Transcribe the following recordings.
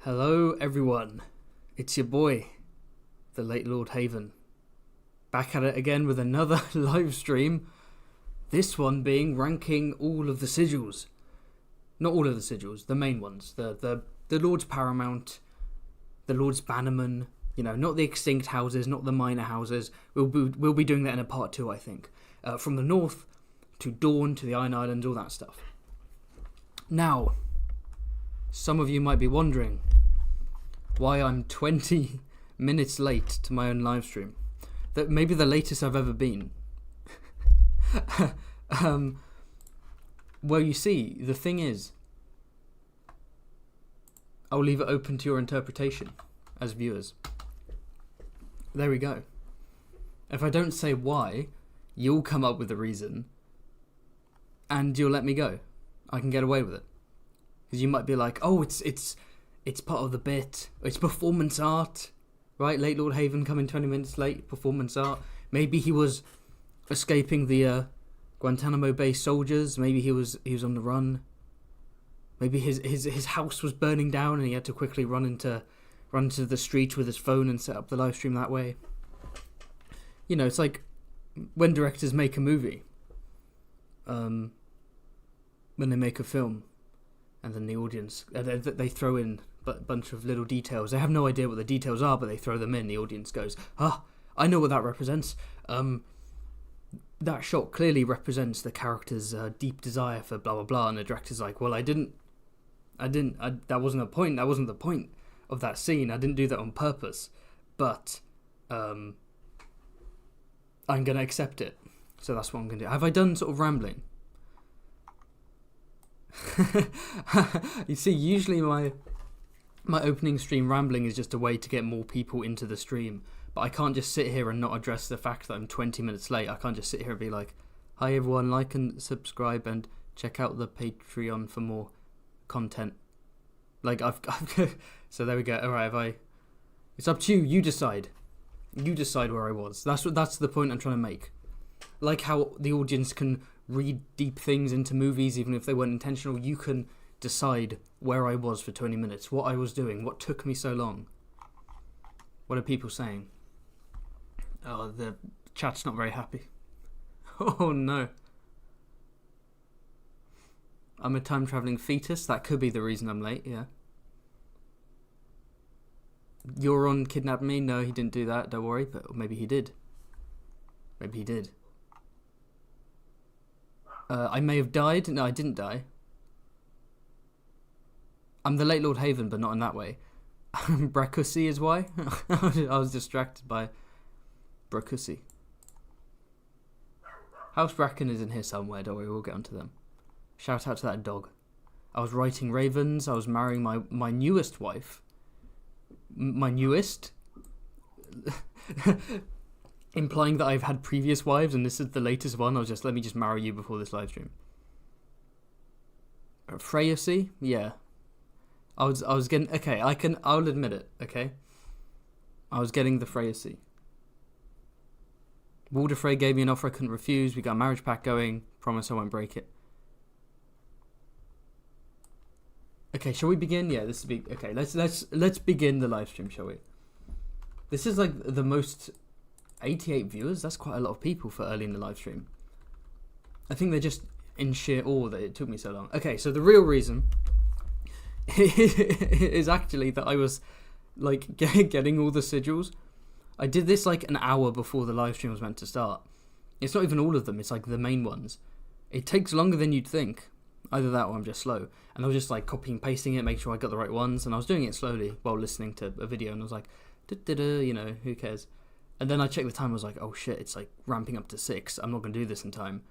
Hello everyone, it's your boy, the late Lord Haven, back at it again with another live stream, this one being ranking all of the sigils. Not all of the sigils, the main ones, the Lord's Paramount, the Lord's Bannerman, not the extinct houses, not the minor houses. We'll be doing that in a part 2, I think. From the north to Dawn to the Iron Islands, all that stuff. Now, some of you might be wondering why I'm 20 minutes late to my own live stream. That maybe the latest I've ever been. Well, you see, the thing is, I'll leave it open to your interpretation as viewers. There we go. If I don't say why, you'll come up with a reason and you'll let me go. I can get away with it. Because you might be like, oh, it's part of the bit. It's performance art, right? Late Lord Haven coming 20 minutes late. Performance art. Maybe he was escaping the Guantanamo Bay soldiers. Maybe he was on the run. Maybe his house was burning down and he had to quickly run into the street with his phone and set up the live stream that way. It's like when directors make a movie. When they make a film. And then the audience, they throw in a bunch of little details. They have no idea what the details are, but they throw them in. The audience goes, I know what that represents. That shot clearly represents the character's deep desire for blah, blah, blah. And the director's like, well, that wasn't a point. That wasn't the point of that scene. I didn't do that on purpose. But I'm going to accept it. So that's what I'm going to do. Have I done sort of rambling? You see, usually my opening stream rambling is just a way to get more people into the stream, but I can't just sit here and not address the fact that I'm 20 minutes late. I can't just sit here and be like, hi everyone, like and subscribe and check out the Patreon for more content. Like I've so there we go. Alright, it's up to you. You decide where I was. That's the point I'm trying to make. Like how the audience can read deep things into movies even if they weren't intentional, you can decide where I was for 20 minutes, what I was doing, what took me so long. What are people saying? Oh, the chat's not very happy. Oh no. I'm a time-travelling fetus, that could be the reason I'm late, yeah. Euron kidnapped me, no he didn't do that, don't worry, but maybe he did. Maybe he did. I may have died. No, I didn't die. I'm the late Lord Haven, but not in that way. Bracussy is why. I was distracted by Bracussy. House Bracken is in here somewhere, don't worry, we'll get onto them. Shout out to that dog. I was writing ravens, I was marrying my newest wife. My newest? Implying that I've had previous wives and this is the latest one. Let me just marry you before this live stream. Freyacy? Yeah. I was getting, okay, I'll admit it, okay? I was getting the Freyacy. Walder Frey gave me an offer I couldn't refuse. We got a marriage pact going. Promise I won't break it. Okay, shall we begin? Yeah, this will be, okay, let's begin the live stream, shall we? This is like the most 88 viewers, that's quite a lot of people for early in the live stream. I think they're just in sheer awe that it took me so long. Okay, so the real reason is actually that I was like getting all the sigils. I did this like an hour before the live stream was meant to start. It's not even all of them, it's like the main ones. It takes longer than you'd think. Either that or I'm just slow. And I was just like copying and pasting it, make sure I got the right ones. And I was doing it slowly while listening to a video and I was like, who cares? And then I checked the time, I was like, oh shit, it's like ramping up to 6. I'm not going to do this in time.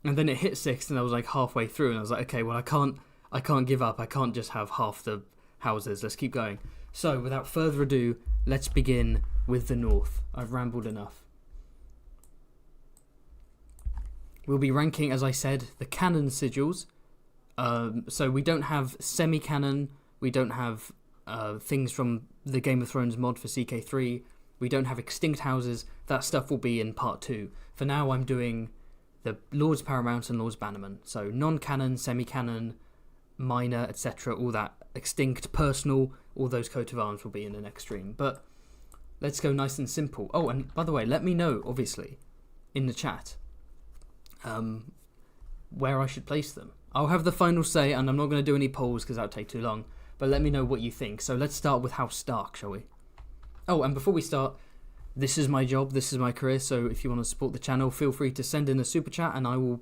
And then it hit 6 and I was like halfway through and I was like, okay, well I can't give up. I can't just have half the houses. Let's keep going. So without further ado, let's begin with the north. I've rambled enough. We'll be ranking, as I said, the canon sigils. So we don't have semi-canon. We don't have things from the Game of Thrones mod for CK3. We don't have extinct houses. That stuff will be in part 2. For now, I'm doing the Lord's Paramount and Lord's Bannerman. So non-canon, semi-canon, minor, etc., all that extinct, personal, all those coat of arms will be in the next stream. But let's go nice and simple. Oh, and by the way, let me know, obviously, in the chat, where I should place them. I'll have the final say, and I'm not going to do any polls because that would take too long. But let me know what you think. So let's start with House Stark, shall we? Oh, and before we start, this is my job, this is my career, so if you want to support the channel, feel free to send in a super chat and I will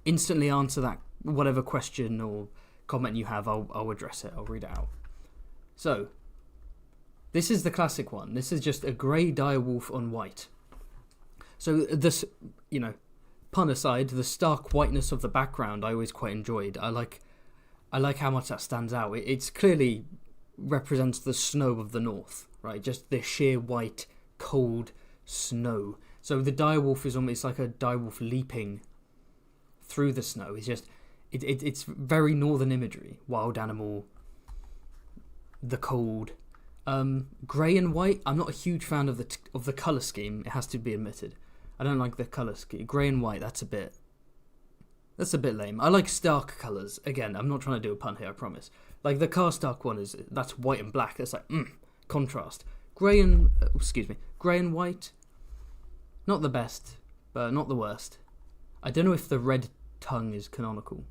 instantly answer that, whatever question or comment you have, I'll address it, I'll read it out. So, this is the classic one. This is just a grey direwolf on white. So this, pun aside, the stark whiteness of the background I always quite enjoyed. I like how much that stands out. It's clearly represents the snow of the north, right? Just the sheer white, cold snow. So the direwolf is almost like a direwolf leaping through the snow. It's just, it's very northern imagery. Wild animal, the cold. Grey and white, I'm not a huge fan of the colour scheme, it has to be admitted. I don't like the colour scheme. Grey and white, that's a bit lame. I like stark colours. Again, I'm not trying to do a pun here, I promise. Like the Karstark one that's white and black. That's like contrast. Grey and white, not the best, but not the worst. I don't know if the red tongue is canonical.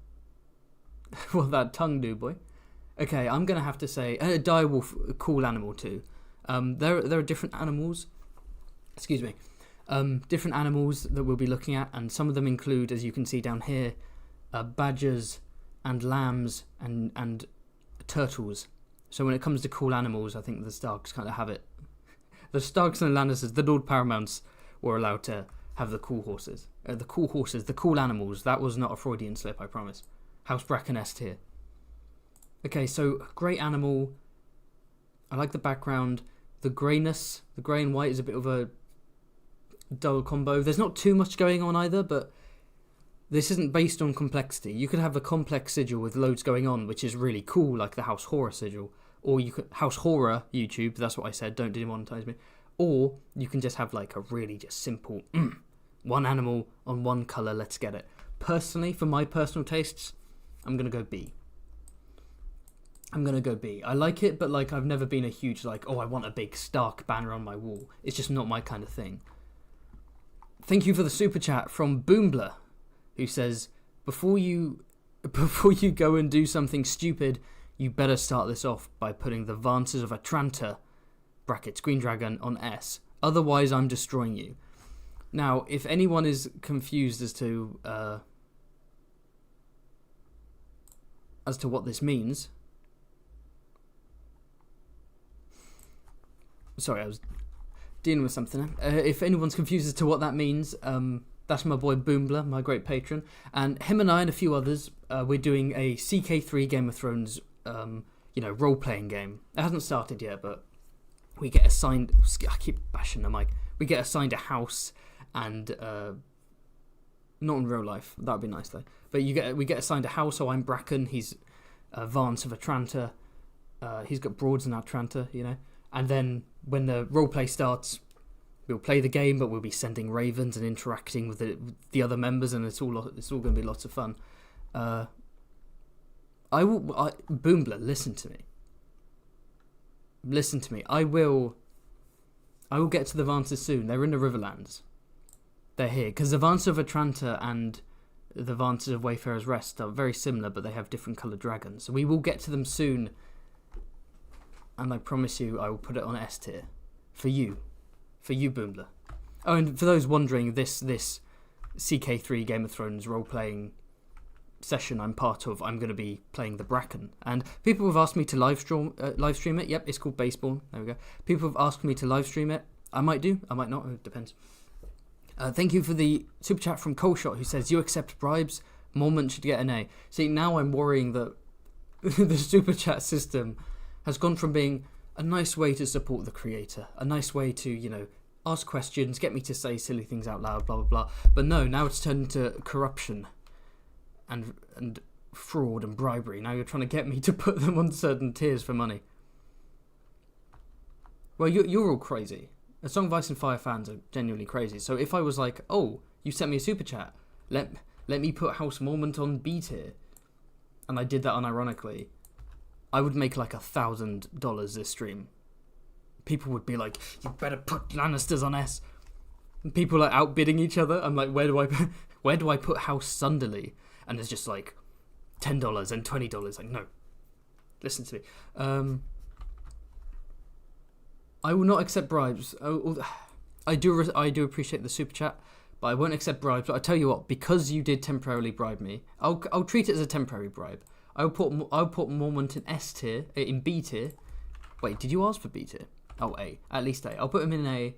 What that tongue do, boy? Okay, I'm gonna have to say a direwolf, a cool animal too. There are different animals. Excuse me. Different animals that we'll be looking at, and some of them include, as you can see down here, badgers and lambs and turtles. So when it comes to cool animals, I think the Starks kind of have it. The Starks and the Lannisters, the Lord Paramounts, were allowed to have the cool horses. The cool animals. That was not a Freudian slip, I promise. House Brackenest here. Okay, so great animal. I like the background. The greyness, the grey and white is a bit of a dull combo. There's not too much going on either, but this isn't based on complexity. You could have a complex sigil with loads going on, which is really cool, like the House Horror sigil. Or you could House Horror YouTube, that's what I said, don't demonetize me. Or you can just have like a really just simple one animal on one colour, let's get it. Personally, for my personal tastes, I'm gonna go B. I like it, but like I've never been a huge like, oh, I want a big Stark banner on my wall. It's just not my kind of thing. Thank you for the super chat from Boombler, who says, before you go and do something stupid, you better start this off by putting the Vances of Atranta (brackets Green Dragon) on S. Otherwise, I'm destroying you. Now, if anyone is confused as to what this means, sorry, I was dealing with something. If anyone's confused as to what that means, that's my boy Boombler, my great patron, and him and I and a few others, we're doing a CK3 Game of Thrones, role-playing game. It hasn't started yet, but we get assigned. I keep bashing the mic. We get assigned a house, and not in real life. That would be nice though. But we get assigned a house. So I'm Bracken. He's Vance of Atranta. He's got Broads in Atranta, And then when the roleplay starts, we'll play the game, but we'll be sending ravens and interacting with the other members, and it's all going to be lots of fun. Boombler, listen to me. I will get to the Vances soon. They're in the Riverlands. They're here because the Vance of Atranta and the Vances of Wayfarer's Rest are very similar, but they have different coloured dragons. So we will get to them soon. And I promise you, I will put it on S tier. For you, Boombler. Oh, and for those wondering, this CK3 Game of Thrones role-playing session I'm part of, I'm going to be playing the Bracken. And people have asked me to live stream it. Yep, it's called Baseborn. There we go. People have asked me to live stream it. I might do, I might not, it depends. Thank you for the super chat from Coleshot, who says, you accept bribes, Mormont should get an A. See, now I'm worrying that the super chat system has gone from being a nice way to support the creator, a nice way to, ask questions, get me to say silly things out loud, blah, blah, blah. But no, now it's turned into corruption and fraud and bribery. Now you're trying to get me to put them on certain tiers for money. Well, you're all crazy. The Song of Ice and Fire fans are genuinely crazy. So if I was like, oh, you sent me a super chat, let me put House Mormont on B tier, and I did that unironically, I would make like $1,000 this stream. People would be like, you better put Lannisters on S. And people are outbidding each other. I'm like, where do I put House Sunderly? And it's just like $10 and $20. Like, no. Listen to me. I will not accept bribes. I do appreciate the super chat, but I won't accept bribes. But I tell you what, because you did temporarily bribe me, I'll treat it as a temporary bribe. I'll put Mormont in S tier, in B tier. Wait, did you ask for B tier? Oh, A. At least A. I'll put him in A.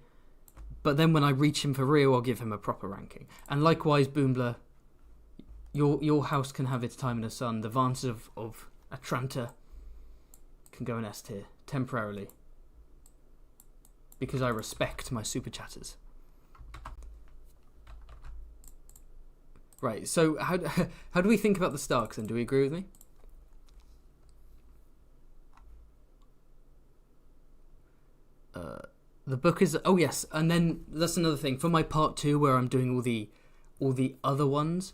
But then when I reach him for real, I'll give him a proper ranking. And likewise, Boombler, your house can have its time in the sun. The Vances of Atlanta can go in S tier temporarily, because I respect my super chatters. Right, so how do we think about the Starks then? Do we agree with me? The book is... Oh, yes, and then that's another thing. For my part 2, where I'm doing all the other ones,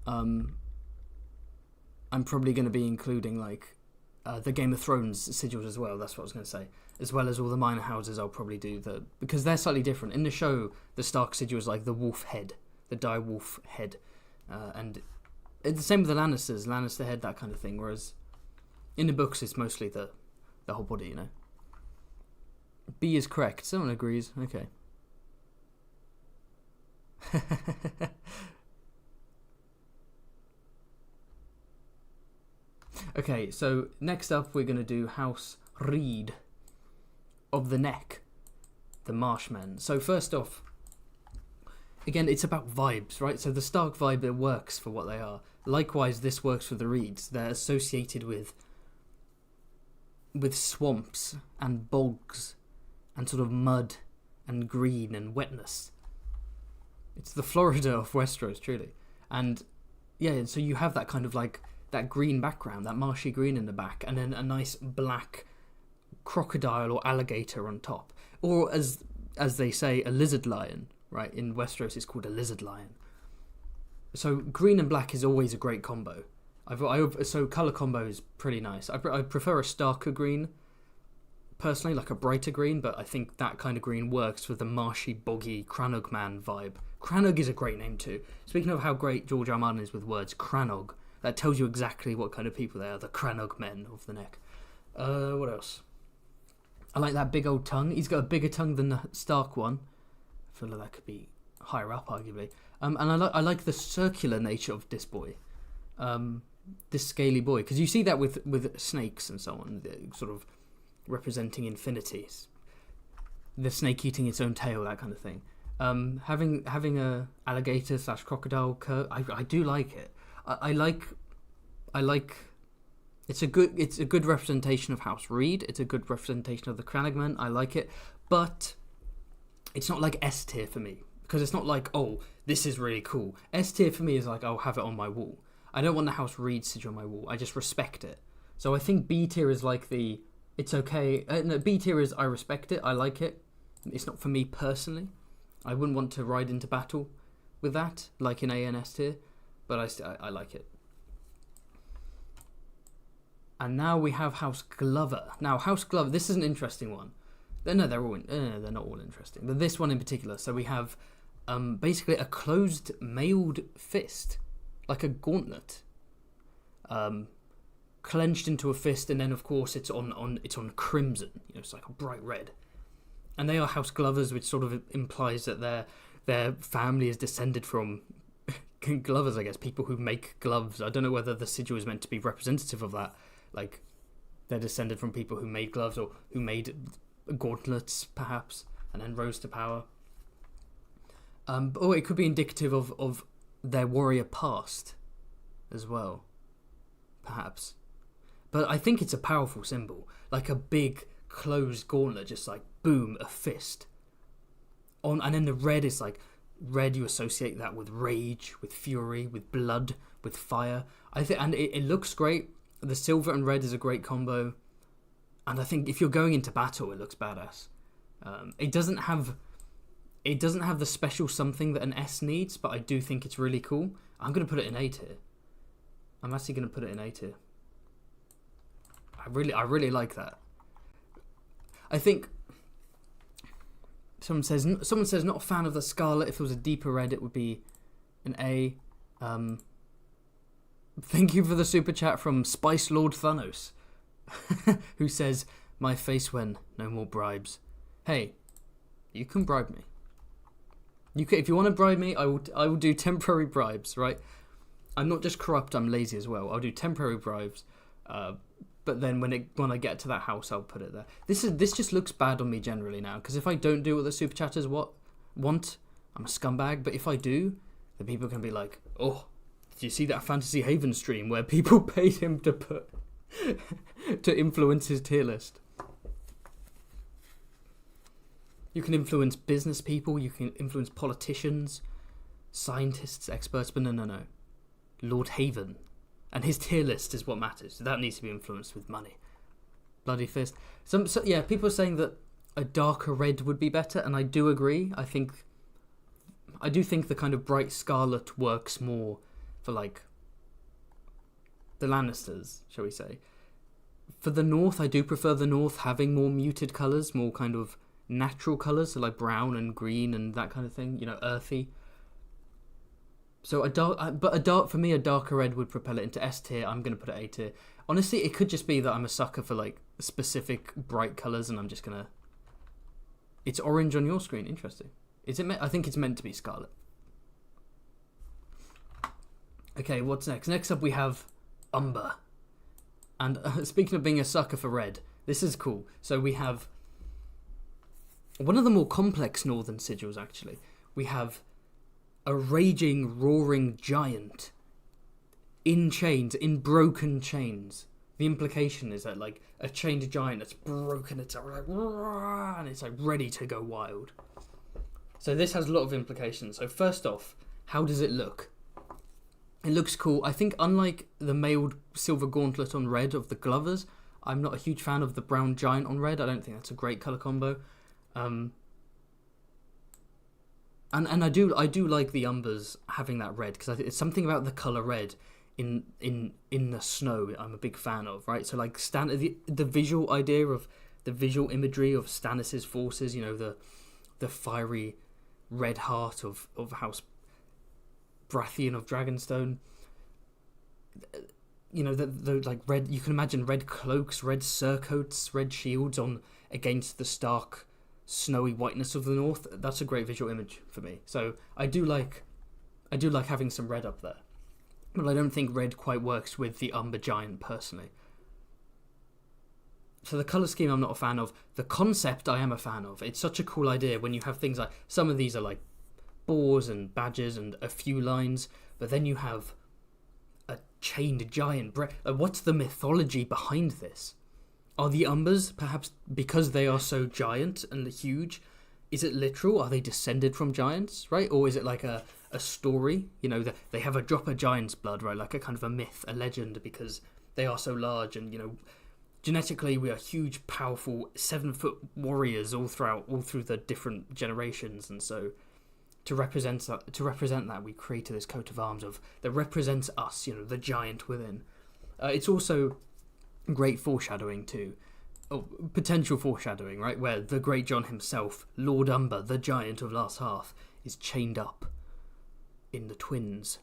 I'm probably going to be including, like, the Game of Thrones sigils as well. That's what I was going to say. As well as all the minor houses, I'll probably do because they're slightly different. In the show, the Stark sigil is like the wolf head, the dire wolf head, and it's the same with the Lannisters, Lannister head, that kind of thing. Whereas in the books, it's mostly the whole body, you know. B is correct. Someone agrees. Okay. Okay, so next up we're going to do House Reed of the Neck, the Marshmen. So first off, again, it's about vibes, right? So the Stark vibe, it works for what they are. Likewise, this works for the Reeds. They're associated with swamps and bogs and sort of mud and green and wetness. It's the Florida of Westeros, truly. And yeah, so you have that kind of like that green background, that marshy green in the back, and then a nice black crocodile or alligator on top. Or as they say, a lizard lion, right? In Westeros it's called a lizard lion. So green and black is always a great combo. So colour combo is pretty nice. I prefer a starker green, personally, like a brighter green, but I think that kind of green works with the marshy, boggy Crannog man vibe. Crannog is a great name too. Speaking of how great George R. R. Martin is with words, Crannog, that tells you exactly what kind of people they are, the Crannog men of the Neck. What else? I like that big old tongue. He's got a bigger tongue than the Stark one. I feel like that could be higher up, arguably. And I like the circular nature of this boy. This scaly boy. Because you see that with snakes and so on, sort of representing infinities, the snake eating its own tail, that kind of thing. Having a alligator / crocodile I do like it. I like it's a good representation of House Reed. It's a good representation of the Crannogmen. I like it, but it's not like S tier for me, because it's not like, oh, this is really cool. S tier for me is like, I'll have it on my wall. I don't want the House Reed sigil on my wall. I just respect it. So I think B tier is like it's okay. No, B tier is I respect it. I like it. It's not for me personally. I wouldn't want to ride into battle with that, like in A and S tier, but I like it. And now we have House Glover. Now, House Glover, this is an interesting one. They're not all interesting, but this one in particular. So we have basically a closed mailed fist, like a gauntlet, clenched into a fist, and then of course it's on crimson. You know, it's like a bright red. And they are House Glovers, which sort of implies that their family is descended from glovers, I guess, people who make gloves. I don't know whether the sigil is meant to be representative of that, like they're descended from people who made gloves or who made gauntlets, perhaps, and then rose to power. Or it could be indicative of their warrior past as well, perhaps. But I think it's a powerful symbol, like a big closed gauntlet, just like boom, a fist. And then the red is like red. You associate that with rage, with fury, with blood, with fire. I think, and it looks great. The silver and red is a great combo, and I think if you're going into battle, it looks badass. It doesn't have the special something that an S needs, but I do think it's really cool. I'm gonna put it in A tier. I'm actually going to put it in A tier. I really like that. I think someone says not a fan of the scarlet. If it was a deeper red, it would be an A. Thank you for the super chat from Spice Lord Thanos, who says, "My face when no more bribes." Hey, you can bribe me. You can, if you want to bribe me, I will do temporary bribes, right? I'm not just corrupt, I'm lazy as well. I'll do temporary bribes, but then when I get to that house, I'll put it there. This just looks bad on me generally now, because if I don't do what the super chatters want, I'm a scumbag. But if I do, then people can be like, "Oh, did you see that Fantasy Haven stream where people paid him to influence his tier list?" You can influence business people, you can influence politicians, scientists, experts, but no. Lord Haven. And his tier list is what matters. That needs to be influenced with money. Bloody fist. Yeah, people are saying that a darker red would be better, and I do agree. I do think the kind of bright scarlet works more for, like, the Lannisters, shall we say. For the North, I do prefer the North having more muted colours, more kind of natural colours, so like brown and green and that kind of thing, earthy. So for me, a darker red would propel it into S tier. I'm going to put it A tier. Honestly, it could just be that I'm a sucker for like specific bright colours, and I'm just going to... It's orange on your screen. Interesting. Is it? I think it's meant to be scarlet. Okay, what's next? Next up we have Umber. And speaking of being a sucker for red, this is cool. So we have one of the more complex northern sigils, actually. We have a raging, roaring giant in chains, in broken chains. The implication is that, like, a chained giant that's broken, it's like, and it's like ready to go wild. So this has a lot of implications. So first off, how does it look? It looks cool. I think unlike the mailed silver gauntlet on red of the Glovers, I'm not a huge fan of the brown giant on red. I don't think that's a great colour combo. And I do like the Umbers having that red, because I think it's something about the colour red in the snow I'm a big fan of, right? So like the visual idea of the visual imagery of Stannis' forces, the fiery red heart of House Baratheon of Dragonstone, the like red, you can imagine red cloaks, red surcoats, red shields on against the stark snowy whiteness of the north. That's a great visual image for me. So I do like having some red up there, but I don't think red quite works with the Umber giant personally. So the colour scheme I'm not a fan of. The concept I am a fan of. It's such a cool idea when you have things like, some of these are like boars and badgers and a few lines, but then you have a chained giant. What's the mythology behind this? Are the Umbers, perhaps because they are so giant and huge, is it literal? Are they descended from giants, right? Or is it like a story? They have a drop of giant's blood, right? Like a kind of a myth, a legend, because they are so large, and genetically we are huge, powerful 7-foot warriors all through the different generations, and so to represent that, we created this coat of arms that represents us, the giant within. It's also great foreshadowing too, potential foreshadowing, right? Where the Great John himself, Lord Umber, the giant of Last Hearth, is chained up in the Twins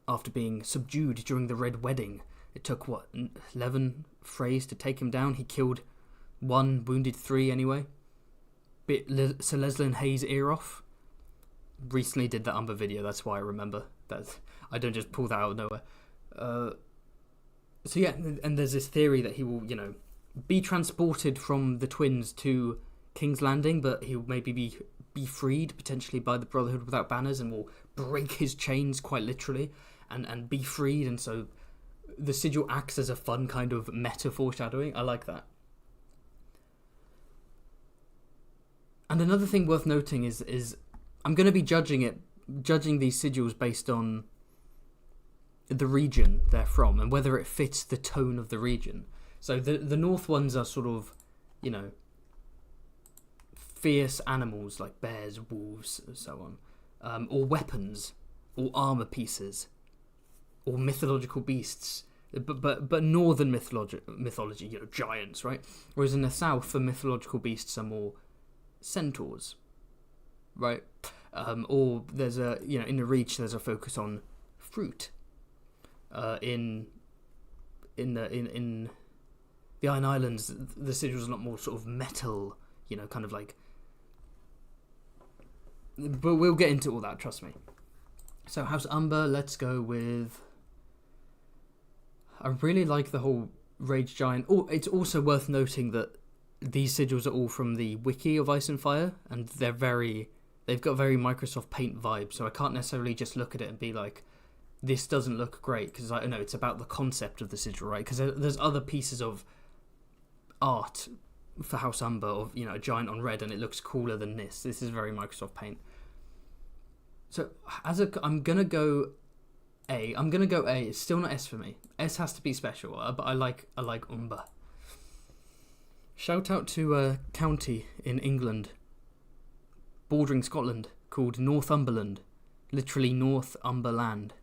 after being subdued during the Red Wedding. It took 11 Freys to take him down. He killed 1, wounded 3 anyway. Bit Sir Leslin Hayes' ear off. Recently did the Umber video, that's why I remember that. I don't just pull that out of nowhere. So yeah, and there's this theory that he will, be transported from the Twins to King's Landing, but he'll maybe be freed potentially by the Brotherhood Without Banners, and will break his chains quite literally and be freed. And so the sigil acts as a fun kind of meta foreshadowing. I like that. And another thing worth noting is I'm going to be judging these sigils based on the region they're from and whether it fits the tone of the region. So the north ones are sort of, fierce animals like bears, wolves, and so on, or weapons, or armor pieces. or mythological beasts, but northern mythology, giants, right? Whereas in the south, the mythological beasts are more centaurs, right? Or there's in the Reach, there's a focus on fruit. In the Iron Islands, the sigil's a lot more sort of metal, kind of like. But we'll get into all that, trust me. So House Umber, let's go with. I really like the whole Rage Giant. Oh, it's also worth noting that these sigils are all from the wiki of Ice and Fire, and they've got very Microsoft Paint vibe. So I can't necessarily just look at it and be like, this doesn't look great, because I know it's about the concept of the sigil, right? Because there's other pieces of art for House Umber of a giant on red, and it looks cooler than this. This is very Microsoft Paint. So I'm gonna go A. It's still not S for me. S has to be special, but I like Umber. Shout out to a county in England, bordering Scotland, called Northumberland, literally Northumberland.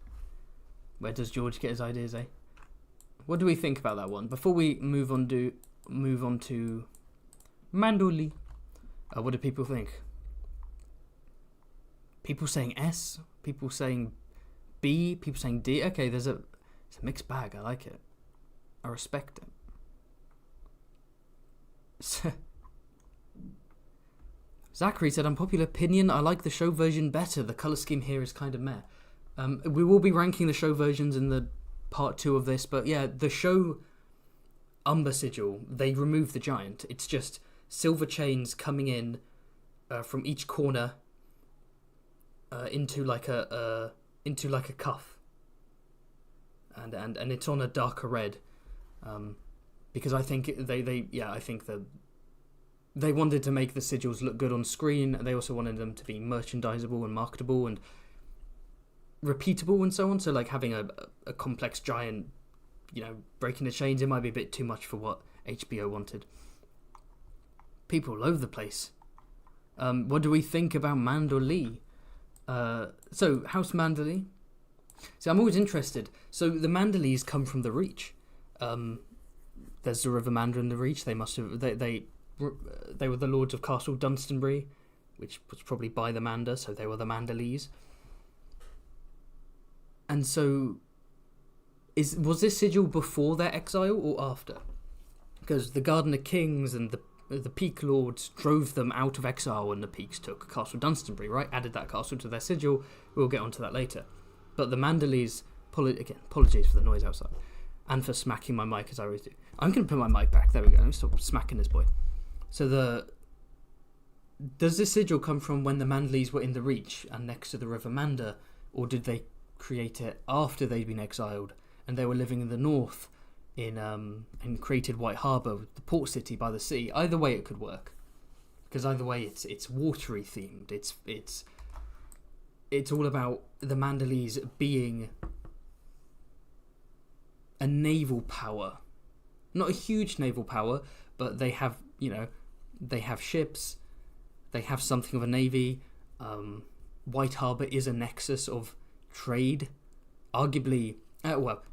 Where does George get his ideas, eh? What do we think about that one? Before we move on to Mandoli, what do people think? People saying S, people saying B, people saying D. Okay, it's a mixed bag. I like it. I respect it. Zachary said, unpopular opinion, I like the show version better. The colour scheme here is kind of meh. We will be ranking the show versions in the part 2 of this, but yeah, the show Umber sigil, they remove the giant. It's just silver chains coming in from each corner into like a cuff, and it's on a darker red, because I think they wanted to make the sigils look good on screen. They also wanted them to be merchandisable and marketable and repeatable and so on. So like having a complex giant, breaking the chains, it might be a bit too much for what HBO wanted. People all over the place. What do we think about Mandoli? So House Mandoli. See, I'm always interested. So the Mandoleys come from the Reach. There's the River Manda in the Reach. They must have they were the lords of Castle Dunstanbury, which was probably by the Manda, so they were the Mandoleys. And so, was this sigil before their exile or after? Because the Gardener Kings and the Peak Lords drove them out of exile when the Peaks took Castle Dunstanbury, right? Added that castle to their sigil. We'll get onto that later. But the Mandoleys, again, apologies for the noise outside, and for smacking my mic as I always do. I'm going to put my mic back. There we go. Let me stop smacking this boy. So does this sigil come from when the Mandoleys were in the Reach and next to the River Manda, or did they create it after they'd been exiled and they were living in the north and created White Harbour, the port city by the sea? Either way it could work, because either way it's watery themed. It's all about the Mandoleys being a naval power, not a huge naval power, but they have ships, they have something of a navy. White Harbour is a nexus of trade, arguably,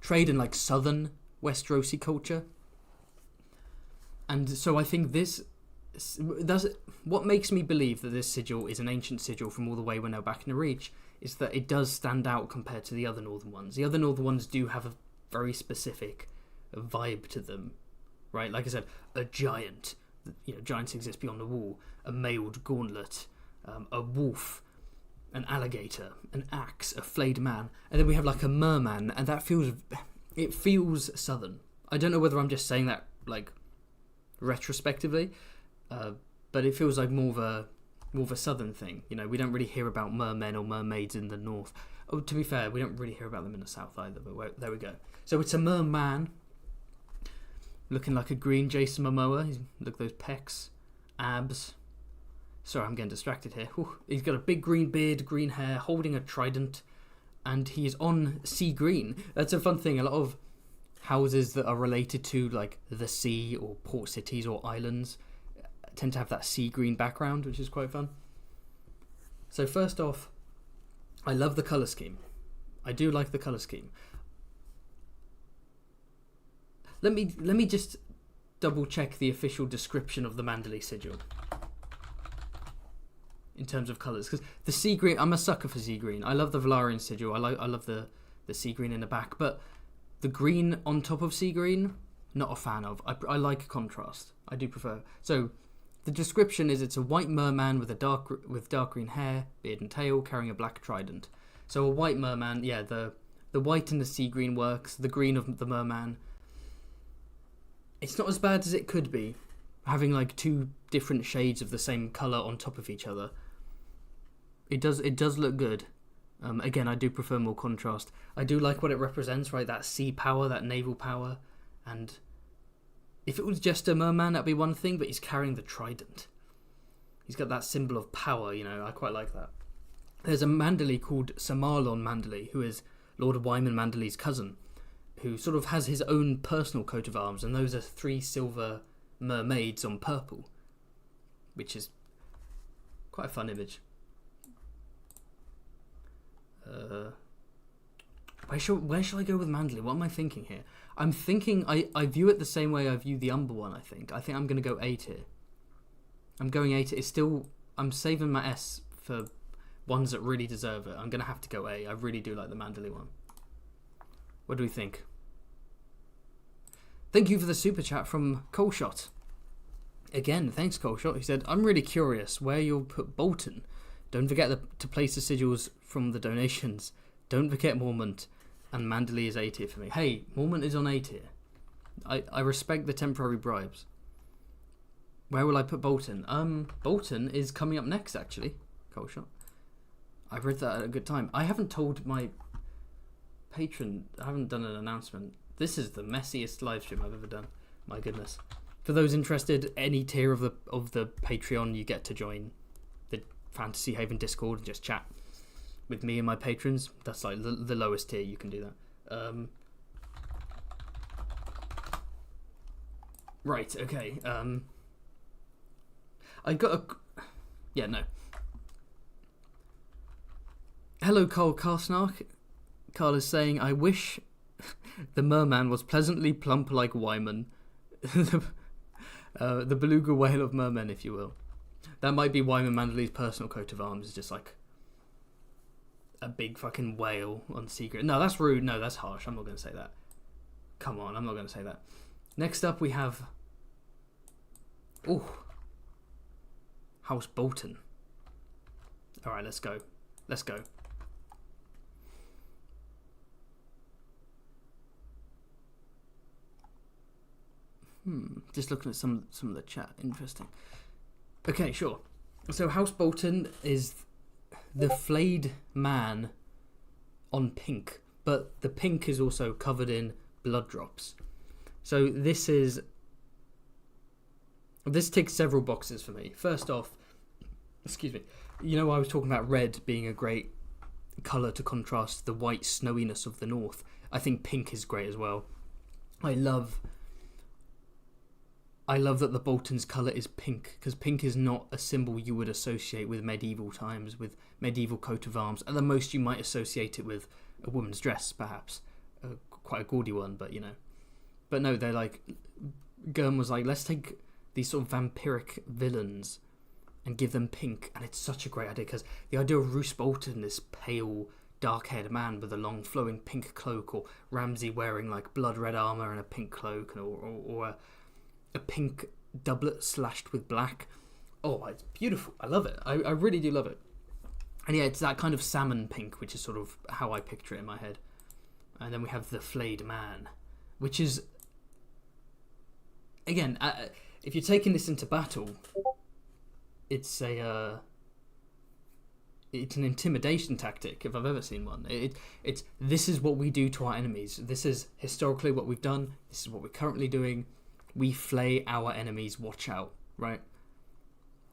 trade and like southern Westerosi culture. And so I think what makes me believe that this sigil is an ancient sigil from all the way we're now back in the Reach is that it does stand out compared to the other northern ones. The other northern ones do have a very specific vibe to them, right? Like I said, a giant, giants exist beyond the wall, a mailed gauntlet, a wolf, an alligator, an axe, a flayed man, and then we have like a merman, and that feels southern. I don't know whether I'm just saying that like retrospectively, but it feels like more of a southern thing. We don't really hear about mermen or mermaids in the north. Oh, to be fair, we don't really hear about them in the south either, but there we go. So it's a merman, looking like a green Jason Momoa. Look at those pecs, abs. Sorry, I'm getting distracted here. Ooh, he's got a big green beard, green hair, holding a trident, and he is on sea green. That's a fun thing. A lot of houses that are related to like the sea or port cities or islands tend to have that sea green background, which is quite fun. So first off, I love the colour scheme. I do like the colour scheme. Let me just double check the official description of the Manderley sigil in terms of colours, because the sea green, I'm a sucker for sea green. I love the Valarian sigil. I love the sea green in the back, but the green on top of sea green, not a fan of. I like contrast. I do prefer. So the description is it's a white merman with dark green hair, beard and tail, carrying a black trident. So a white merman, yeah, the white and the sea green works. The green of the merman, it's not as bad as it could be, having like two different shades of the same colour on top of each other. It does look good. Again, I do prefer more contrast. I do like what it represents, right? That sea power, that naval power. And if it was just a merman, that'd be one thing, but he's carrying the trident. He's got that symbol of power, you know. I quite like that. There's a Manderley called Sir Marlon Manderley, who is Lord Wyman Manderley's cousin, who sort of has his own personal coat of arms, and those are 3 silver mermaids on purple, which is quite a fun image. Where shall I go with Manderley? What am I thinking here? I'm thinking I view it the same way I view the Umber one. I think I'm going to go A tier. I'm going A tier. It's still, I'm saving my S for ones that really deserve it. I'm going to have to go A. I really do like the Manderley one. What do we think? Thank you for the super chat from Coleshot. Again, thanks Coleshot. He said, I'm really curious where you'll put Bolton. Don't forget to place the sigils from the donations. Don't forget Mormont. And Manderley is A tier for me. Hey, Mormont is on A tier. I respect the temporary bribes. Where will I put Bolton? Bolton is coming up next, actually. Coleshot. I read that at a good time. I haven't told my patron. I haven't done an announcement. This is the messiest live stream I've ever done. My goodness. For those interested, any tier of the Patreon, you get to join the Fantasy Haven Discord and just chat with me and my patrons. That's like the lowest tier. You can do that. Right. Okay. I got a. Yeah. No. Hello, Carl Karsnark. Carl is saying, I wish the merman was pleasantly plump like Wyman. The beluga whale of mermen, if you will. That might be Wyman Manderley's personal coat of arms. Is just like a big fucking whale on secret. No, that's rude. No, that's harsh. I'm not going to say that. Come on, I'm not going to say that. Next up, we have... House Bolton. Alright, let's go. Let's go. Just looking at some of the chat. Interesting. Okay, sure. So House Bolton is the flayed man on pink, but the pink is also covered in blood drops. So this ticks several boxes for me. First off, excuse me, you know I was talking about red being a great colour to contrast the white snowiness of the north. I think pink is great as well. I love that the Bolton's colour is pink, because pink is not a symbol you would associate with medieval times, with medieval coat of arms. At the most, you might associate it with a woman's dress, perhaps. Quite a gaudy one, but you know. But no, they're like... Gurm was like, let's take these sort of vampiric villains and give them pink. And it's such a great idea, because the idea of Roose Bolton, this pale, dark-haired man with a long flowing pink cloak, or Ramsay wearing like blood red armour and a pink cloak, or a pink doublet slashed with black. Oh, it's beautiful. I love it. I really do love it. And yeah, it's that kind of salmon pink, which is sort of how I picture it in my head. And then we have the flayed man, which is, again, if you're taking this into battle, it's an intimidation tactic, if I've ever seen one. It's this is what we do to our enemies. This is historically what we've done. This is what we're currently doing. We flay our enemies, watch out, right?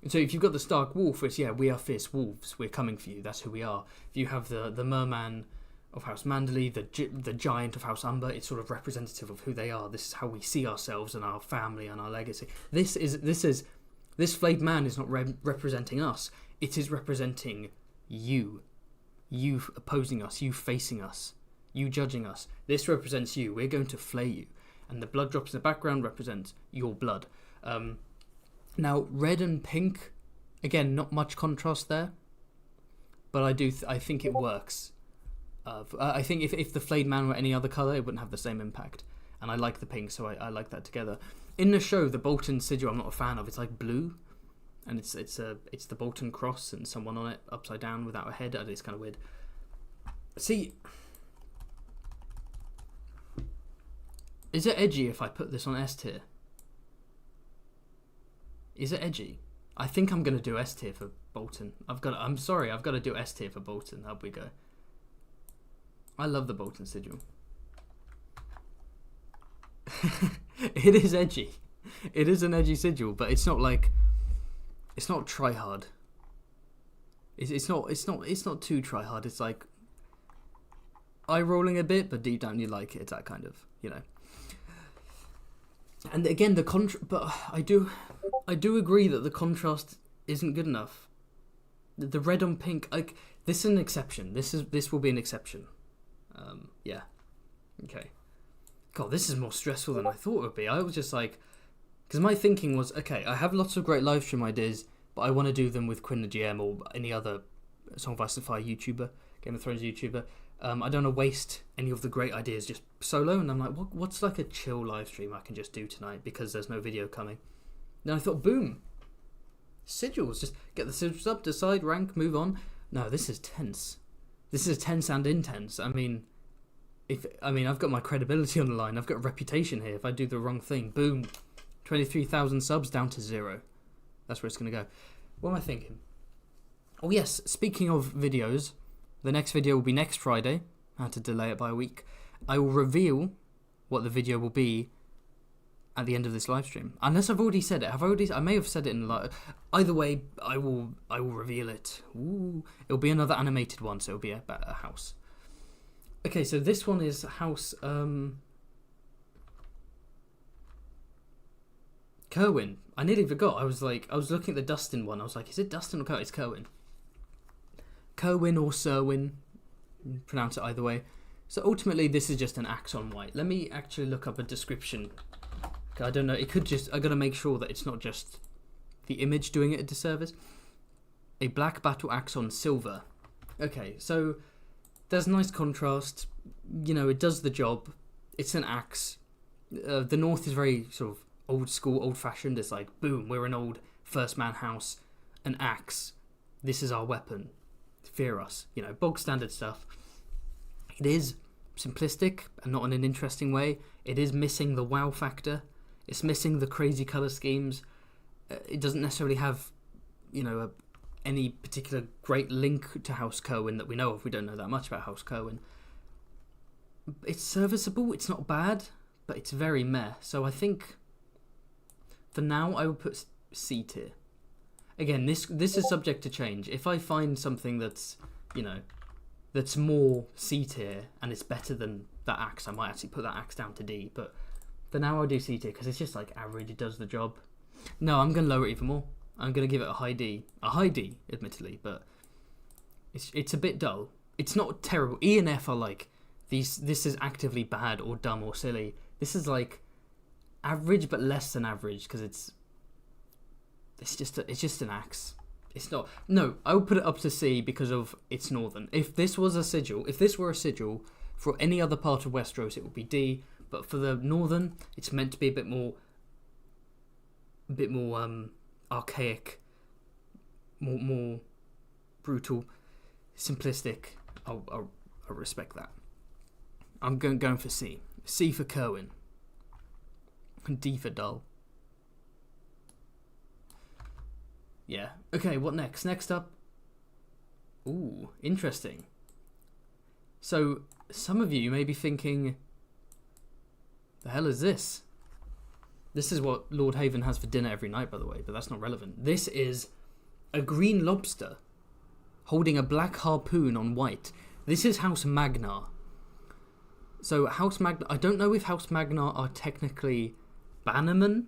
And so if you've got the Stark Wolf, it's, yeah, we are fierce wolves, we're coming for you, that's who we are. If you have the Merman of House Manderley, the Giant of House Umber, it's sort of representative of who they are. This is how we see ourselves and our family and our legacy. This flayed man is not representing us, it is representing you. You opposing us, you facing us, you judging us. This represents you, we're going to flay you. and the blood drops in the background represent your blood. Now, red and pink, again, not much contrast there, but I think it works. I think if the flayed man were any other colour, it wouldn't have the same impact. And I like the pink, so I like that together. In the show, the Bolton sigil I'm not a fan of. It's like blue, and it's the Bolton cross and someone on it upside down without a head. It's kind of weird. See, is it edgy if I put this on S tier? Is it edgy? I think I'm gonna do S tier for Bolton. I'm sorry, I've got to do S tier for Bolton. Up we go. I love the Bolton sigil. It is edgy. It is an edgy sigil, but it's not try hard. It's not too try hard. It's like eye rolling a bit, but deep down you like it. It's that kind of, you know. And again, but I do agree that the contrast isn't good enough. The red on pink, like, this is an exception. This will be an exception. Yeah. Okay. God, this is more stressful than I thought it would be. I was just like, because my thinking was, okay, I have lots of great live stream ideas, but I want to do them with Kwin the GM or any other Song of Ice and Fire YouTuber, Game of Thrones YouTuber. I don't want to waste any of the great ideas just solo. And I'm like, what's like a chill live stream I can just do tonight because there's no video coming? Then I thought, boom, sigils. Just get the sigils up, decide, rank, move on. No, this is tense. This is tense and intense. I mean, I've got my credibility on the line. I've got a reputation here. If I do the wrong thing, boom, 23,000 subs down to 0. That's where it's going to go. What am I thinking? Oh yes, speaking of videos, the next video will be next Friday. I had to delay it by a week. I will reveal what the video will be at the end of this live stream. Unless I've already said it. I may have said it in either way, I will reveal it. Ooh. It'll be another animated one, so it'll be about a house. Okay, so this one is House Kerwin. I nearly forgot. I was looking at the Dustin one. I was like, is it Dustin or Kerwin? It's Kerwin. Kerwin or Serwin. Pronounce it either way. So ultimately, this is just an axe on white. Let me actually look up a description. I don't know. It could just... I got to make sure that it's not just the image doing it a disservice. A black battle axe on silver. Okay, so there's nice contrast. You know, it does the job. It's an axe. The North is very sort of old school, old fashioned. It's like, boom, we're an old first man house. An axe. This is our weapon. Fear us. You know, bog standard stuff. It is simplistic and not in an interesting way. It is missing the wow factor. It's missing the crazy colour schemes. It doesn't necessarily have, you know, any particular great link to House Kerwin that we know of. We don't know that much about House Kerwin. It's serviceable. It's not bad, but it's very meh. So I think for now I would put C tier. Again, this is subject to change. If I find something that's, you know, that's more C tier and it's better than that axe, I might actually put that axe down to D. But for now I'll do C tier because it's just like average. It does the job. No, I'm going to lower it even more. I'm going to give it a high D. A high D, admittedly, but it's a bit dull. It's not terrible. E and F are like, this is actively bad or dumb or silly. This is like average but less than average because it's just an axe. It's not... No, I would put it up to C because of its northern. If this were a sigil for any other part of Westeros, it would be D. But for the northern, it's meant to be a bit more archaic, more brutal, simplistic. I'll respect that. I'm going for C. C for Kerwin. And D for dull. Yeah. Okay, what next? Next up... Ooh, interesting. So, some of you may be thinking, the hell is this? This is what Lord Haven has for dinner every night, by the way, but that's not relevant. This is a green lobster holding a black harpoon on white. This is House Magna. So, House Magna... I don't know if House Magna are technically bannermen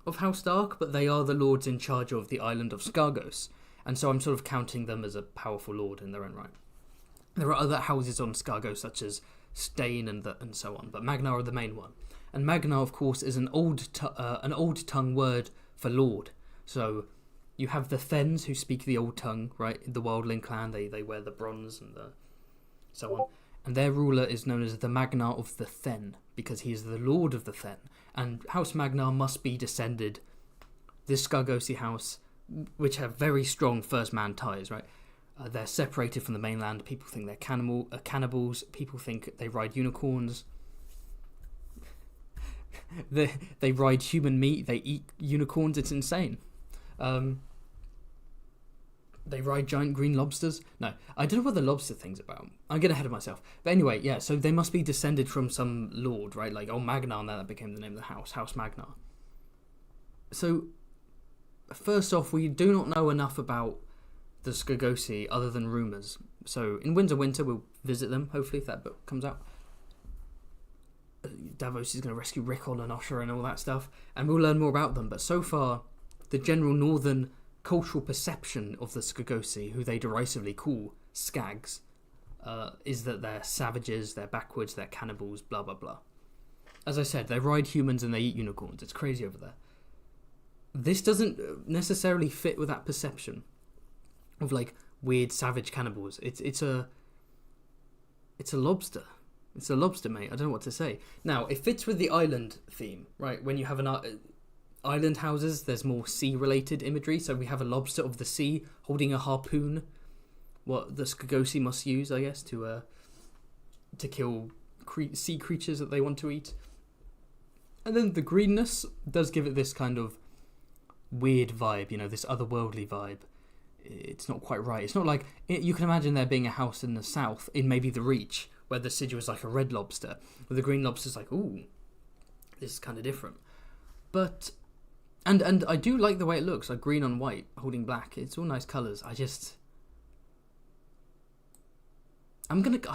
of House Dark, but they are the lords in charge of the island of Skargos, and so I'm sort of counting them as a powerful lord in their own right. There are other houses on Skargos, such as Stain and so on. But Magna are the main one. And Magna, of course, is an old tongue word for lord. So you have the Fens who speak the old tongue, right? The Wildling clan, they wear the bronze and the so on. And their ruler is known as the Magna of the Fen, because he is the lord of the Fen. And House Magna must be descended, this Scargosi house, which have very strong first man ties, right? They're separated from the mainland. People think they're cannibals. People think they ride unicorns. They ride human meat. They eat unicorns. It's insane. They ride giant green lobsters. No, I don't know what the lobster thing's about. I'm getting ahead of myself. But anyway, yeah, so they must be descended from some lord, right? Like, Magna, and that became the name of the house. House Magna. So, first off, we do not know enough about the Scargosi other than rumours. So, in Winds of Winter, we'll visit them, hopefully, if that book comes out. Davos is going to rescue Rickon and Usher and all that stuff, and we'll learn more about them. But so far, the general northern cultural perception of the Scargosi, who they derisively call Skags, is that they're savages, they're backwards, they're cannibals, blah blah blah. As I said, they ride humans and they eat unicorns. It's crazy over there. This doesn't necessarily fit with that perception of like weird savage cannibals. It's a lobster. It's a lobster, mate. I don't know what to say. Now, it fits with the island theme, right? When you have an island houses, there's more sea-related imagery. So we have a lobster of the sea holding a harpoon, what the Scargosi must use, I guess, to kill sea creatures that they want to eat. And then the greenness does give it this kind of weird vibe, this otherworldly vibe. It's not quite right. It's not like... you can imagine there being a house in the south, in maybe the Reach, where the sigil is like a red lobster, where the green lobster's like, ooh, this is kind of different. But... And I do like the way it looks, like green on white, holding black. It's all nice colours. I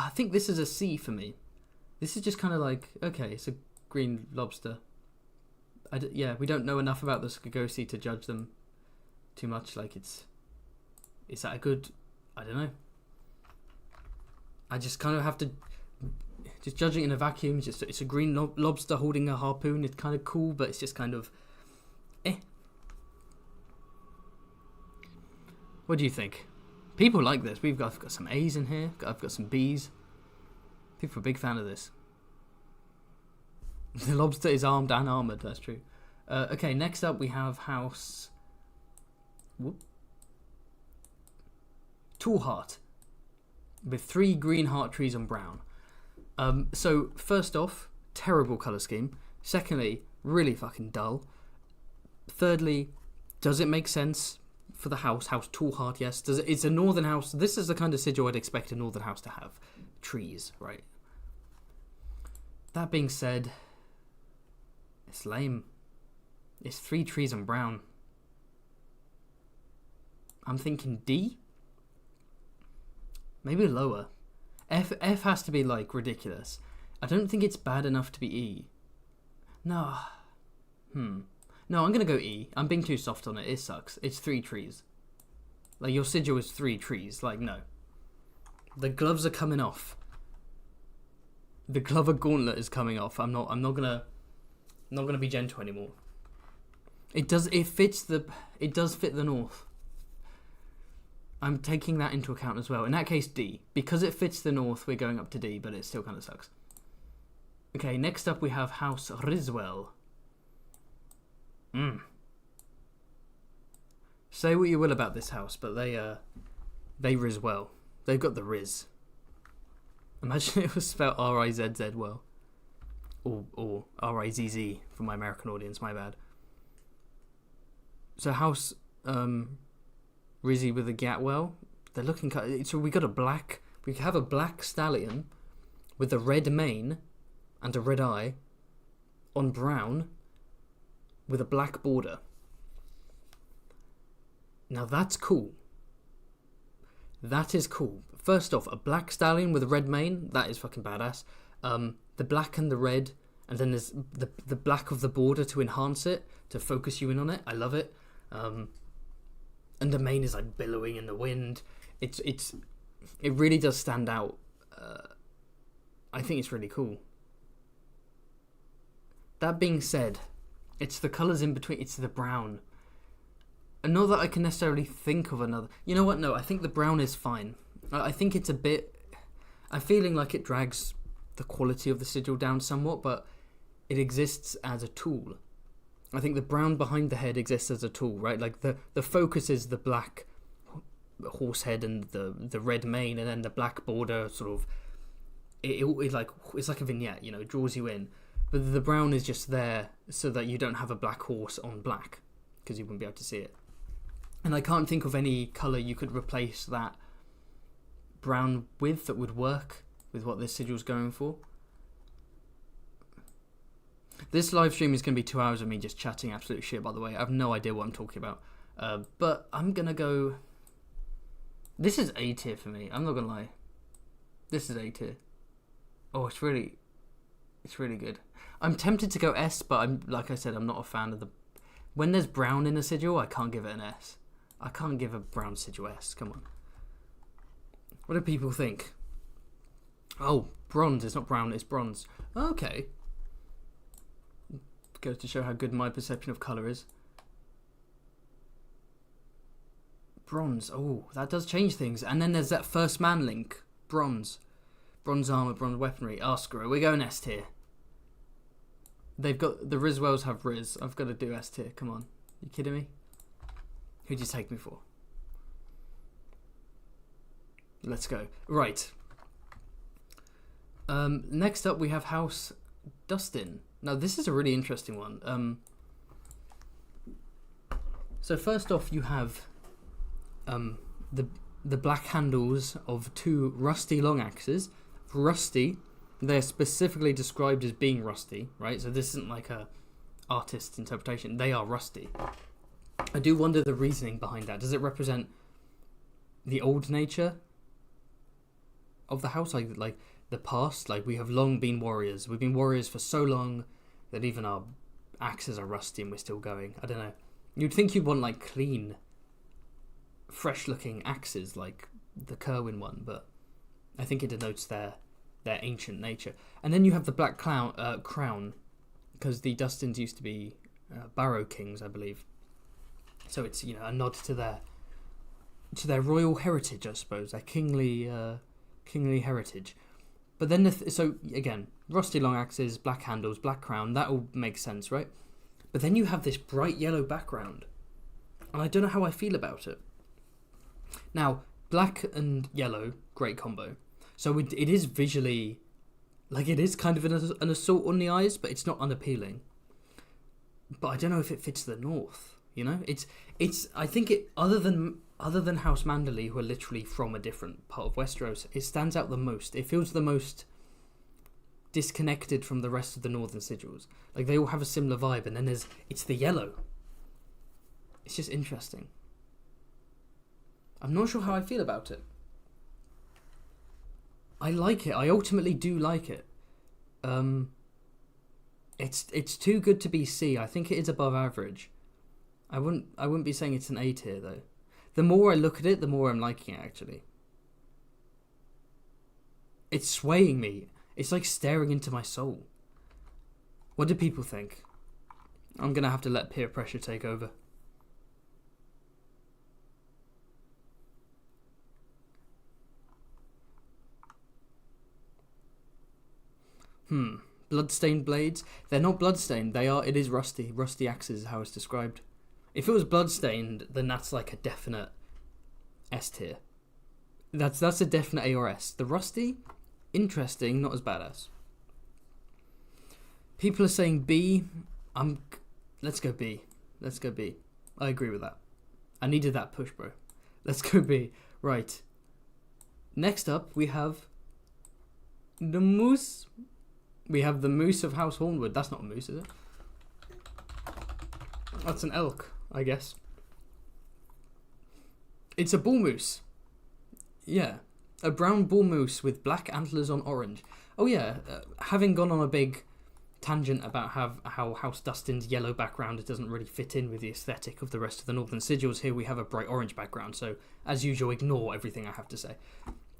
think this is a C for me. This is just kind of like, okay, it's a green lobster. We don't know enough about the Scargosi to judge them too much. Like, is that a good... I don't know. I just kind of have to... Just judging in a vacuum, it's a green lobster holding a harpoon. It's kind of cool, but it's just kind of... What do you think? People like this. I've got some A's in here. I've got some B's. People are a big fan of this. The lobster is armed and armoured, that's true. Okay, next up we have House... Tall Heart. With 3 green heart trees and brown. So, first off, terrible colour scheme. Secondly, really fucking dull. Thirdly, does it make sense for the house? House Tall Heart, yes. It's a northern house. This is the kind of sigil I'd expect a northern house to have. Trees, right? That being said, it's lame. It's 3 trees and brown. I'm thinking D? Maybe lower. F has to be, like, ridiculous. I don't think it's bad enough to be E. No. No, I'm going to go E. I'm being too soft on it. It sucks. It's 3 trees. Like, your sigil is 3 trees. Like, no. The gloves are coming off. The Glover Gauntlet is coming off. I'm not gonna be gentle anymore. It does fit the north. I'm taking that into account as well. In that case, D. Because it fits the north, we're going up to D, but it still kind of sucks. Okay, next up we have House Rizwell. Say what you will about this house, but they riz well. They've got the riz. Imagine it was spelled R-I-Z-Z well. Or R-I-Z-Z for my American audience, my bad. So House Rizzy with a Gatwell. They're looking... So we have a black stallion with a red mane and a red eye on brown with a black border. Now that's cool. That is cool. First off, a black stallion with a red mane, that is fucking badass. The black and the red, and then there's the black of the border to enhance it, to focus you in on it. I love it. And the mane is like billowing in the wind. It really does stand out. I think it's really cool. That being said, it's the colours in between. It's the brown. And not that I can necessarily think of another. You know what? No, I think the brown is fine. I think it's a bit... I'm feeling like it drags the quality of the sigil down somewhat, but it exists as a tool. I think the brown behind the head exists as a tool, right? Like the focus is the black horse head and the red mane, and then the black border sort of... It's like a vignette, you know, it draws you in. But the brown is just there so that you don't have a black horse on black, because you wouldn't be able to see it. And I can't think of any colour you could replace that brown with that would work with what this sigil's going for. This live stream is going to be 2 hours of me just chatting absolute shit, by the way. I have no idea what I'm talking about. But I'm going to go... This is A tier for me, I'm not going to lie. This is A tier. Oh, it's really good. I'm tempted to go S, but like I said, I'm not a fan of the... When there's brown in a sigil, I can't give it an S. I can't give a brown sigil S, come on. What do people think? Oh, bronze, it's not brown, it's bronze. Okay. Goes to show how good my perception of colour is. Bronze, oh, that does change things. And then there's that first man link, bronze. Bronze armour, bronze weaponry. Oh, screw it, we're going S tier. They've got... The Rizwells have Riz. I've got to do S tier. Come on. You kidding me? Who'd you take me for? Let's go. Right. Next up we have House Dustin. Now this is a really interesting one. So first off you have the black handles of 2 rusty long axes. Rusty... They're specifically described as being rusty, right? So this isn't like a artist's interpretation. They are rusty. I do wonder the reasoning behind that. Does it represent the old nature of the house? Like the past? Like we have long been warriors. We've been warriors for so long that even our axes are rusty and we're still going. I don't know. You'd think you'd want like clean, fresh looking axes like the Kwin one, but I think it denotes their ancient nature. And then you have the black crown, because the Dustins used to be Barrow kings, I believe. So it's, you know, a nod to their royal heritage, I suppose, their kingly heritage. But then so again, rusty long axes, black handles, black crown, that all makes sense, right? But then you have this bright yellow background, and I don't know how I feel about it. Now, black and yellow, great combo. So it is visually, like it is kind of an assault on the eyes, but it's not unappealing. But I don't know if it fits the north, you know? It's I think it, other than House Manderley, who are literally from a different part of Westeros, it stands out the most. It feels the most disconnected from the rest of the northern sigils. Like they all have a similar vibe, and then it's the yellow. It's just interesting. I'm not sure how I feel about it. I like it. I ultimately do like it. It's too good to be C. I think it is above average. I wouldn't be saying it's an A tier though. The more I look at it, the more I'm liking it actually. It's swaying me. It's like staring into my soul. What do people think? I'm gonna have to let peer pressure take over. Bloodstained blades. They're not bloodstained. It is rusty. Rusty axes is how it's described. If it was bloodstained, then that's like a definite S tier. That's a definite A or S. The rusty, interesting, not as badass. People are saying B. Let's go B. Let's go B. I agree with that. I needed that push, bro. Let's go B. Right. Next up, we have the moose. We have the moose of House Hornwood. That's not a moose, is it? That's an elk, I guess. It's a bull moose. Yeah. A brown bull moose with black antlers on orange. Oh yeah, having gone on a big tangent about how House Dustin's yellow background doesn't really fit in with the aesthetic of the rest of the Northern Sigils, here we have a bright orange background, so as usual, ignore everything I have to say.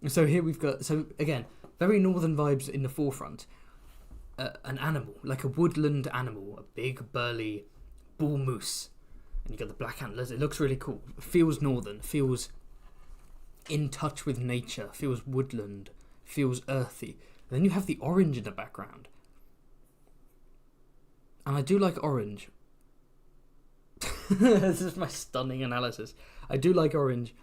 So here we've got, so again, very northern vibes in the forefront. An animal, like a woodland animal, a big burly bull moose, and you got the black antlers. It looks really cool. Feels northern, feels in touch with nature, feels woodland, feels earthy. And then you have the orange in the background, and I do like orange. This is my stunning analysis. I do like orange.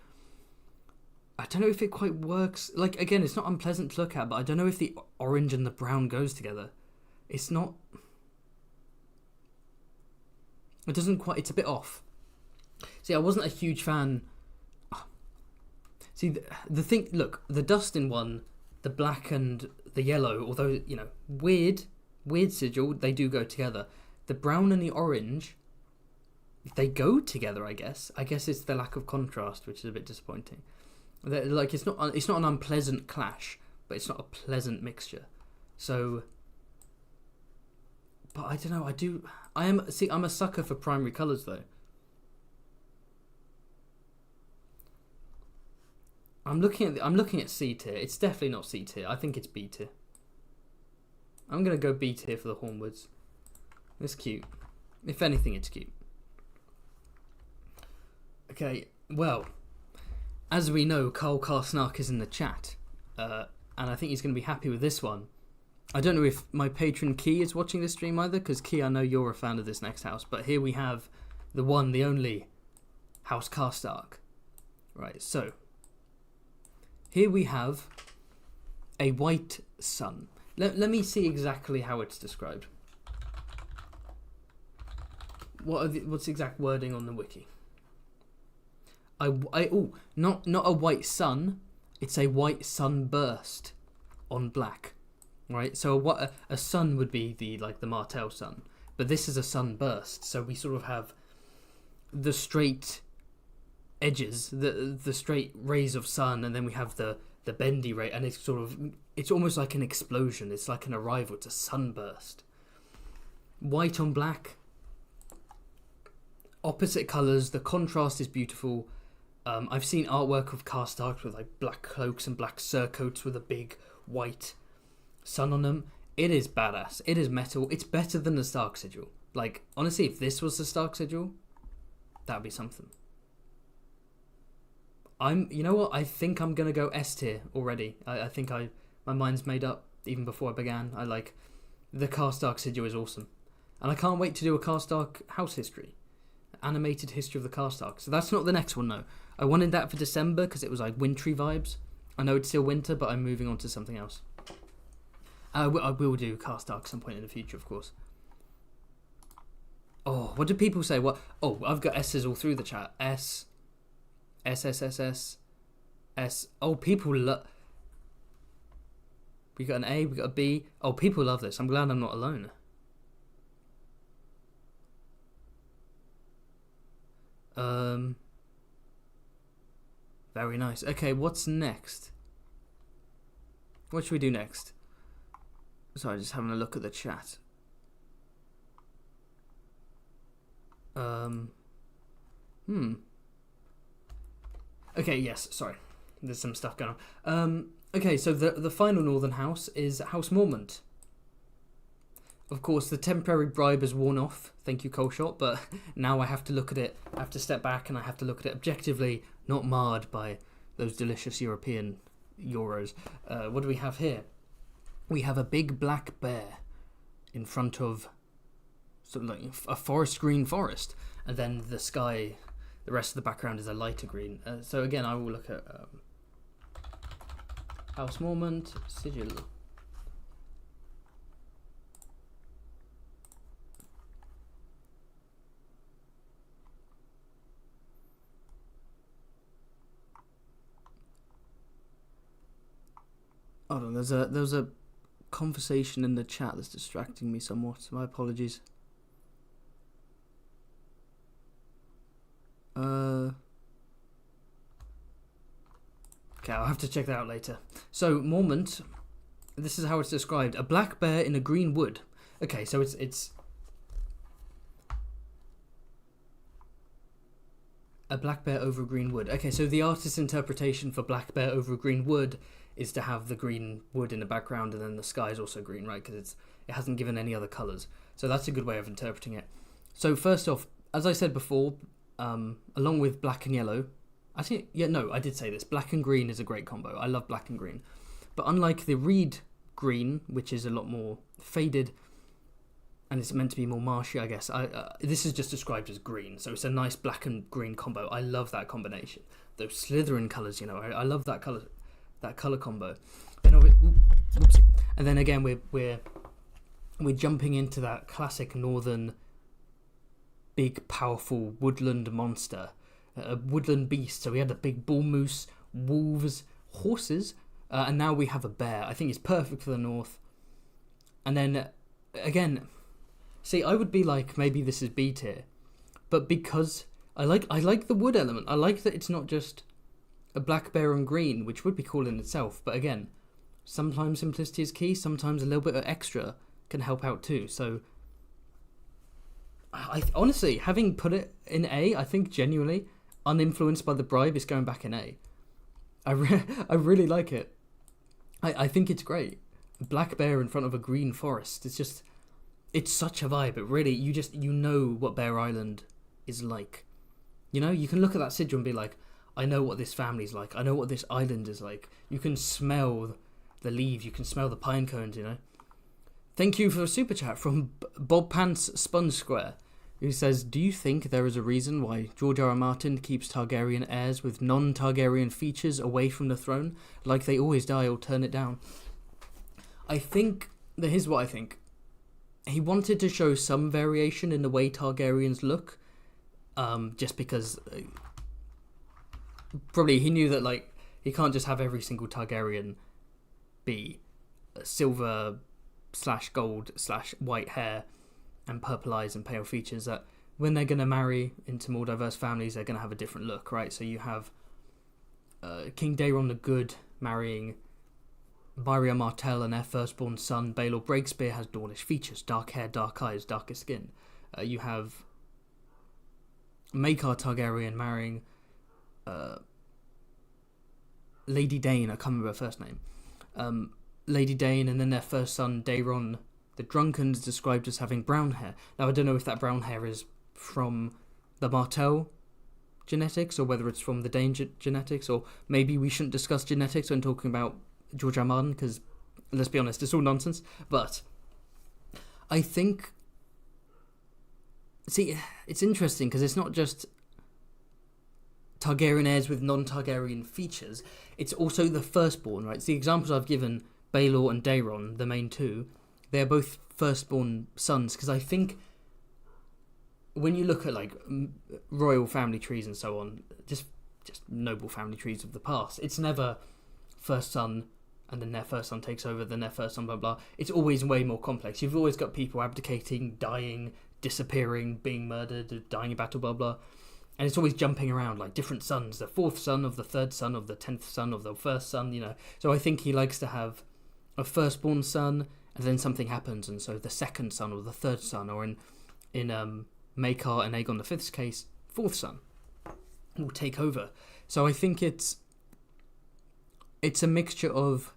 I don't know if it quite works. Like, again, it's not unpleasant to look at, but I don't know if the orange and the brown goes together. It's not... It doesn't quite... It's a bit off. See, I wasn't a huge fan... See, the thing... Look, the Dustin one, the black and the yellow, although, you know, weird sigil, they do go together. The brown and the orange, they go together, I guess. I guess it's the lack of contrast, which is a bit disappointing. Like, it's not an unpleasant clash, but it's not a pleasant mixture. So, but I don't know. I'm a sucker for primary colours, though. I'm looking at C tier. It's definitely not C tier. I think it's B tier. I'm gonna go B tier for the Hornwoods. It's cute. If anything, it's cute. Okay, well, as we know, Carl Karsnark is in the chat, and I think he's going to be happy with this one. I don't know if my patron Key is watching this stream either, because Key, I know you're a fan of this next house, but here we have the one, the only House Karstark. Right, so here we have a white sun. Let me see exactly how it's described. What's the exact wording on the wiki? Not a white sun, it's a white sunburst on black, right? So what a sun would be the Martell sun, but this is a sunburst. So we sort of have the straight edges, the straight rays of sun, and then we have the bendy ray, and it's almost like an explosion. It's like an arrival. It's a sunburst. White on black, opposite colours. The contrast is beautiful. I've seen artwork of Karstarks with like black cloaks and black surcoats with a big white sun on them. It is badass. It is metal. It's better than the Stark sigil. Like, honestly, if this was the Stark sigil, that would be something. You know what? I think I'm gonna go S tier already. I think my mind's made up even before I began. I like the Karstark sigil is awesome, and I can't wait to do a Karstark house history, animated history of the Karstark. So that's not the next one, no. I wanted that for December because it was like wintry vibes. I know it's still winter, but I'm moving on to something else. I will do Karstark at some point in the future, of course. Oh, what do people say? What? Oh, I've got S's all through the chat. S. Oh, people love... We got an A, we got a B. Oh, people love this. I'm glad I'm not alone. Very nice. Okay, what's next? What should we do next? Sorry, just having a look at the chat. Okay, yes, sorry. There's some stuff going on. Okay, so the final Northern House is House Mormont. Of course, the temporary bribe has worn off. Thank you, Coleshot. But now I have to look at it. I have to step back and I have to look at it objectively, not marred by those delicious European euros. What do we have here? We have a big black bear in front of sort of like a forest green forest, and then the sky. The rest of the background is a lighter green. So again, I will look at House Mormont sigil. Hold on, there's a conversation in the chat that's distracting me somewhat. My apologies. Okay, I'll have to check that out later. So, Mormont, this is how it's described. A black bear in a green wood. Okay, so it's A black bear over green wood. Okay, so the artist's interpretation for black bear over green wood is to have the green wood in the background and then the sky is also green, right? Because it hasn't given any other colours. So that's a good way of interpreting it. So first off, as I said before, along with black and yellow, I did say this. Black and green is a great combo. I love black and green. But unlike the reed green, which is a lot more faded, and it's meant to be more marshy, I guess. This is just described as green, so it's a nice black and green combo. I love that combination. Those Slytherin colours, I love that colour combo. And then again, we're jumping into that classic northern, big, powerful woodland monster, a woodland beast. So we had the big bull moose, wolves, horses, and now we have a bear. I think it's perfect for the north. And then again. See, I would be like, maybe this is B tier, but because I like the wood element. I like that it's not just a black bear and green, which would be cool in itself. But again, sometimes simplicity is key. Sometimes a little bit of extra can help out too. So, I honestly, having put it in A, I think genuinely, uninfluenced by the bribe, is going back in A. I really like it. I think it's great. A black bear in front of a green forest. It's such a vibe. It really, you know what Bear Island is like. You can look at that sigil and be like, I know what this family's like. I know what this island is like. You can smell the leaves. You can smell the pine cones, Thank you for a super chat from Bob Pants Sponge Square, who says, do you think there is a reason why George R. R. Martin keeps Targaryen heirs with non-Targaryen features away from the throne? Like they always die or turn it down. Here's what I think. He wanted to show some variation in the way Targaryens look, just because probably he knew that he can't just have every single Targaryen be silver / gold / white hair and purple eyes and pale features. That when they're going to marry into more diverse families, they're going to have a different look, right? So you have King Daeron the Good marrying Marshman Martell and their firstborn son, Baelor Breakspear, has Dornish features, dark hair, dark eyes, darker skin. You have Maekar Targaryen marrying Lady Dane, I can't remember her first name. Lady Dane, and then their first son, Daeron the Drunken, is described as having brown hair. Now, I don't know if that brown hair is from the Martell genetics or whether it's from the Dane genetics, or maybe we shouldn't discuss genetics when talking about George R. R. Martin, because let's be honest, it's all nonsense. But I think, it's interesting because it's not just Targaryen heirs with non-Targaryen features, it's also the firstborn, right? So the examples I've given, Baelor and Daeron, the main two, they're both firstborn sons, because I think when you look at royal family trees and so on, just noble family trees of the past, it's never first son and then their first son takes over, then their first son, blah, blah. It's always way more complex. You've always got people abdicating, dying, disappearing, being murdered, dying in battle, blah, blah. And it's always jumping around, different sons, the fourth son of the third son of the 10th son of the first son, So I think he likes to have a firstborn son, and then something happens, and so the second son or the third son, or in Maekar and Aegon V's case, fourth son will take over. So I think it's a mixture of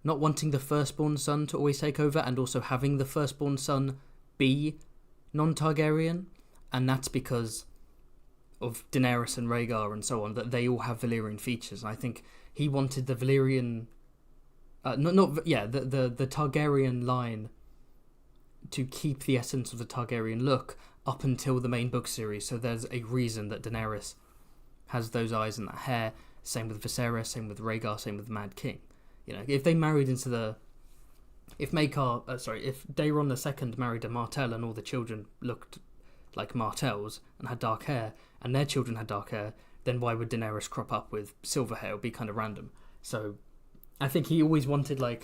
not wanting the firstborn son to always take over and also having the firstborn son be non-Targaryen, and that's because of Daenerys and Rhaegar and so on, that they all have Valyrian features. And I think he wanted the Valyrian, the Targaryen line to keep the essence of the Targaryen look up until the main book series. So there's a reason that Daenerys has those eyes and that hair. Same with Viserys, same with Rhaegar, same with the Mad King. If they married into if Daeron II married a Martell and all the children looked like Martells and had dark hair, and their children had dark hair, then why would Daenerys crop up with silver hair? It would be kind of random. So I think he always wanted a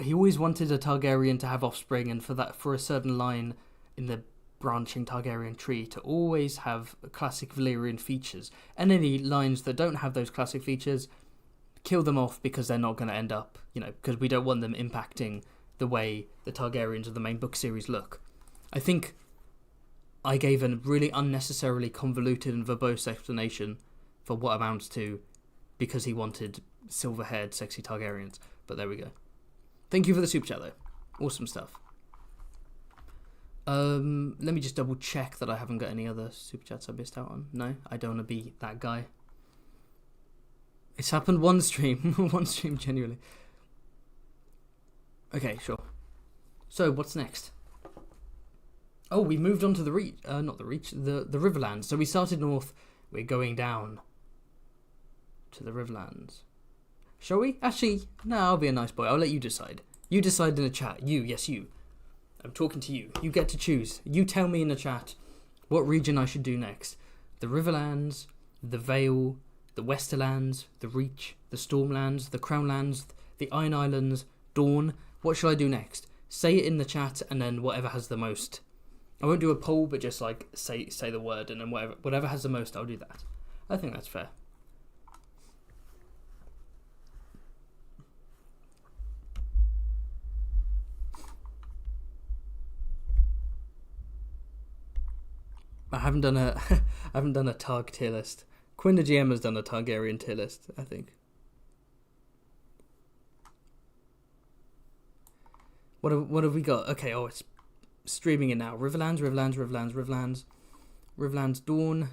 Targaryen to have offspring, and for a certain line in the branching Targaryen tree to always have classic Valyrian features. And any lines that don't have those classic features, kill them off, because they're not going to end up, because we don't want them impacting the way the Targaryens of the main book series look. I think I gave a really unnecessarily convoluted and verbose explanation for what amounts to, because he wanted silver-haired, sexy Targaryens. But there we go. Thank you for the super chat, though. Awesome stuff. Let me just double check that I haven't got any other super chats I missed out on. No, I don't want to be that guy. It's happened one stream. One stream, genuinely. Okay, sure. So, what's next? Oh, we moved on to the reach. Not the reach. The Riverlands. So we started north. We're going down to the Riverlands. Shall we? Actually, no, I'll be a nice boy. I'll let you decide. You decide in the chat. You, yes, you. I'm talking to you. You get to choose. You tell me in the chat what region I should do next. The Riverlands, the Vale, the Westerlands, the Reach, the Stormlands, the Crownlands, the Iron Islands, Dawn. What shall I do next? Say it in the chat, and then whatever has the most. I won't do a poll, but just like say the word, and then whatever has the most, I'll do that. I think that's fair. I haven't done a Targ tier list. Kwin the GM has done a Targaryen tier list, I think. What have we got? Okay, it's streaming it now. Riverlands, Dawn,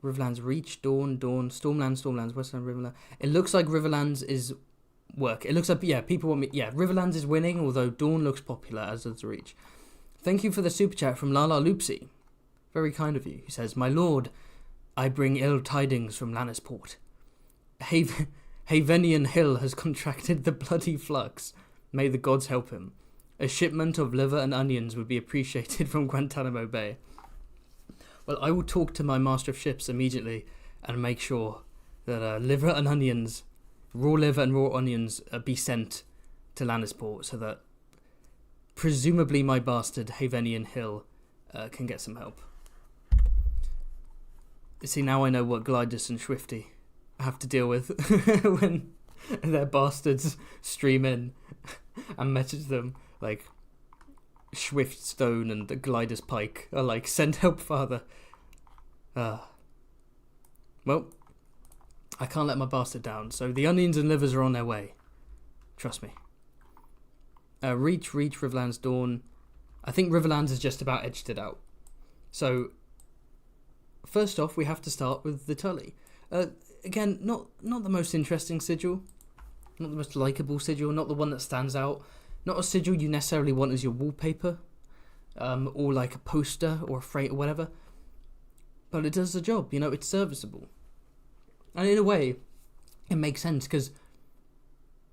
Riverlands Reach, Dawn, Stormlands, Westland, Riverlands. It looks like Riverlands is work. It looks like, people want me. Yeah, Riverlands is winning, although Dawn looks popular, as does Reach. Thank you for the super chat from Lala Loopsy. Very kind of you. He says, "My lord, I bring ill tidings from Lannisport. Havenian Hill has contracted the bloody flux. May the gods help him. A shipment of liver and onions would be appreciated from Guantanamo Bay." Well, I will talk to my master of ships immediately and make sure that liver and onions, raw liver and raw onions, be sent to Lannisport so that presumably my bastard Havenian Hill can get some help. See, now I know what Glidus and Swifty have to deal with when their bastards stream in and message them like Swift Stone and the Glidus Pike are like, "Send help, father." Well, I can't let my bastard down, so the onions and livers are on their way. Trust me. Reach, Riverlands, Dawn. I think Riverlands has just about edged it out. So, first off, we have to start with the Tully. Again, not the most interesting sigil, not the most likeable sigil, not the one that stands out, not a sigil you necessarily want as your wallpaper, or like a poster or a frame or whatever. But it does the job, it's serviceable. And in a way, it makes sense because,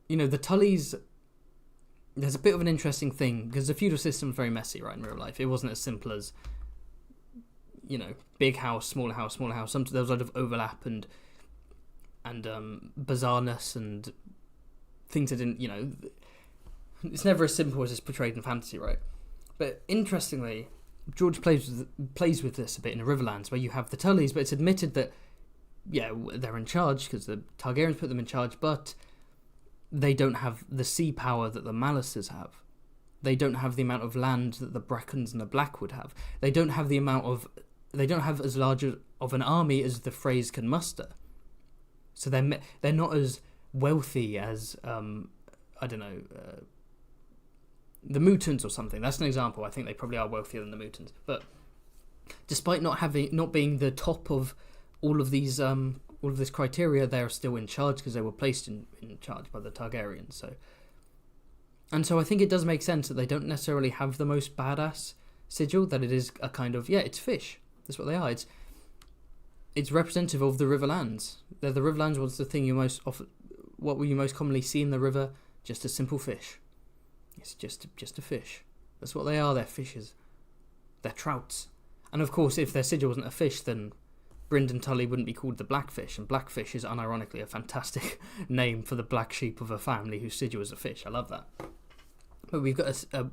the Tullys, there's a bit of an interesting thing because the feudal system is very messy, right, in real life. It wasn't as simple as, big house, smaller house. There was a lot of overlap and bizarreness and things that didn't, it's never as simple as it's portrayed in fantasy, right? But interestingly, George plays with this a bit in the Riverlands, where you have the Tullys, but it's admitted that, they're in charge because the Targaryens put them in charge, but they don't have the sea power that the Malices have. They don't have the amount of land that the Brackens and the Black would have. They don't have as large of an army as the Freys can muster. So they're not as wealthy as the Mutants or something. That's an example. I think they probably are wealthier than the Mutants. But despite not being the top of all of this criteria, they are still in charge because they were placed in charge by the Targaryens. So I think it does make sense that they don't necessarily have the most badass sigil. That it is a kind of it's fish. That's what they are. It's representative of the Riverlands. The Riverlands was the thing what will you most commonly see in the river? Just a simple fish. It's just a fish. That's what they are. They're fishes. They're trouts. And of course, if their sigil wasn't a fish, then Brynden Tully wouldn't be called the Blackfish, and Blackfish is unironically a fantastic name for the black sheep of a family whose sigil is a fish. I love that. But we've got a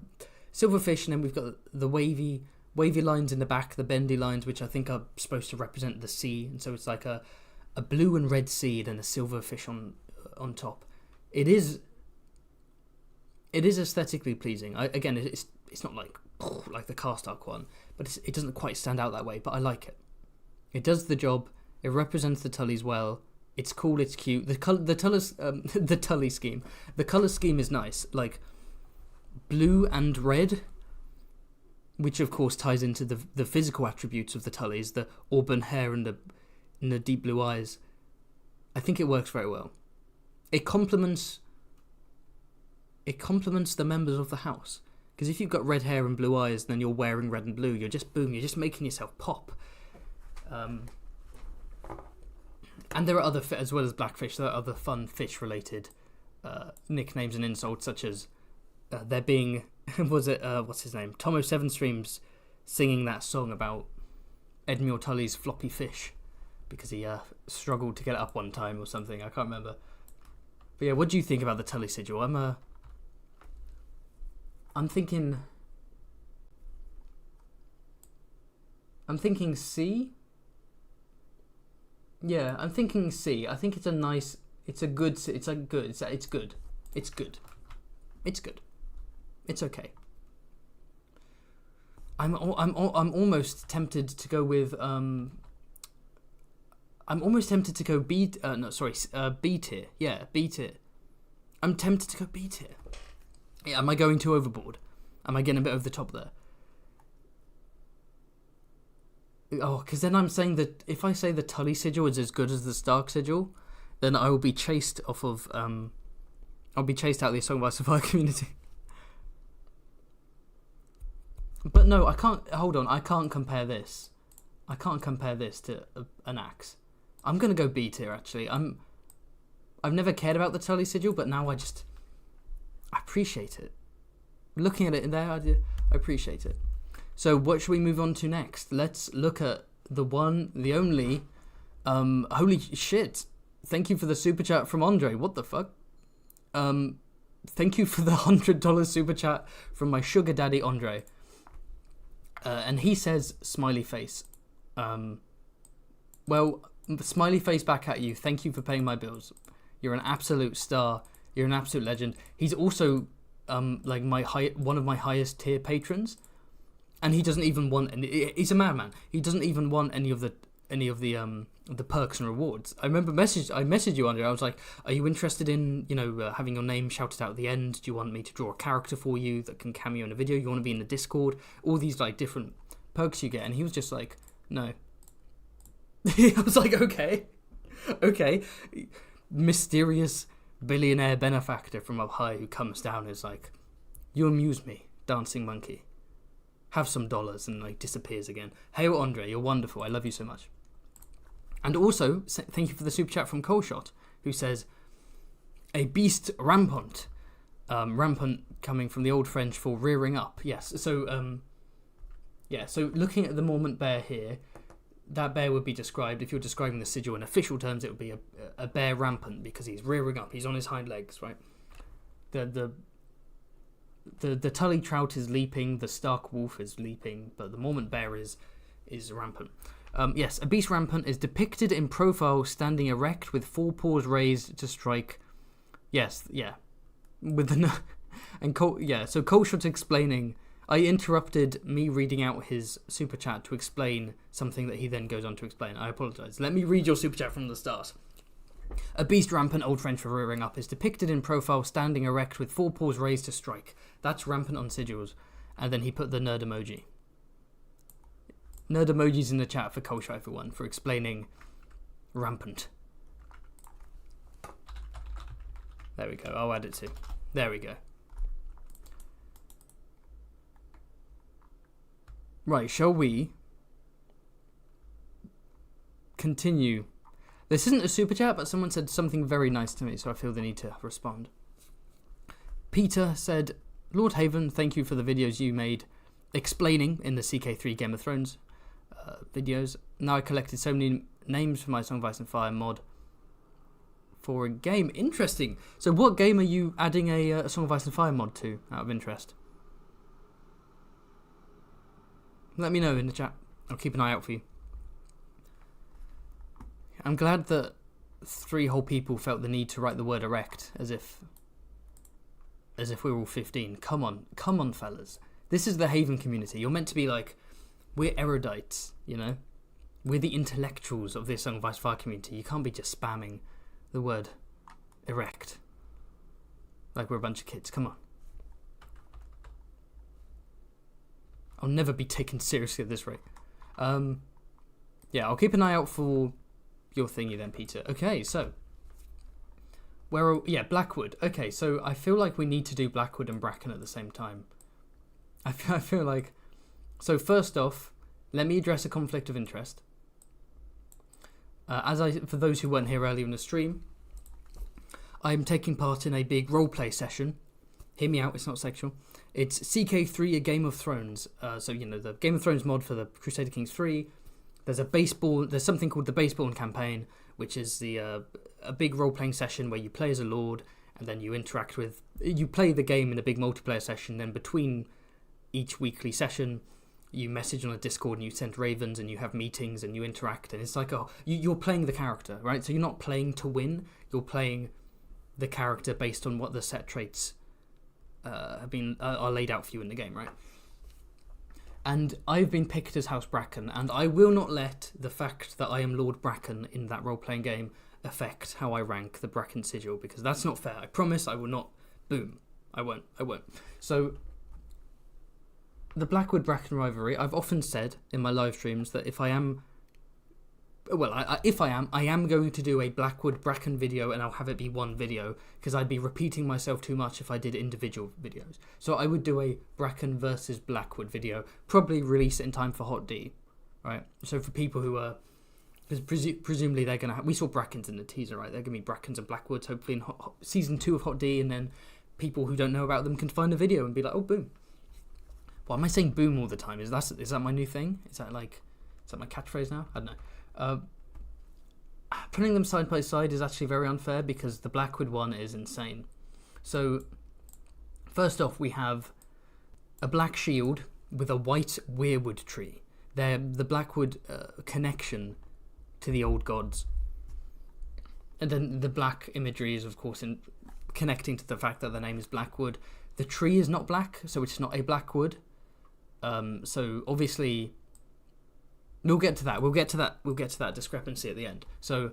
silver fish, and then we've got the wavy lines in the back, the bendy lines, which I think are supposed to represent the sea, and so it's like a blue and red sea and a silver fish on top. It is aesthetically pleasing. It's not like like the cast arc one, but it doesn't quite stand out that way. But I like it. It does the job. It represents the Tullys well. It's cool. It's cute. The Tully scheme. The color scheme is nice. Like blue and red, which of course ties into the physical attributes of the Tullys, the auburn hair and the deep blue eyes. I think it works very well. It complements the members of the house. Because if you've got red hair and blue eyes, then you're wearing red and blue. You're just making yourself pop. And there are other, as well as Blackfish, there are other fun fish-related nicknames and insults, such as there being, what's his name? Tomo Seven Streams singing that song about Edmure Tully's floppy fish because he struggled to get it up one time or something. I can't remember. But yeah, what do you think about the Tully sigil? I'm thinking C. Yeah, I'm thinking C. I think it's good. It's okay. I'm almost tempted to go with B. B tier. Yeah, B tier. I'm tempted to go B tier. Yeah, am I going too overboard? Am I getting a bit over the top there? Oh, because then I'm saying that if I say the Tully sigil is as good as the Stark sigil, then I will be chased off of I'll be chased out of the Song of Ice and Fire community. But no, I can't. Hold on, I can't compare this. I can't compare this to an axe. I'm gonna go B tier actually. I've never cared about the Tully sigil, but now I appreciate it. Looking at it in there, I appreciate it. So what should we move on to next? Let's look at the one, the only, holy shit. Thank you for the super chat from Andre. What the fuck? Thank you for the $100 super chat from my sugar daddy, Andre. And he says, smiley face. Well, smiley face back at you. Thank you for paying my bills. You're an absolute star. You're an absolute legend. He's also, like one of my highest tier patrons. And he doesn't even want any. He's a madman. He doesn't even want any of the perks and rewards. I remember I messaged you, Andre. I was like, "Are you interested in having your name shouted out at the end? Do you want me to draw a character for you that can cameo in a video? You want to be in the Discord? All these like different perks you get." And he was just like, "No." I was like, "Okay." Mysterious billionaire benefactor from up high who comes down and is like, "You amuse me, dancing monkey. Have some dollars," and like disappears again. Hey, Andre, you're wonderful. I love you so much. And also, thank you for the super chat from Coleshot, who says, "A beast rampant." Rampant coming from the old French for rearing up. Yes. So, So looking at the Mormont bear here, that bear would be described, if you're describing the sigil in official terms, it would be a bear rampant because he's rearing up. He's on his hind legs, right? The Tully trout is leaping, the Stark wolf is leaping, but the Mormont bear is rampant. Yes, a beast rampant is depicted in profile standing erect with four paws raised to strike. Yes, yeah. With the so Coleshot's explaining. I interrupted me reading out his super chat to explain something that he then goes on to explain. I apologise. Let me read your super chat from the start. A beast rampant, old French for rearing up, is depicted in profile standing erect with four paws raised to strike. That's rampant on sigils. And then he put the nerd emoji. Nerd emojis in the chat for Coleshot, everyone, for explaining rampant. There we go. I'll add it too. There we go. Right, shall we continue? This isn't a super chat, but someone said something very nice to me, so I feel the need to respond. Peter said, "Lord Haven, thank you for the videos you made explaining in the CK3 Game of Thrones videos. Now I collected so many names for my Song of Ice and Fire mod for a game." Interesting. So what game are you adding a Song of Ice and Fire mod to, out of interest? Let me know in the chat. I'll keep an eye out for you. I'm glad that 3 whole people felt the need to write the word erect as if we were all 15. Come on, fellas. This is the Haven community. You're meant to be like, we're erudites, you know? We're the intellectuals of this Song of Ice and Fire community. You can't be just spamming the word erect. Like we're a bunch of kids. Come on. I'll never be taken seriously at this rate. Yeah, I'll keep an eye out for your thingy then, Peter. Okay, so... Blackwood. Okay, so I feel like we need to do Blackwood and Bracken at the same time. I feel like... So first off, let me address a conflict of interest. For those who weren't here earlier in the stream, I'm taking part in a big roleplay session. Hear me out, it's not sexual. It's CK3, a Game of Thrones. So, you know, the Game of Thrones mod for the Crusader Kings 3. There's something called the Baseborn campaign, which is a big role-playing session where you play as a lord, and then you play the game in a big multiplayer session, then between each weekly session, you message on a Discord and you send ravens and you have meetings and you interact, and it's like, you're playing the character, right? So you're not playing to win, you're playing the character based on what the set traits are laid out for you in the game, right? And I've been picked as House Bracken, and I will not let the fact that I am Lord Bracken in that role-playing game affect how I rank the Bracken sigil, because that's not fair. I promise I will not. Boom. I won't. So, the Blackwood-Bracken rivalry, I've often said in my live streams that if I am... Well, I am going to do a Blackwood-Bracken video, and I'll have it be one video, because I'd be repeating myself too much if I did individual videos. So I would do a Bracken versus Blackwood video, probably release it in time for Hot D, right? So for people who are... Because presumably they're going to have... We saw Brackens in the teaser, right? They're going to be Brackens and Blackwoods, hopefully in Season 2 of Hot D, and then people who don't know about them can find a video and be like, oh, boom. Why am I saying boom all the time? Is that my new thing? Is that my catchphrase now? I don't know. Putting them side by side is actually very unfair because the Blackwood one is insane. So, first off, we have a black shield with a white weirwood tree. They're the Blackwood connection to the old gods. And then the black imagery is, of course, in connecting to the fact that the name is Blackwood. The tree is not black, so it's not a Blackwood. So, obviously... We'll get to that discrepancy at the end. So,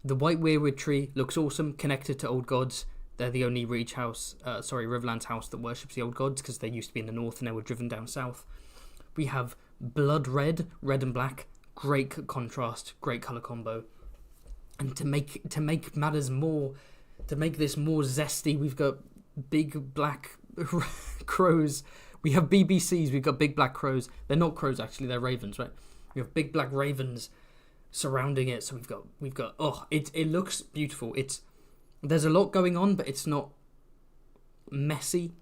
the white weirwood tree looks awesome, connected to old gods. They're the only Riverlands house that worships the old gods because they used to be in the north and they were driven down south. We have blood red and black, great contrast, great color combo. And to make matters more, to make this more zesty, we've got big black crows. We have BBCs. We've got big black crows. They're not crows actually. They're ravens, right? We have big black ravens surrounding it. So we've got it looks beautiful. There's a lot going on, but it's not messy.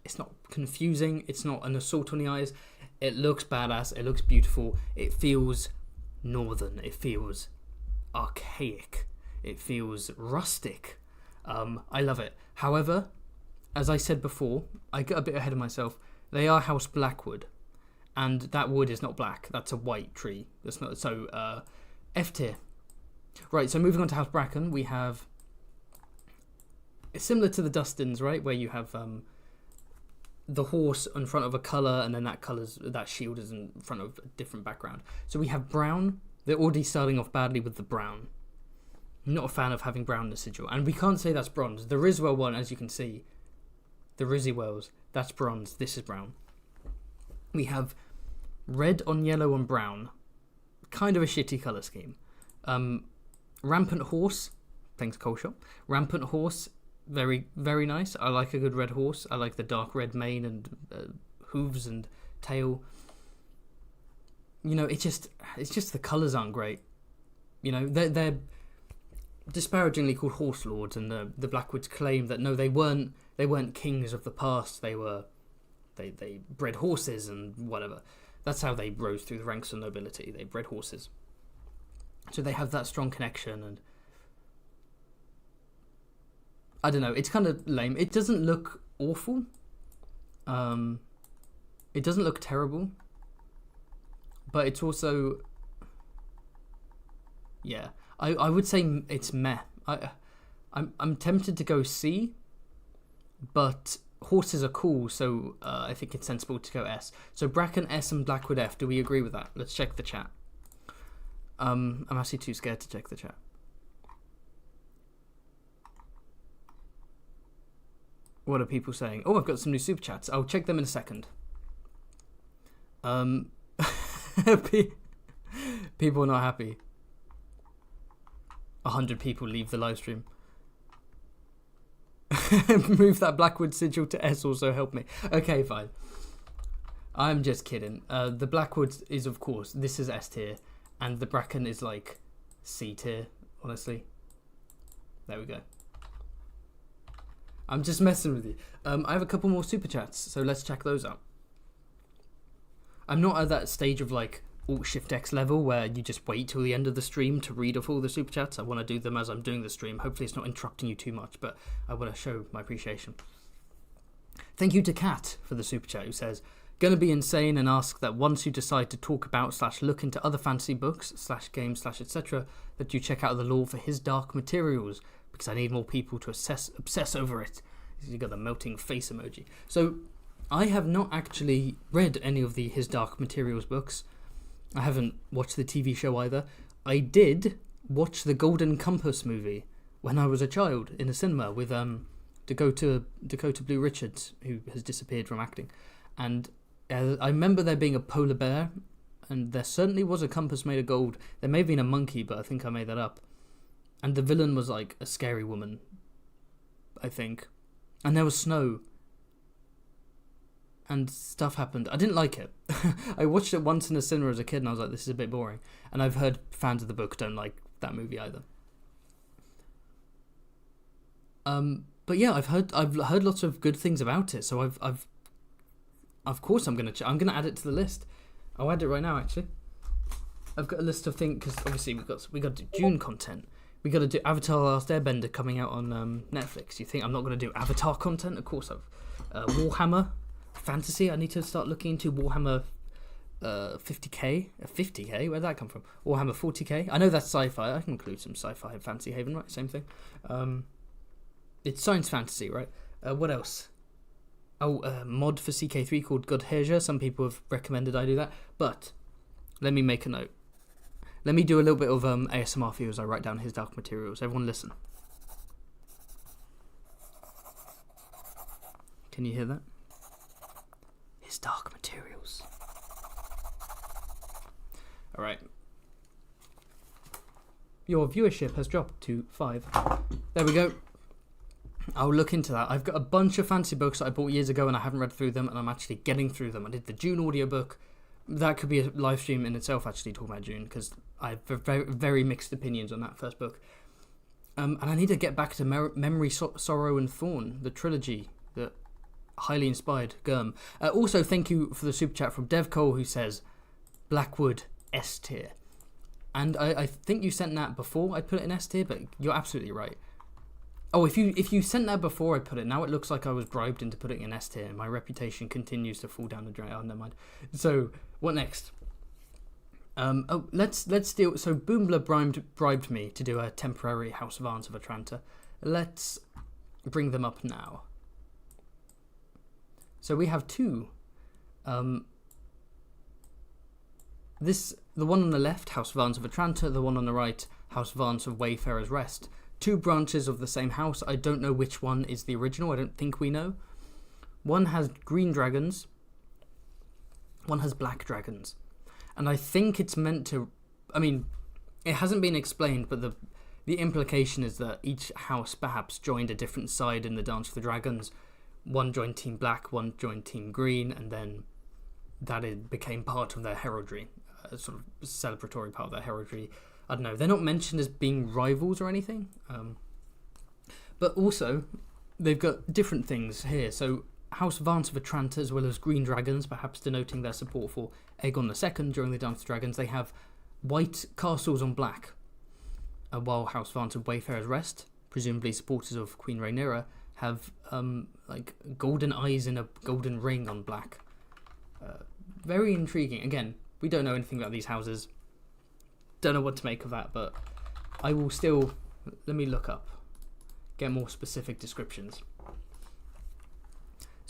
It's not confusing. It's not an assault on the eyes. It looks badass. It looks beautiful. It feels northern. It feels archaic. It feels rustic. I love it. However, as I said before, I got a bit ahead of myself. They are House Blackwood. And that wood is not black. That's a white tree. That's not so. F tier. Right. So moving on to House Bracken, we have. It's similar to the Dustins, right? Where you have the horse in front of a color, and then that shield is in front of a different background. So we have brown. They're already starting off badly with the brown. I'm not a fan of having brown in the sigil, and we can't say that's bronze. The Rizwell one, as you can see, the Rizzy Wells, that's bronze. This is brown. We have red on yellow and brown. Kind of a shitty colour scheme. Rampant horse. Thanks, Coleshop. Rampant horse. Very, very nice. I like a good red horse. I like the dark red mane and hooves and tail. You know, it's just the colours aren't great. You know, they're disparagingly called horse lords, and the Blackwoods claim that no, they weren't kings of the past. They bred horses and whatever. That's how they rose through the ranks of nobility. They bred horses. So they have that strong connection, and I don't know, it's kind of lame. It doesn't look awful. It doesn't look terrible. But it's also... Yeah. I would say it's meh. I'm tempted to go C, but horses are cool, so I think it's sensible to go S. So Bracken S and Blackwood F. Do we agree with that? Let's check the chat. I'm actually too scared to check the chat. What are people saying? Oh, I've got some new super chats. I'll check them in a second. People are not happy. 100 people leave the live stream. Move that Blackwood sigil to S, also help me. Okay, fine. I'm just kidding. The Blackwood is, of course, this is S tier, and the Bracken is like C tier, honestly. There we go. I'm just messing with you. I have a couple more super chats, so let's check those out. I'm not at that stage of like Alt-Shift-X level where you just wait till the end of the stream to read off all the super chats. I want to do them as I'm doing the stream. Hopefully it's not interrupting you too much, but I want to show my appreciation. Thank you to Kat for the super chat, who says, gonna be insane and ask that once you decide to talk about / look into other fantasy books / games / etc. that you check out the lore for His Dark Materials, because I need more people to obsess over it. You got the melting face emoji. So I have not actually read any of the His Dark Materials books. I haven't watched the TV show either. I did watch the Golden Compass movie when I was a child in a cinema with Dakota Blue Richards, who has disappeared from acting. And I remember there being a polar bear, and there certainly was a compass made of gold. There may have been a monkey, but I think I made that up. And the villain was like a scary woman, I think. And there was snow. And stuff happened. I didn't like it. I watched it once in a cinema as a kid and I was like, this is a bit boring. And I've heard fans of the book don't like that movie either. But yeah, I've heard lots of good things about it. So I've of course I'm gonna add it to the list. I'll add it right now actually. I've got a list of things because obviously we got to do Dune content. We got to do Avatar: The Last Airbender coming out on Netflix. You think I'm not going to do Avatar content? Of course I've Warhammer Fantasy. I need to start looking into Warhammer 50k. 50k? Where'd that come from? Warhammer 40k. I know that's sci-fi. I can include some sci-fi and Fantasy Haven, right? Same thing. It's science fantasy, right? What else? Mod for CK3 called Godheja. Some people have recommended I do that. But let me make a note. Let me do a little bit of ASMR for you as I write down His Dark Materials. Everyone listen. Can you hear that? His Dark Materials. Alright. Your viewership has dropped to 5. There we go. I'll look into that. I've got a bunch of fantasy books that I bought years ago and I haven't read through them, and I'm actually getting through them. I did the Dune audiobook. That could be a live stream in itself, actually, talking about Dune, because I have very, very mixed opinions on that first book. And I need to get back to Memory, Sorrow and Thorn, the trilogy that highly inspired Gurm. Also, thank you for the super chat from Dev Cole, who says Blackwood S tier. And I think you sent that before I put it in S tier, but you're absolutely right. Oh, if you sent that before I put it, now it looks like I was bribed into putting it in S tier, and my reputation continues to fall down the drain. Oh, never mind. So, what next? Let's deal. So, Boombler bribed me to do a temporary House Vance of Atlanta. Let's bring them up now. So we have two. The one on the left, House Vance of Atlanta. The one on the right, House Vance of Wayfarer's Rest. Two branches of the same house. I don't know which one is the original. I don't think we know. One has green dragons. One has black dragons. And I think it's meant to... I mean, it hasn't been explained, but the implication is that each house perhaps joined a different side in the Dance of the Dragons. One joined Team Black, one joined Team Green, and then that became part of their heraldry. A sort of celebratory part of their heraldry. I don't know, they're not mentioned as being rivals or anything. But also, they've got different things here. So, House Vance of Atlanta, as well as green dragons, perhaps denoting their support for Aegon II during the Dance of Dragons. They have white castles on black. While House Vance of Wayfarer's Rest, presumably supporters of Queen Rhaenyra, have like golden eyes in a golden ring on black. Very intriguing. Again, we don't know anything about these houses. Don't know what to make of that, but I will still... Let me look up. Get more specific descriptions.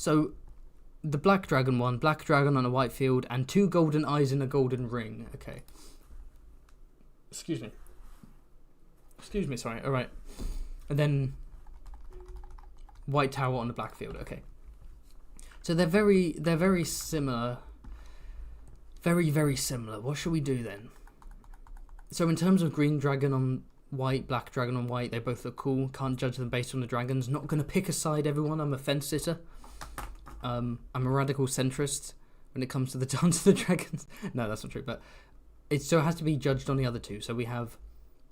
So, the black dragon one, black dragon on a white field, and 2 golden eyes in a golden ring. Okay. Excuse me, sorry. Alright. And then white tower on the black field. Okay. So they're very similar. Very, very similar. What should we do then? So in terms of green dragon on white, black dragon on white, they both look cool. Can't judge them based on the dragons. Not going to pick a side, everyone. I'm a fence sitter. I'm a radical centrist when it comes to the Dance of the Dragons. No, that's not true. But it has to be judged on the other two. So we have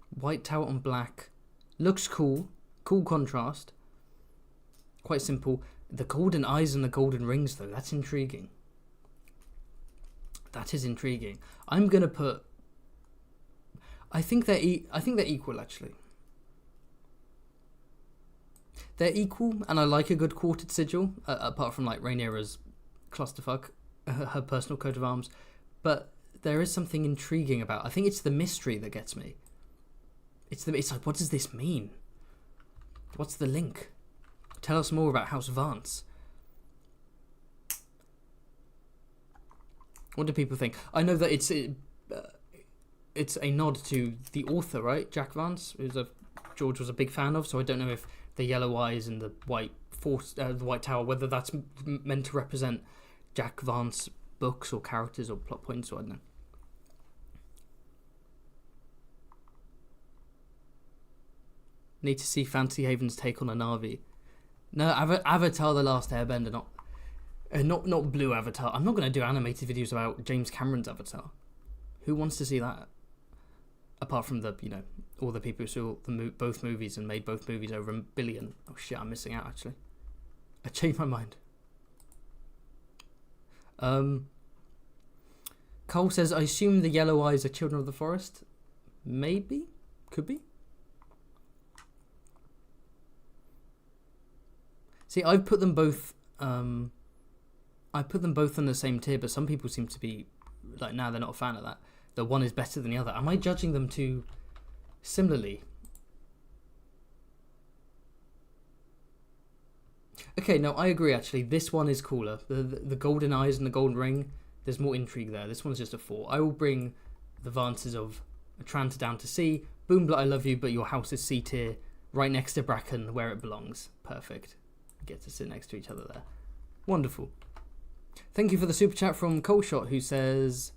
white tower on black. Looks cool. Cool contrast. Quite simple. The golden eyes and the golden rings, though. That's intriguing. That is intriguing. I'm going to put... I think they're equal, actually. They're equal, and I like a good quartered sigil, apart from like Rhaenyra's clusterfuck, her personal coat of arms. But there is something intriguing about. I think it's the mystery that gets me. It's like, what does this mean? What's the link? Tell us more about House Vance. What do people think? I know that it's a nod to the author, right? Jack Vance, George was a big fan of. So I don't know if the yellow eyes and the white the White Tower, whether that's meant to represent Jack Vance books or characters or plot points, or I don't know. Need to see Fancy Haven's take on a Na'vi. No, Avatar: The Last Airbender, not Blue Avatar. I'm not going to do animated videos about James Cameron's Avatar. Who wants to see that? Apart from all the people who saw both movies and made both movies over $1 billion. Oh shit, I'm missing out actually. I changed my mind. Cole says, I assume the yellow eyes are children of the forest. Maybe? Could be? See, I've put them both... I put them both in the same tier, but some people seem to be... Like, now they're not a fan of that. The one is better than the other. Am I judging them too similarly? Okay, no, I agree actually. This one is cooler. The golden eyes and the golden ring, there's more intrigue there. This one's just a 4. I will bring the Vances of Tranta down to C. Boombla, I love you, but your house is C tier, right next to Bracken, where it belongs. Perfect. Get to sit next to each other there. Wonderful. Thank you for the super chat from Coleshot, who says...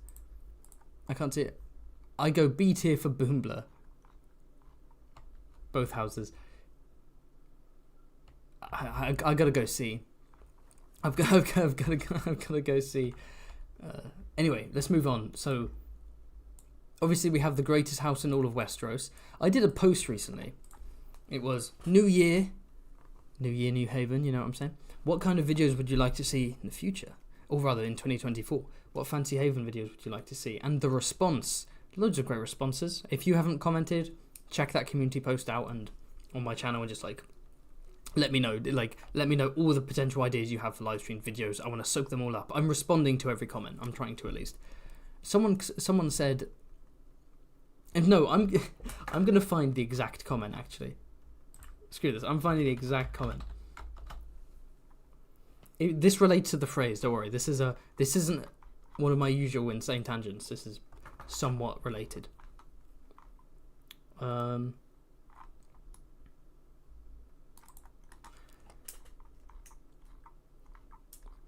I can't see it. I go B tier for Boombla. Both houses. I gotta go C. I've gotta go C. Anyway, let's move on. So, obviously we have the greatest house in all of Westeros. I did a post recently. It was New Year, New Haven. You know what I'm saying? What kind of videos would you like to see in the future? Or rather, in 2024. What Fancy Haven videos would you like to see? And the response. Loads of great responses. If you haven't commented, check that community post out and on my channel and just let me know. Let me know all the potential ideas you have for live stream videos. I want to soak them all up. I'm responding to every comment. I'm trying to, at least. Someone said... And no, I'm going to find the exact comment, actually. Screw this. I'm finding the exact comment. This relates to the phrase, don't worry. This isn't one of my usual insane tangents. This is somewhat related.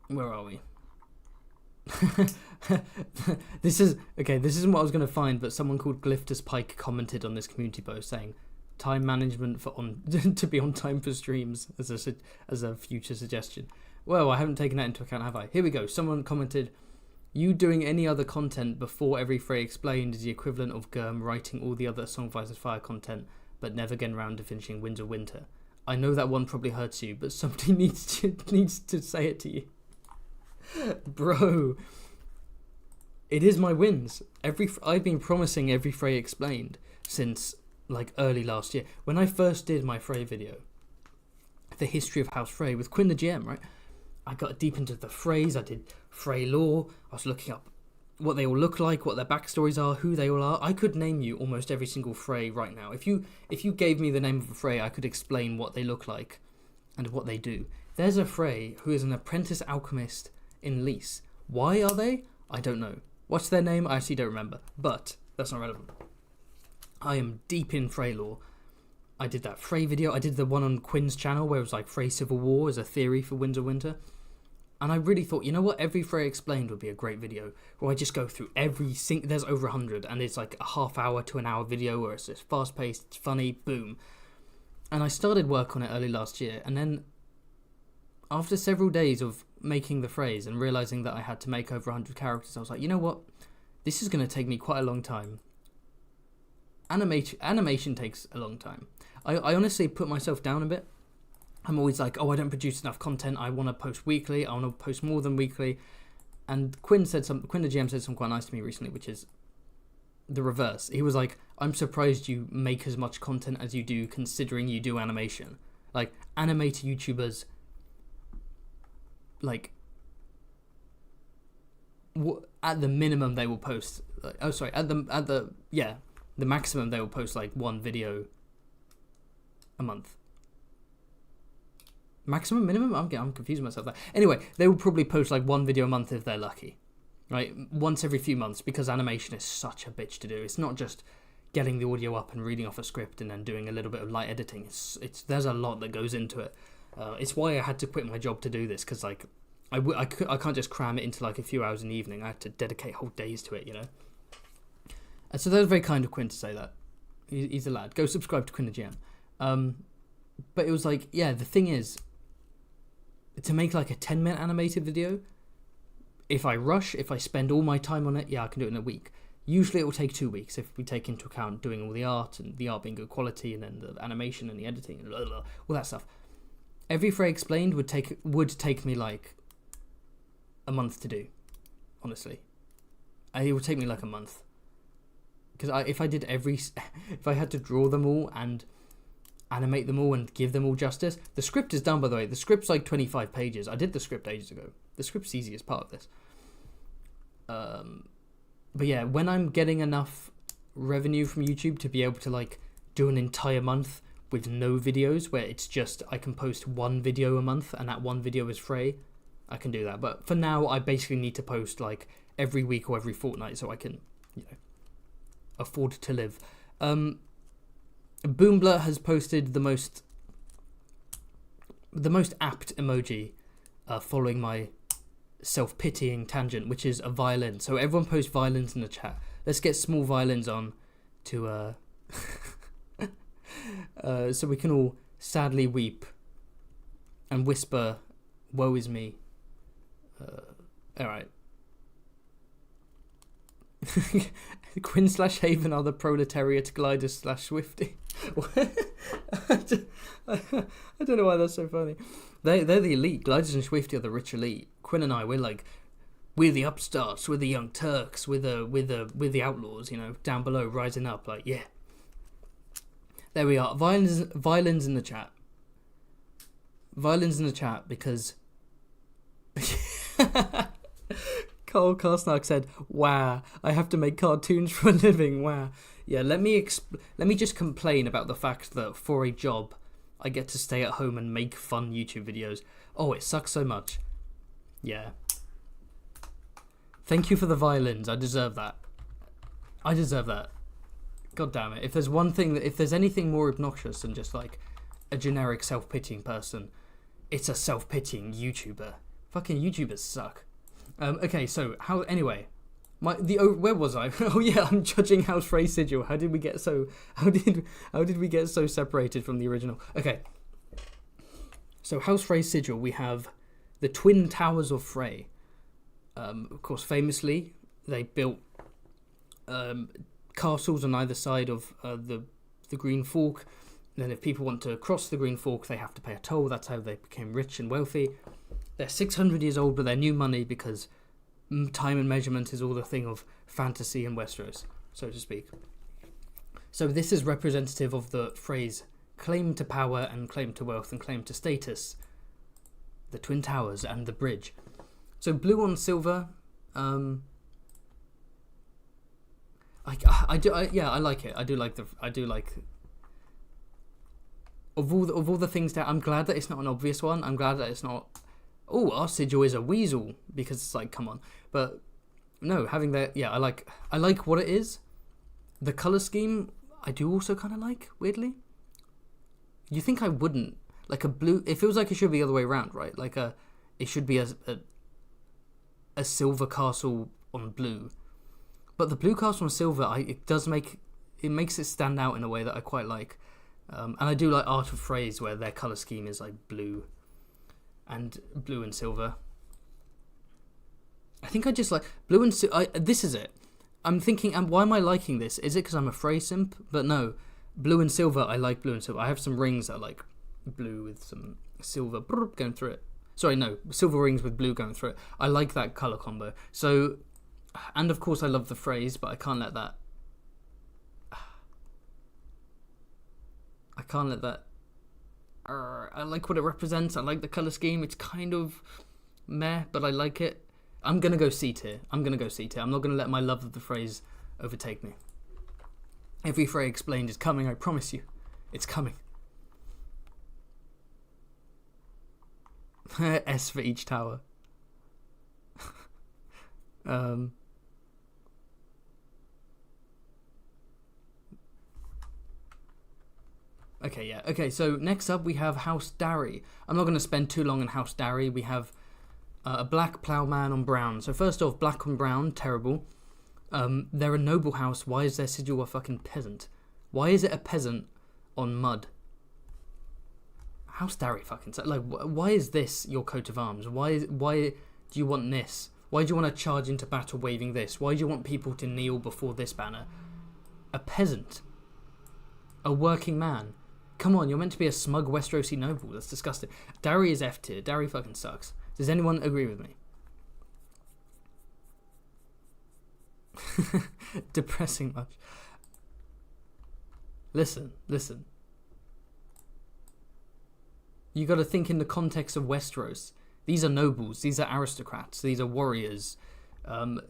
Where are we? This isn't what I was going to find, but someone called Glyptus Pike commented on this community post saying time management to be on time for streams as a future suggestion. Well, I haven't taken that into account, have I? Here we go. Someone commented, you doing any other content before every Frey explained is the equivalent of Gurm writing all the other Song of Ice and Fire content, but never getting around to finishing Winds of Winter. I know that one probably hurts you, but somebody needs to say it to you. Bro. It is my wins. I've been promising every Frey explained since, early last year. When I first did my Frey video, the history of House Frey, with Kwin the GM, right? I got deep into the Freys. I did Frey lore. I was looking up what they all look like, what their backstories are, who they all are. I could name you almost every single Frey right now. If you gave me the name of a Frey, I could explain what they look like and what they do. There's a Frey who is an apprentice alchemist in Lys. Why are they? I don't know. What's their name? I actually don't remember. But that's not relevant. I am deep in Frey lore. I did that Frey video. I did the one on Kwin's channel where it was like Frey Civil War as a theory for Winds of Winter. And I really thought, you know what? Every Frey Explained would be a great video. Where I just go through there's over 100. And it's like a half hour to an hour video where it's just fast paced, it's funny, boom. And I started work on it early last year. And then after several days of making the phrase and realizing that I had to make over 100 characters, I was like, you know what? This is going to take me quite a long time. Animation takes a long time. I honestly put myself down a bit. I'm always like, oh, I don't produce enough content. I want to post weekly. I want to post more than weekly. And Kwin the GM said something quite nice to me recently, which is the reverse. He was like, I'm surprised you make as much content as you do, considering you do animation. Like, animated YouTubers, like, at the minimum they will post. The maximum they will post like one video a month. Maximum, minimum? I'm confusing myself there. Anyway, they will probably post like one video a month if they're lucky, right? Once every few months, because animation is such a bitch to do. It's not just getting the audio up and reading off a script and then doing a little bit of light editing. There's a lot that goes into it. It's why I had to quit my job to do this, because like I can't just cram it into like a few hours in the evening. I had to dedicate whole days to it, you know. And so that was very kind of Kwin to say that. He's a lad. Go subscribe to Kwin the GM. But it was like, yeah, the thing is, to make like a 10-minute animated video, if I rush, if I spend all my time on it, yeah, I can do it in a week. Usually it will take 2 weeks if we take into account doing all the art and the art being good quality and then the animation and the editing and blah, blah, blah, all that stuff. Every Frey Explained would take me like a month to do, honestly. It would take me like a month. Because if I had to draw them all and animate them all and give them all justice. The script is done, by the way. The script's like 25 pages. I did the script ages ago. The script's the easiest part of this. But yeah, when I'm getting enough revenue from YouTube to be able to like do an entire month with no videos, where it's just I can post one video a month and that one video is free, I can do that. But for now, I basically need to post like every week or every fortnight so I can, you know, afford to live. Boombler has posted the most apt emoji following my self-pitying tangent, which is a violin. So everyone post violins in the chat. Let's get small violins on to so we can all sadly weep and whisper, woe is me. Alright. Kwin/Haven are the proletariat gliders/Swifty. I don't know why that's so funny. They're the elite. Gliders and Swifty are the rich elite. Kwin and I, we're the upstarts. We're the young Turks. We're the outlaws. You know, down below, rising up. Like, yeah. There we are. Violins in the chat. Violins in the chat because. Carl Karsnark said, "Wow, I have to make cartoons for a living. Wow." Yeah, let me just complain about the fact that for a job, I get to stay at home and make fun YouTube videos. Oh, it sucks so much. Yeah. Thank you for the violins. I deserve that. God damn it. If there's anything more obnoxious than just like a generic self-pitying person, it's a self-pitying YouTuber. Fucking YouTubers suck. Okay, so where was I? Oh yeah, I'm judging House Frey Sigil. How did we get so separated from the original? Okay. So House Frey Sigil, we have the Twin Towers of Frey. Of course, famously, they built castles on either side of the Green Fork. And then if people want to cross the Green Fork, they have to pay a toll. That's how they became rich and wealthy. They're 600 years old, but they're new money because time and measurement is all the thing of fantasy in Westeros, so to speak. So this is representative of the phrase claim to power and claim to wealth and claim to status. The Twin Towers and the bridge. So blue on silver. I like it. I do like of all the things that I'm glad that it's not an obvious one. I'm glad that it's not. Oh, our sigil is a weasel, because it's like, come on. But no, having that, yeah, I like what it is. The color scheme, I do also kind of like, weirdly. You think I wouldn't like a blue? It feels like it should be the other way around, right? Like it should be a silver castle on blue, but the blue castle on silver, it makes it stand out in a way that I quite like. And I do like Art of Phrase, where their color scheme is like blue and silver. I think I just like blue and silver. This is it. I'm thinking, why am I liking this? Is it because I'm a phrase simp? But no, blue and silver. I like blue and silver. I have some rings that are like blue with some silver going through it. Sorry, no, silver rings with blue going through it. I like that color combo. So, and of course I love the phrase, but I can't let that. I like what it represents. I like the color scheme. It's kind of meh, but I like it. I'm gonna go C tier. I'm not gonna let my love of the phrase overtake me. Every phrase explained is coming. I promise you, it's coming. S for each tower. Okay, yeah. Okay, so next up we have House Darry. I'm not going to spend too long on House Darry. We have a black ploughman on brown. So first off, black on brown, terrible. They're a noble house. Why is their sigil a fucking peasant? Why is it a peasant on mud? House Darry fucking like. Why is this your coat of arms? Why do you want this? Why do you want to charge into battle waving this? Why do you want people to kneel before this banner? A peasant, a working man. Come on, you're meant to be a smug Westerosi noble. That's disgusting. Darry is F tier. Darry fucking sucks. Does anyone agree with me? Depressing much. Listen. You got to think in the context of Westeros. These are nobles. These are aristocrats. These are warriors. The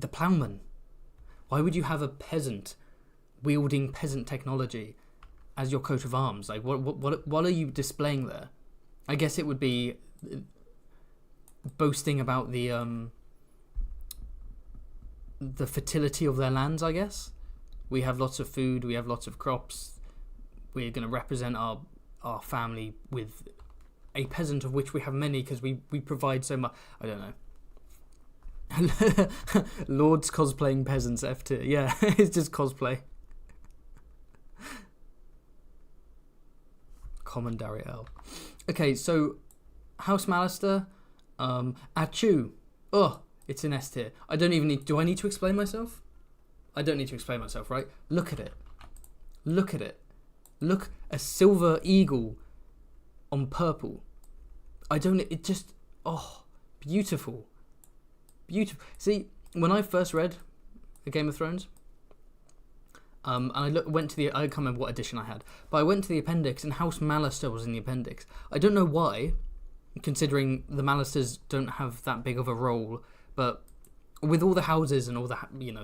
ploughman. Why would you have a peasant wielding peasant technology as your coat of arms? Like, what are you displaying there? I guess it would be boasting about the fertility of their lands, I guess. We have lots of food, we have lots of crops. We're going to represent our family with a peasant, of which we have many, because we provide so much. I don't know. Lords cosplaying peasants, F tier. Yeah, it's just cosplay. Common Darry L. Okay, so House Mallister, Achu. Oh, it's an S tier. I don't even need. Do I need to explain myself? I don't need to explain myself, right? Look at it. Look, a silver eagle on purple. It just, beautiful. Beautiful. See, when I first read A Game of Thrones, and I went to I can't remember what edition I had, but I went to the appendix and House Mallister was in the appendix. I don't know why, considering the Mallisters don't have that big of a role, but with all the houses and all the,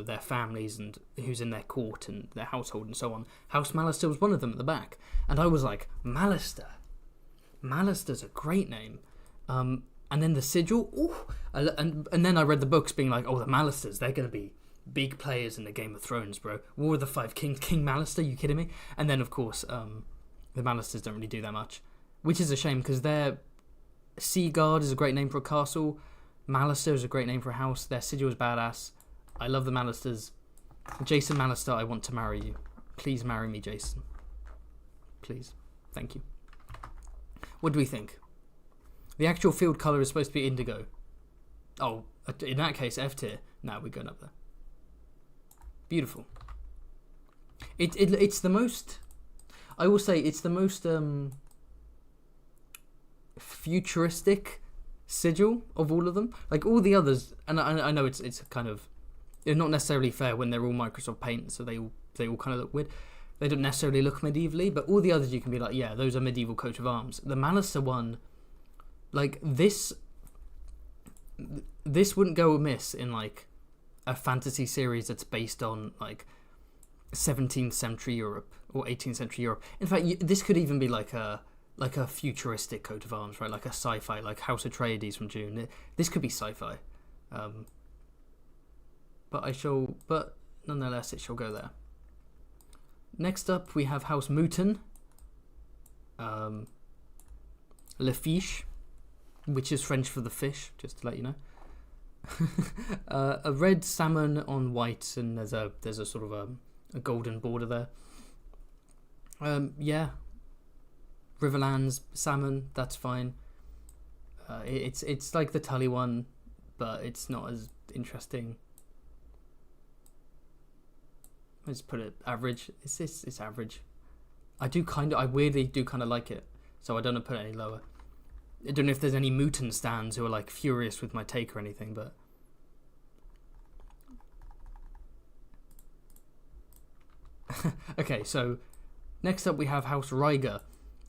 their families and who's in their court and their household and so on, House Mallister was one of them at the back. And I was like, Mallister. Mallister's a great name. And then the sigil, and then I read the books being like, oh, the Mallisters, they're going to be big players in the Game of Thrones, bro. War of the Five Kings, King Mallister, you kidding me? And then, of course, the Mallisters don't really do that much, which is a shame, because their Seaguard is a great name for a castle. Mallister is a great name for a house. Their sigil is badass. I love the Mallisters. Jason Mallister, I want to marry you. Please marry me, Jason. Please. Thank you. What do we think? The actual field colour is supposed to be indigo. Oh, in that case, F tier. Now we're going up there. Beautiful. It's the most... I will say it's the most futuristic sigil of all of them. Like all the others, and I know it's kind of... It's not necessarily fair when they're all Microsoft Paint, so they all kind of look weird. They don't necessarily look medievally, but all the others you can be like, yeah, those are medieval coat of arms. The Mallister one, like this wouldn't go amiss in like a fantasy series that's based on like 17th century Europe or 18th century Europe. In fact, this could even be like a futuristic coat of arms, right? Like a sci-fi, like House Atreides from Dune. This could be sci-fi, but nonetheless, it shall go there. Next up, we have House Mouton, Le Fiche, which is French for the fish, just to let you know. A red salmon on white, and there's a sort of a golden border there. Yeah, Riverlands salmon, that's fine. It's like the Tully one, but it's not as interesting. Let's put it average. It's average. I weirdly do kind of like it, so I don't want to put it any lower. I don't know if there's any Mouton stands who are like furious with my take or anything, but okay. So next up we have House Rhaegar.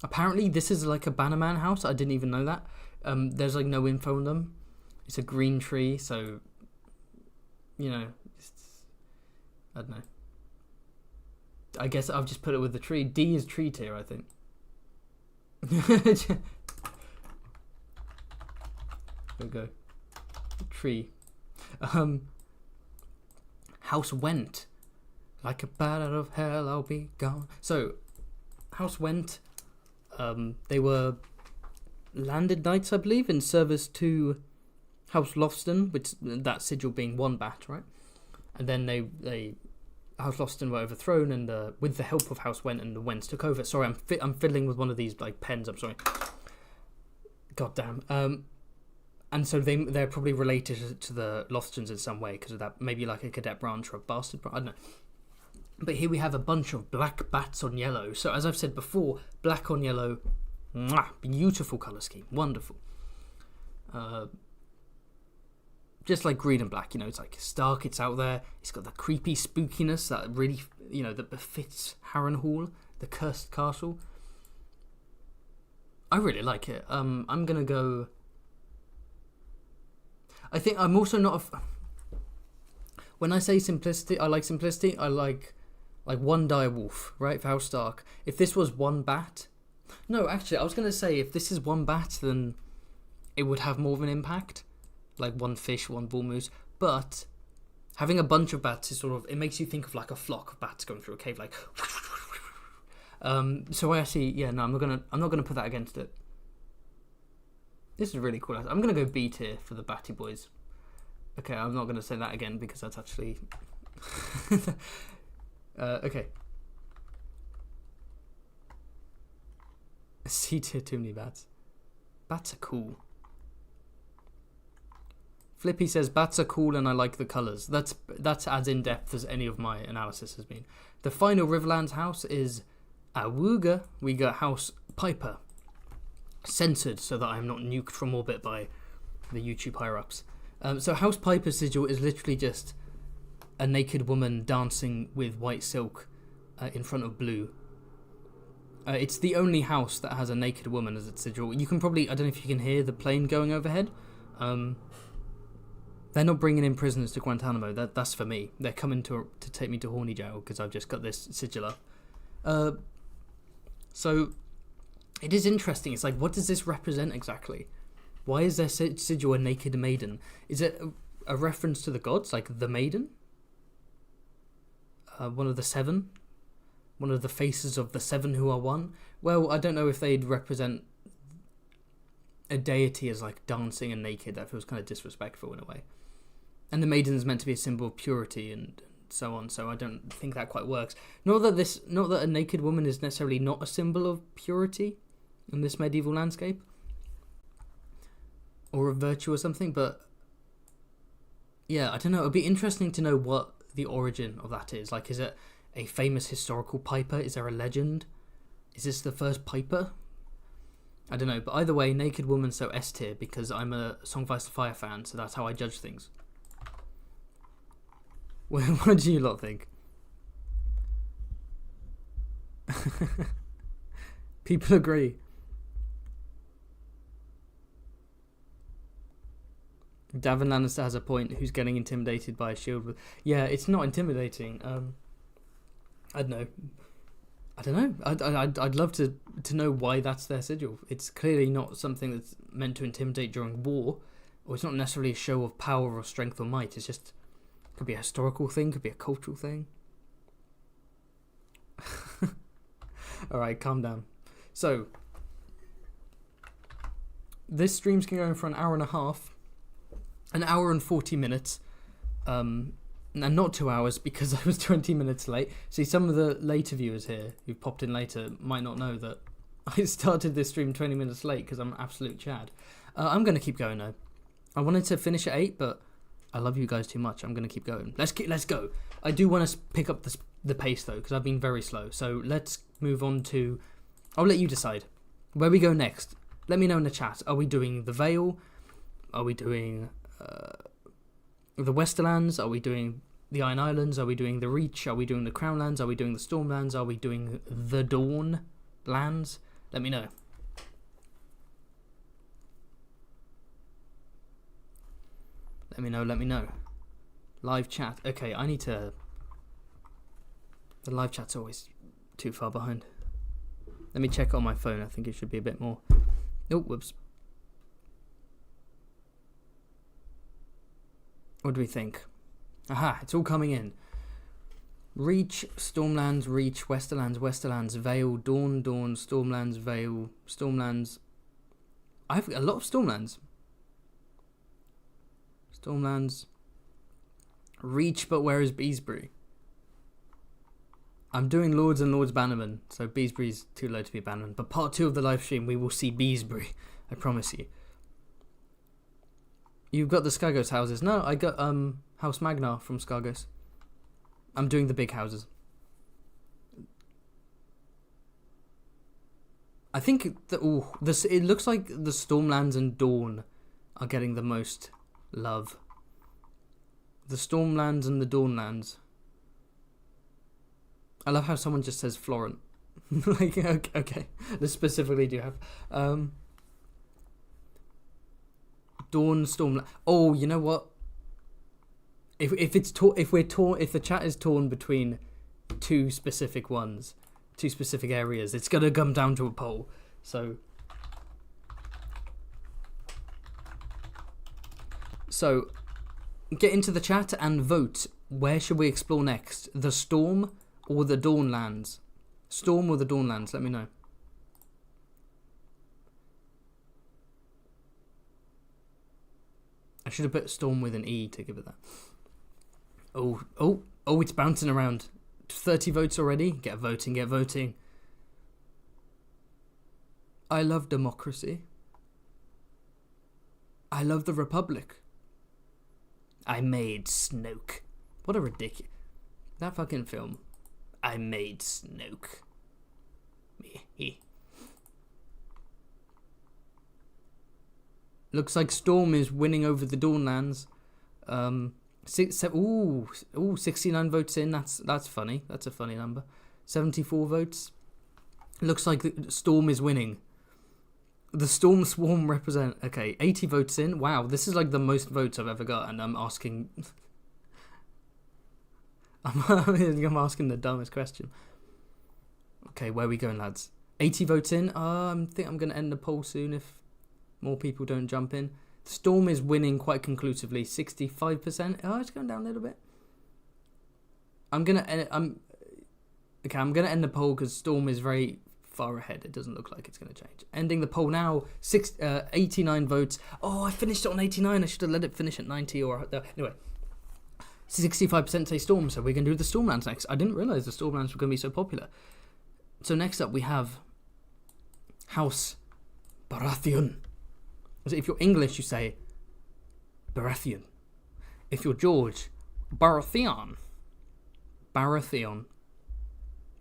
Apparently this is like a Bannerman house. I didn't even know that. There's like no info on them. It's a green tree, so you know, I don't know. I guess I've just put it with the tree. D is tree tier, I think. There we go. Tree. House Went. Like a bat out of hell, I'll be gone. So, House Went, they were landed knights, I believe, in service to House Lofton, which that sigil being one bat, right? And then they House Lofton were overthrown, and with the help of House Went, and the Wents took over. Sorry, I'm fiddling with one of these like pens. I'm sorry. God damn. And so they're probably related to the Loftons in some way because of that. Maybe like a cadet branch or a bastard branch. I don't know. But here we have a bunch of black bats on yellow. So as I've said before, black on yellow, mwah, beautiful colour scheme, wonderful. Just like green and black, you know, it's like stark, it's out there. It's got the creepy spookiness that really, you know, that befits Harrenhal, the cursed castle. I really like it. I'm gonna go. I think I'm also not when I say simplicity, I like simplicity. I like one dire wolf, right, for House Stark. If this was one bat, no, actually, I was gonna say if this is one bat, then it would have more of an impact. Like one fish, one bull moose, but having a bunch of bats is sort of, it makes you think of like a flock of bats going through a cave, like. So I actually, yeah, no, I'm not gonna put that against it. This is really cool. I'm gonna go B tier for the Batty Boys. Okay, I'm not gonna say that again because that's actually. Okay. C tier, too many bats. Bats are cool. Flippy says bats are cool and I like the colours. That's as in depth as any of my analysis has been. The final Riverlands house is Awooga. We got House Piper. Censored so that I'm not nuked from orbit by the YouTube higher ups. So House Piper's sigil is literally just a naked woman dancing with white silk in front of blue. It's the only house that has a naked woman as its sigil. You can probably, I don't know if you can hear the plane going overhead. They're not bringing in prisoners to Guantanamo. That's for me. They're coming to take me to Horny Jail because I've just got this sigil up. So it is interesting. It's like, what does this represent exactly? Why is their sigil a naked maiden? Is it a reference to the gods, like the maiden? One of the seven? One of the faces of the seven who are one? Well, I don't know if they'd represent a deity as like dancing and naked. That feels kind of disrespectful in a way. And the maiden is meant to be a symbol of purity and so on, so I don't think that quite works. Not that a naked woman is necessarily not a symbol of purity in this medieval landscape, or a virtue or something, but yeah, I don't know. It'd be interesting to know what the origin of that is. Like, is it a famous historical piper? Is there a legend? Is this the first piper? I don't know, but either way, naked woman, so S tier, because I'm a Song of Ice and Fire fan, so that's how I judge things. What do you lot think? People agree. Davin Lannister has a point. Who's getting intimidated by a shield with? Yeah, it's not intimidating. I don't know. I don't know. I'd love to know why that's their sigil. It's clearly not something that's meant to intimidate during war, or it's not necessarily a show of power or strength or might. It's just, could be a historical thing, could be a cultural thing. Alright, calm down. So, this stream's going to go on for an hour and a half. An hour and 40 minutes. And not 2 hours because I was 20 minutes late. See, some of the later viewers here who've popped in later might not know that I started this stream 20 minutes late because I'm an absolute Chad. I'm going to keep going though. I wanted to finish at 8, but I love you guys too much. I'm going to keep going. Let's go. I do want to pick up the pace though, because I've been very slow. So let's move on to... I'll let you decide. Where we go next. Let me know in the chat. Are we doing the Vale? Are we doing the Westerlands? Are we doing the Iron Islands? Are we doing the Reach? Are we doing the Crown Lands? Are we doing the Stormlands? Are we doing the Dawn Lands? Let me know. Let me know. Live chat. Okay, I need to... The live chat's always too far behind. Let me check on my phone. I think it should be a bit more. Oh, whoops. What do we think? Aha, it's all coming in. Reach, Stormlands, Reach, Westerlands, Vale, Dawn, Stormlands, Vale, Stormlands. I have a lot of Stormlands. Stormlands. Reach, but where is Beesbury? I'm doing Lords and Lords Bannerman, so Beesbury's too low to be Bannerman. But part 2 of the live stream, we will see Beesbury. I promise you. You've got the Skagos houses. No, I got House Magna from Skagos. I'm doing the big houses. I think it looks like the Stormlands and Dawn are getting the most love. The Stormlands and the Dawnlands. I love how someone just says Florent. Like, okay. This specifically do have Dawn, Stormland. Oh, you know what? If the chat is torn between two specific ones, two specific areas, it's gonna come down to a poll. So get into the chat and vote. Where should we explore next? The Storm or the Dawnlands? Storm or the Dawnlands? Let me know. I should have put Storm with an E to give it that. Oh, it's bouncing around. 30 votes already? Get voting. I love democracy. I love the Republic. I made Snoke. What a ridiculous... That fucking film. I made Snoke. Looks like Storm is winning over the Dawnlands. 69 votes in. That's funny. That's a funny number. 74 votes. Looks like the Storm is winning. The Storm Swarm represent... Okay, 80 votes in. Wow, this is like the most votes I've ever got, and I'm asking... I'm asking the dumbest question. Okay, where are we going, lads? 80 votes in. I think I'm going to end the poll soon if more people don't jump in. Storm is winning quite conclusively. 65%. Oh, it's going down a little bit. I'm going to end the poll because Storm is very far ahead. It doesn't look like it's going to change. Ending the poll now. 89 votes. Oh, I finished it on 89. I should have let it finish at 90 or... Anyway. 65% say Storm, so we're going to do the Stormlands next. I didn't realise the Stormlands were going to be so popular. So next up we have House Baratheon. So if you're English, you say Baratheon. If you're George, Baratheon.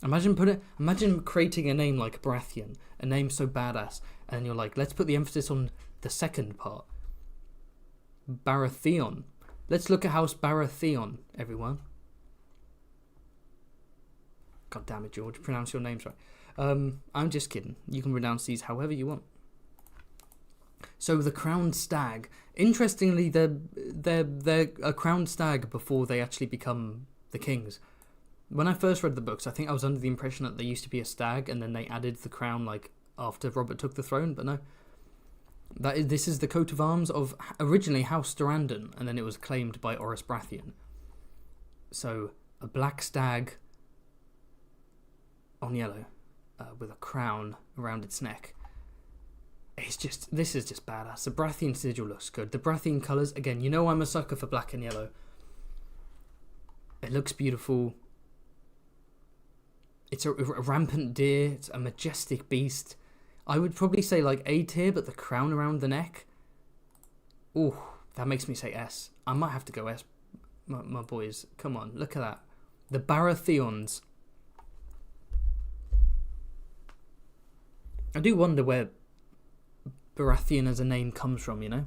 Imagine creating a name like Baratheon, a name so badass, and you're like, let's put the emphasis on the second part. Baratheon. Let's look at House Baratheon, everyone. God damn it, George. Pronounce your names right. I'm just kidding. You can pronounce these however you want. So the Crowned Stag. Interestingly, they're a Crowned Stag before they actually become the kings. When I first read the books, I think I was under the impression that there used to be a stag, and then they added the crown like after Robert took the throne. But no, this is the coat of arms of originally House Durrandon, and then it was claimed by Orys Baratheon. So a black stag on yellow, with a crown around its neck. This is just badass. The Baratheon sigil looks good. The Baratheon colours, again, you know I'm a sucker for black and yellow. It looks beautiful. It's a rampant deer. It's a majestic beast. I would probably say like A tier, but the crown around the neck. Ooh, that makes me say S. I might have to go S, my boys. Come on, look at that. The Baratheons. I do wonder where Baratheon as a name comes from, you know?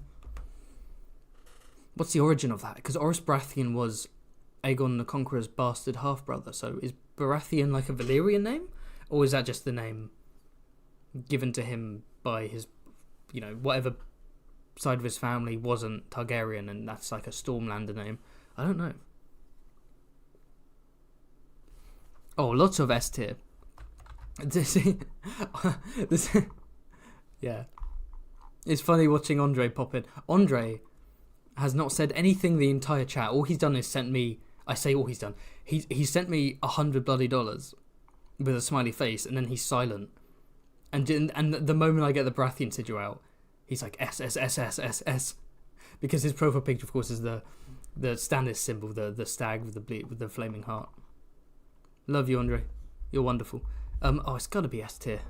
What's the origin of that? Because Orys Baratheon was Aegon the Conqueror's bastard half-brother, so is Baratheon like a Valyrian name? Or is that just the name given to him by his, you know, whatever side of his family wasn't Targaryen, and that's like a Stormlander name? I don't know. Oh, lots of S tier. Yeah. It's funny watching Andre pop in. Andre has not said anything the entire chat. All he's done is sent me... I say all he's done. He sent me $100 bloody with a smiley face, and then he's silent. And the moment I get the Baratheon sigil out, he's like S, S, S, S, S, S. Because his profile picture, of course, is the Stannis symbol, the stag with the flaming heart. Love you, Andre. You're wonderful. Oh, it's got to be S tier.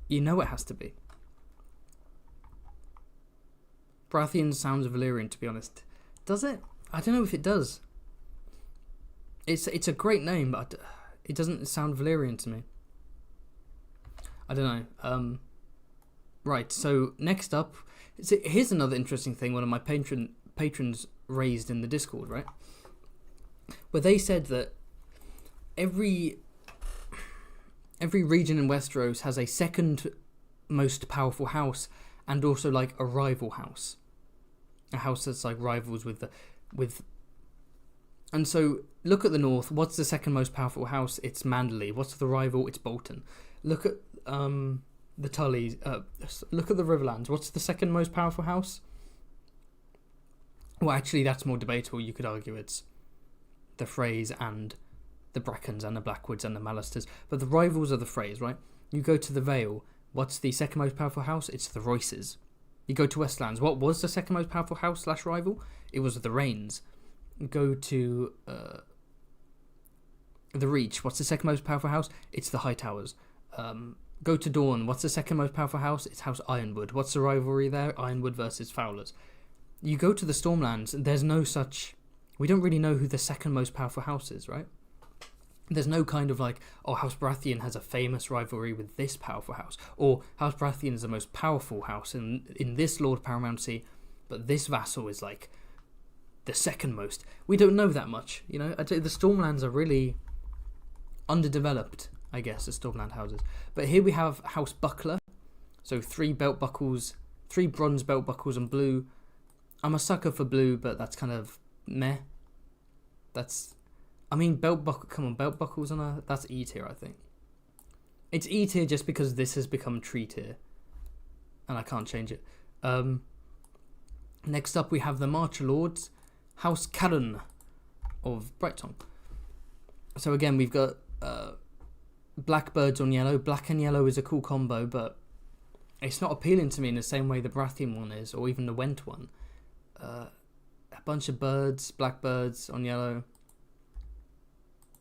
You know it has to be. Baratheon sounds Valyrian, to be honest. Does it? I don't know if it does. It's a great name, but it doesn't sound Valyrian to me. I don't know. Right, so next up... here's another interesting thing one of my patrons raised in the Discord, right? Where they said that every region in Westeros has a second most powerful house, and also like a rival house. A house that's like rivals with and so look at the north. What's the second most powerful house? It's Manderley. What's the rival? It's Bolton. Look at the Tullys. Look at the Riverlands. What's the second most powerful house? Well, actually, that's more debatable. You could argue it's the Freys and the Brackens and the Blackwoods and the Mallisters. But the rivals are the Freys, right? You go to the Vale. What's the second most powerful house? It's the Royces. You go to Westlands. What was the second most powerful house / rival? It was the Rains. You go to the Reach. What's the second most powerful house? It's the Hightowers. Go to Dawn. What's the second most powerful house? It's House Ironwood. What's the rivalry there? Ironwood versus Fowlers. You go to the Stormlands. There's no such... We don't really know who the second most powerful house is, right? There's no kind of like, oh, House Baratheon has a famous rivalry with this powerful house, or House Baratheon is the most powerful house in this Lord Paramountcy, but this vassal is like the second most. We don't know that much, you know. I'd say the Stormlands are really underdeveloped, I guess, the Stormland houses. But here we have House Buckler, so 3 belt buckles, 3 bronze belt buckles and blue. I'm a sucker for blue, but that's kind of meh. I mean, belt buckles on that's E tier, I think. It's E tier just because this has become tree tier, and I can't change it. Next up, we have the Marcher Lords, House Canon of Brightsong. So again, we've got blackbirds on yellow. Black and yellow is a cool combo, but it's not appealing to me in the same way the Baratheon one is, or even the Went one. A bunch of birds, blackbirds on yellow.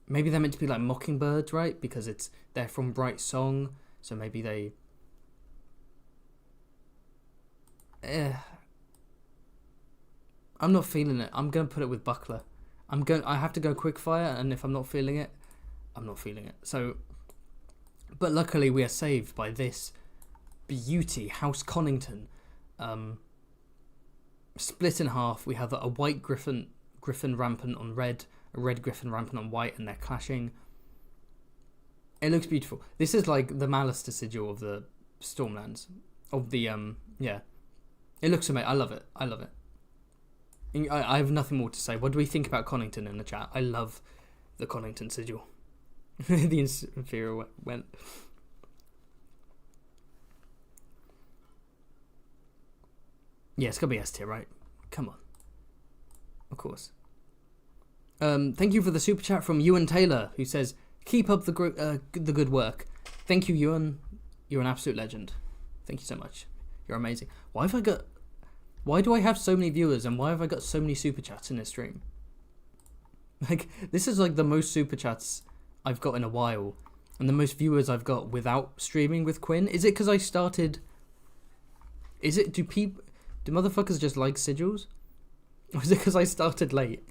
Maybe they're meant to be like mockingbirds, right? Because they're from Bright Song, so maybe they... I'm not feeling it. I'm going to put it with Buckler. I have to go quickfire, and if I'm not feeling it, I'm not feeling it. So, but luckily we are saved by this beauty, House Connington. Split in half, we have a white griffin rampant on red, a red griffin rampant on white, and they're clashing. It looks beautiful. This is like the Malister sigil of the Stormlands. Of the, yeah. It looks amazing. I love it. I have nothing more to say. What do we think about Connington in the chat? I love the Connington sigil. The inferior went. Yeah, it's gotta be S tier, right? Come on. Of course. Thank you for the super chat from Ewan Taylor, who says, "Keep up the good work." Thank you, Ewan. You're an absolute legend. Thank you so much. You're amazing. Why do I have so many viewers, and why have I got so many super chats in this stream? Like, this is like the most super chats I've got in a while, and the most viewers I've got without streaming with Kwin. Is it because I started? Do motherfuckers just like sigils? Or is it because I started late?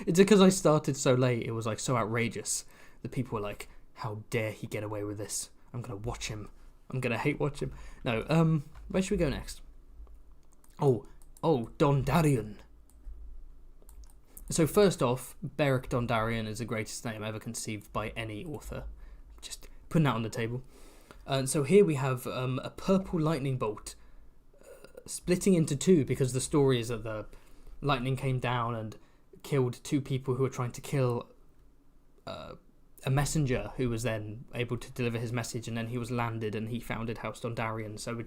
Is it because I started so late? It was like so outrageous that people were like, "How dare he get away with this? I'm gonna watch him. I'm gonna hate watch him." No. Where should we go next? Oh, Dondarrion. So first off, Beric Dondarrion is the greatest name ever conceived by any author. Just putting that on the table. So here we have a purple lightning bolt splitting into two, because the story is that the lightning came down and killed two people who were trying to kill a messenger who was then able to deliver his message, and then he was landed and he founded House Dondarrion. So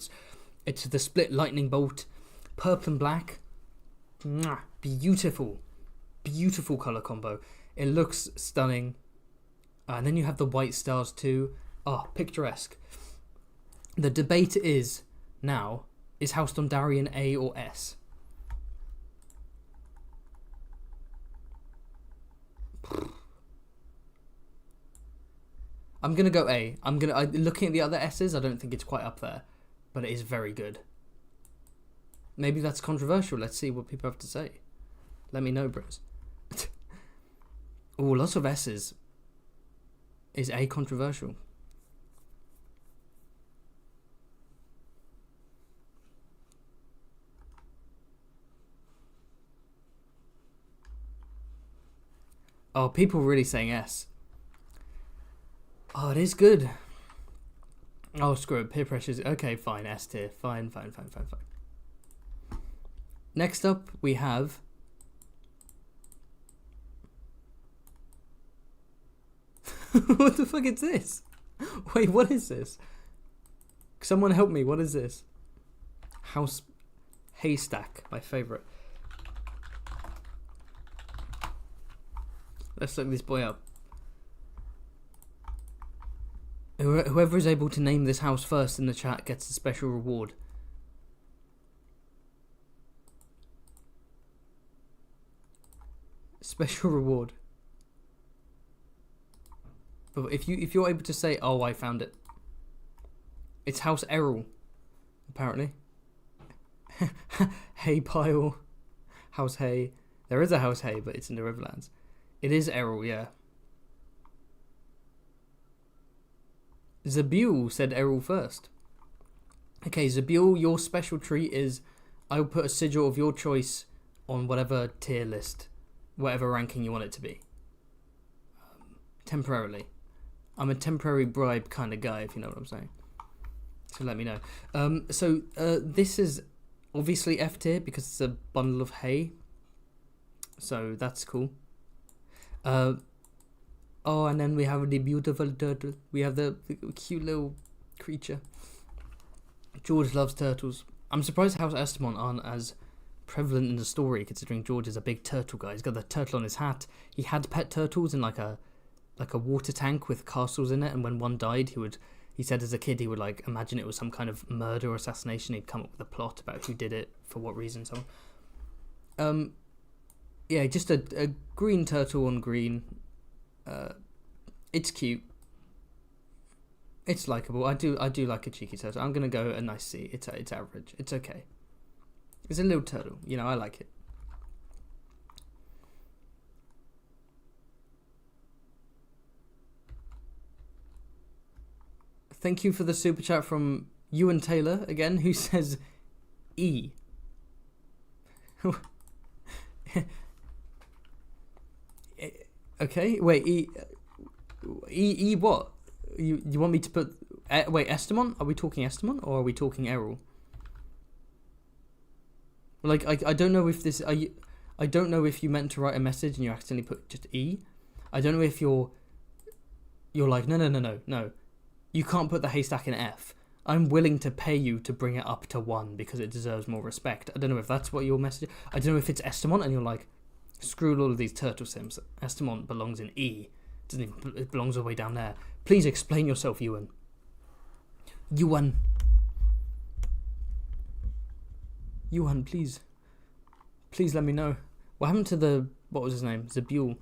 it's the split lightning bolt, purple and black. Mwah, beautiful color combo. It looks stunning. And then you have the white stars too. Picturesque. The debate is now, is House Dondarrion A or S? I'm gonna go A. Looking at the other S's, I don't think it's quite up there, but it is very good. Maybe that's controversial. Let's see what people have to say. Let me know, bros. Lots of S's. Is A controversial? People really saying S. It is good. Screw it. Peer pressure's okay. Fine. S tier. Fine. Next up, we have. What the fuck is this? Wait, what is this? Someone help me. What is this? House Haystack. My favourite. Let's look this boy up. Whoever is able to name this house first in the chat gets a special reward. Special reward. But if you're able to say, I found it. It's House Errol, apparently. Hay pile. House Hay. There is a House Hay, but it's in the Riverlands. It is Errol, yeah. Zabul said Errol first. Okay, Zabul, your special treat is I will put a sigil of your choice on whatever tier list, whatever ranking you want it to be. Temporarily. I'm a temporary bribe kind of guy, if you know what I'm saying. So let me know. This is obviously F tier because it's a bundle of hay. So that's cool. And then we have the beautiful turtle. We have the cute little creature. George loves turtles. I'm surprised House Estamont aren't as prevalent in the story, considering George is a big turtle guy. He's got the turtle on his hat. He had pet turtles in like a water tank with castles in it, and when one died, he said as a kid he would like imagine it was some kind of murder or assassination. He'd come up with a plot about who did it, for what reason, so on. Yeah, just a green turtle on green. It's cute. It's likable. I do like a cheeky turtle. I'm gonna go a nice C. It's average. It's okay. It's a little turtle. I like it. Thank you for the super chat from Ewan Taylor again, who says E. Okay, wait, E what? You want me to put... wait, Estamont? Are we talking Estamont or are we talking Errol? Like, I don't know if this... I don't know if you meant to write a message and you accidentally put just E. I don't know if you're like, no. You can't put the haystack in F. I'm willing to pay you to bring it up to 1 because it deserves more respect. I don't know if that's what your message... I don't know if it's Estamont and you're like, screw all of these turtle sims. Estamont belongs in E. It belongs all the way down there. Please explain yourself, Ewan. Ewan, please. Please let me know. What happened to the... What was his name? Zabule.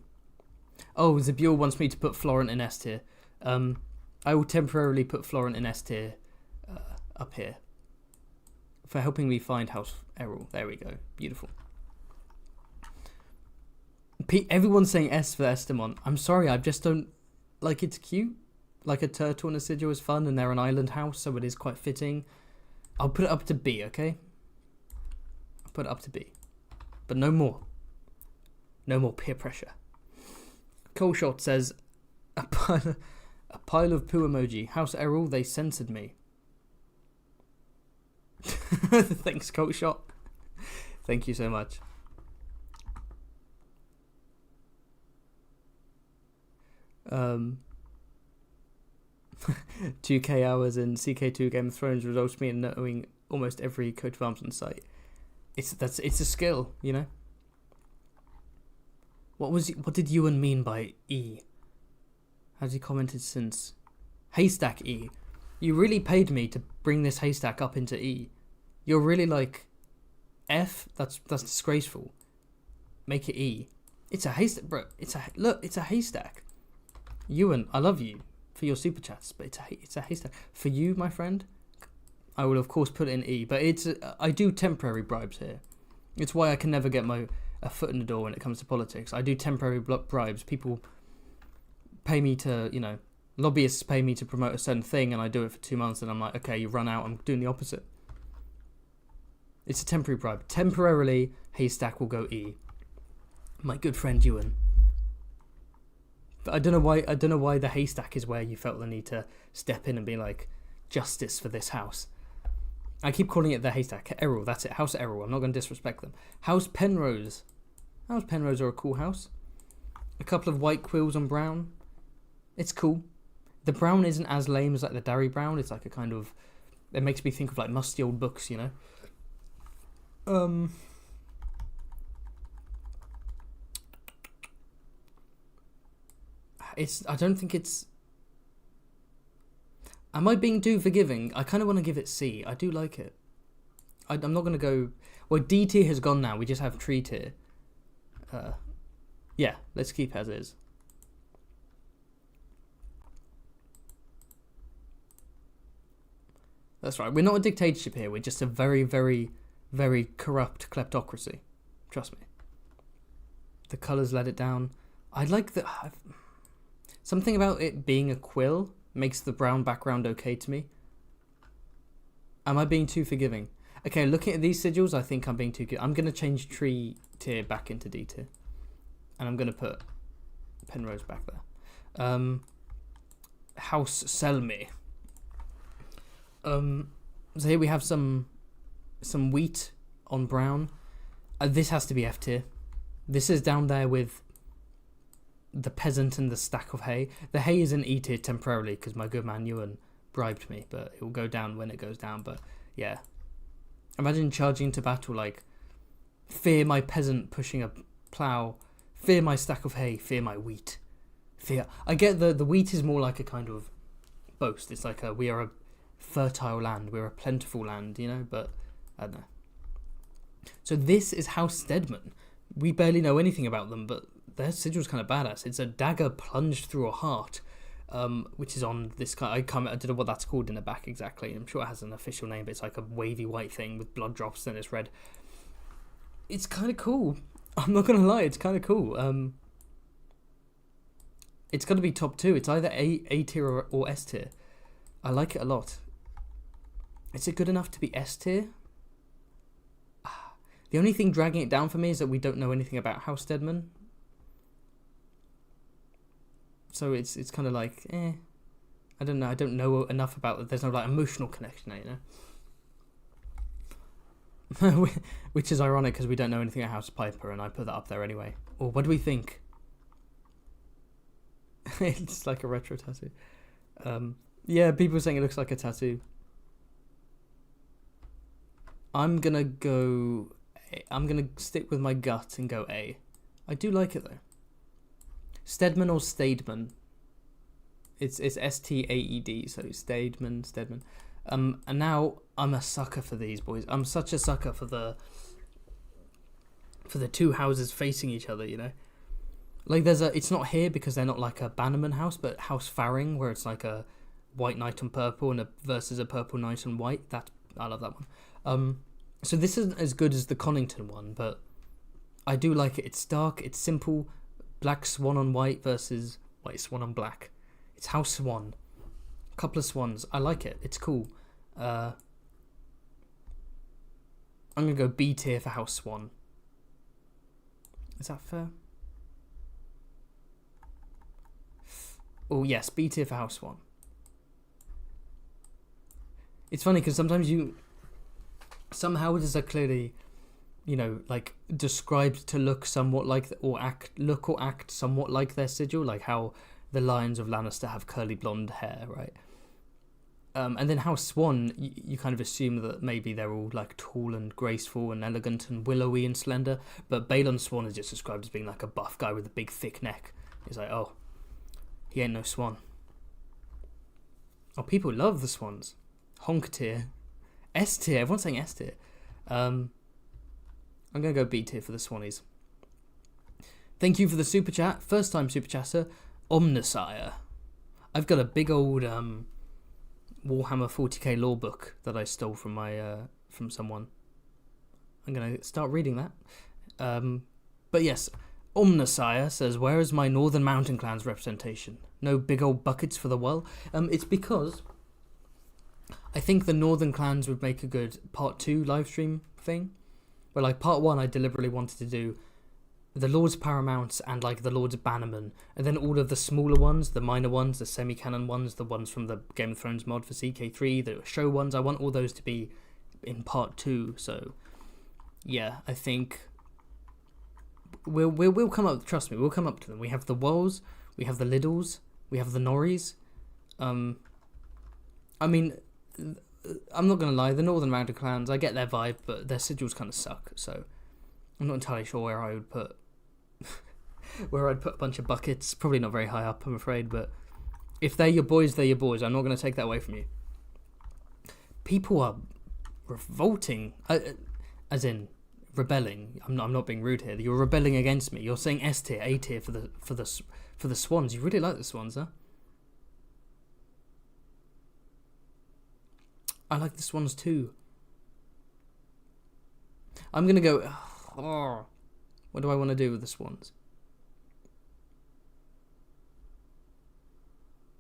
Oh, Zabule wants me to put Florent in S tier. I will temporarily put Florent in S tier up here. For helping me find House Errol. There we go. Beautiful. Everyone's saying S for Estamont. I'm sorry, I just don't... Like, it's cute. Like, a turtle and a sigil is fun, and they're an island house, so it is quite fitting. I'll put it up to B, okay? I'll put it up to B. But no more. No more peer pressure. Coleshot says, a pile of poo emoji. House Errol, they censored me. Thanks, Coleshot. Thank you so much. Um, 2k hours in CK2 Game of Thrones results me in knowing almost every coat of arms on site. It's a skill, you know. What did Ewan mean by E? Has he commented since? Haystack E. You really paid me to bring this haystack up into E. You're really like F. That's disgraceful. Make it E. It's a haystack, bro. It's a haystack. Ewan, I love you for your super chats, but it's a haystack. For you, my friend, I will of course put it in E, but I do temporary bribes here. It's why I can never get a foot in the door when it comes to politics. I do temporary bribes. People pay me to, you know, lobbyists pay me to promote a certain thing, and I do it for 2 months, and I'm like, okay, you run out, I'm doing the opposite. It's a temporary bribe. Temporarily, haystack will go E. My good friend Ewan. But I don't know why the haystack is where you felt the need to step in and be like, justice for this house. I keep calling it the haystack. Errol, that's it. House Errol. I'm not going to disrespect them. House Penrose. House Penrose are a cool house. A couple of white quills on brown. It's cool. The brown isn't as lame as like the Darry brown. It's like a kind of... It makes me think of like musty old books, you know? I don't think it's... Am I being too forgiving? I kind of want to give it C. I do like it. I'm not going to go... Well, D tier has gone now. We just have tree tier. Yeah, let's keep as is. That's right. We're not a dictatorship here. We're just a very, very, very corrupt kleptocracy. Trust me. The colours let it down. I like the... Something about it being a quill makes the brown background okay to me. Am I being too forgiving? Okay, looking at these sigils, I think I'm being too good. I'm going to change tree tier back into D tier. And I'm going to put Penrose back there. House Selmy. So here we have some wheat on brown. This has to be F tier. This is down there with the peasant and the stack of hay. The hay is in E tier temporarily because my good man Ewan bribed me, but it will go down when it goes down. But yeah, imagine charging into battle like, fear my peasant pushing a plough, fear my stack of hay, fear my wheat. Fear. I get the wheat is more like a kind of boast. It's like we are a fertile land, we're a plentiful land, you know, but I don't know. So this is House Stedman. We barely know anything about them, but their sigil's kind of badass. It's a dagger plunged through a heart, which is on this kind. I don't know what that's called in the back exactly. I'm sure it has an official name, but it's like a wavy white thing with blood drops and it's red. It's kind of cool. I'm not gonna lie, it's kind of cool. It's gonna be top 2. It's either A tier or S tier. I like it a lot. Is it good enough to be S tier? The only thing dragging it down for me is that we don't know anything about House Stedman. So it's kind of like, I don't know. I don't know enough about it. There's no like emotional connection there, you know? Which is ironic because we don't know anything about House Piper, and I put that up there anyway. Or what do we think? It's like a retro tattoo. Yeah, people are saying it looks like a tattoo. I'm gonna stick with my gut and go A. I do like it though. Stedman or Stadman. It's Staed, so Stedman. And now I'm a sucker for these boys. I'm such a sucker for the two houses facing each other, you know. Like it's not here because they're not like a Bannerman house, but House Faring, where it's like a white knight on purple and versus a purple knight on white. I love that one. So this isn't as good as the Connington one, but I do like it. It's dark, it's simple. Black swan on white versus white swan on black. It's House Swan. A couple of swans. I like it. It's cool. I'm going to go B tier for House Swan. Is that fair? Oh, yes. B tier for House Swan. It's funny because sometimes some houses are clearly, you know, like described to look somewhat like or act somewhat like their sigil, like how the Lions of Lannister have curly blonde hair, right? And then House Swan, you kind of assume that maybe they're all like tall and graceful and elegant and willowy and slender, but Balon Swan is just described as being like a buff guy with a big thick neck. It's like, oh, he ain't no swan. Oh, people love the swans. Honk tier. S tier, everyone's saying S tier. I'm going to go B tier for the Swannies. Thank you for the super chat. First time super chatter, Omnisire. I've got a big old Warhammer 40k lore book that I stole from from someone. I'm going to start reading that. But yes, Omnisire says, where is my Northern Mountain Clans representation? No big old buckets for the well? It's because I think the Northern Clans would make a good part 2 livestream thing. Where like part 1 I deliberately wanted to do the Lords Paramount and like the Lords Bannerman, and then all of the smaller ones, the minor ones, the semi-canon ones, the ones from the Game of Thrones mod for CK3, the show ones. I want all those to be in part 2. So yeah, I think we'll come up. Trust me, we'll come up to them. We have the Wolves, we have the Liddles, we have the Norries. I mean, I'm not gonna lie, the Northern Mountain Clans, I get their vibe, but their sigils kind of suck. So I'm not entirely sure where I would put where I'd put a bunch of buckets. Probably not very high up, I'm afraid, but if they're your boys, they're your boys. I'm not going to take that away from you. People are revolting, as in rebelling. I'm not being rude here. You're rebelling against me. You're saying S tier, A tier for the Swans. You really like the Swans, huh? I like the Swans too. I'm going to go... Oh, what do I want to do with the Swans?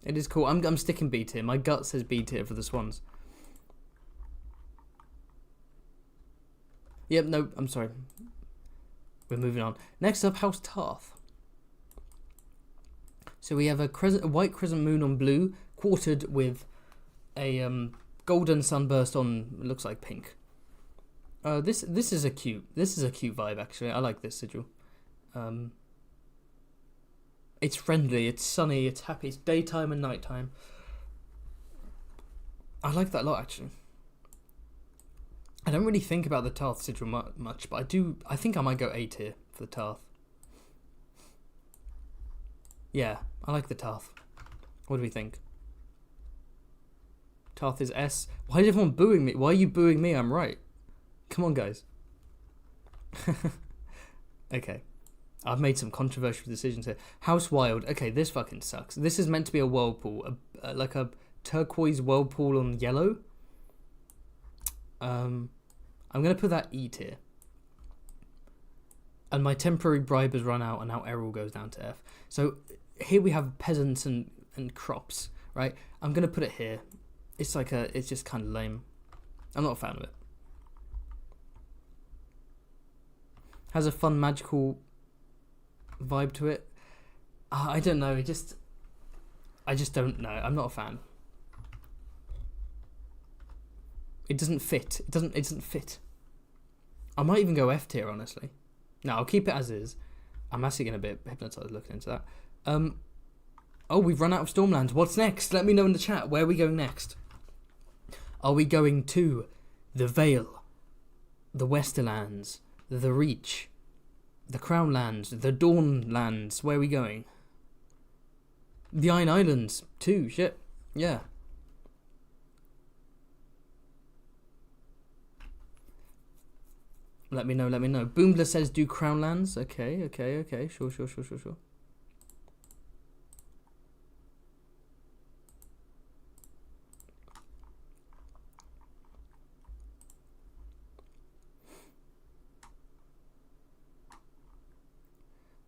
It is cool. I'm sticking B tier. My gut says B tier for the Swans. Yep, no, I'm sorry. We're moving on. Next up, House Tarth. So we have a white crescent moon on blue, quartered with a golden sunburst on, looks like pink. This is a cute vibe actually. I like this sigil. It's friendly, it's sunny, it's happy, it's daytime and nighttime. I like that a lot actually. I don't really think about the Tarth sigil much, but I think I might go A tier for the Tarth. Yeah, I like the Tarth. What do we think? Tarth is S. Why is everyone booing me? Why are you booing me? I'm right. Come on, guys. Okay. I've made some controversial decisions here. House Wild. Okay, this fucking sucks. This is meant to be a whirlpool. Like a turquoise whirlpool on yellow. I'm going to put that E tier. And my temporary bribe has run out, and now Errol goes down to F. So here we have peasants and crops, right? I'm going to put it here. It's just kind of lame. I'm not a fan of it. Has a fun magical vibe to it. I don't know. I just don't know. I'm not a fan. It doesn't fit. It doesn't fit. I might even go F tier, honestly. No, I'll keep it as is. I'm actually getting a bit hypnotized looking into that. Oh, we've run out of Stormlands. What's next? Let me know in the chat. Where are we going next? Are we going to the Vale, the Westerlands, the Reach, the Crownlands, the Dawnlands? Where are we going? The Iron Islands too. Shit. Yeah. Let me know. Boomler says do Crownlands. Okay. Sure.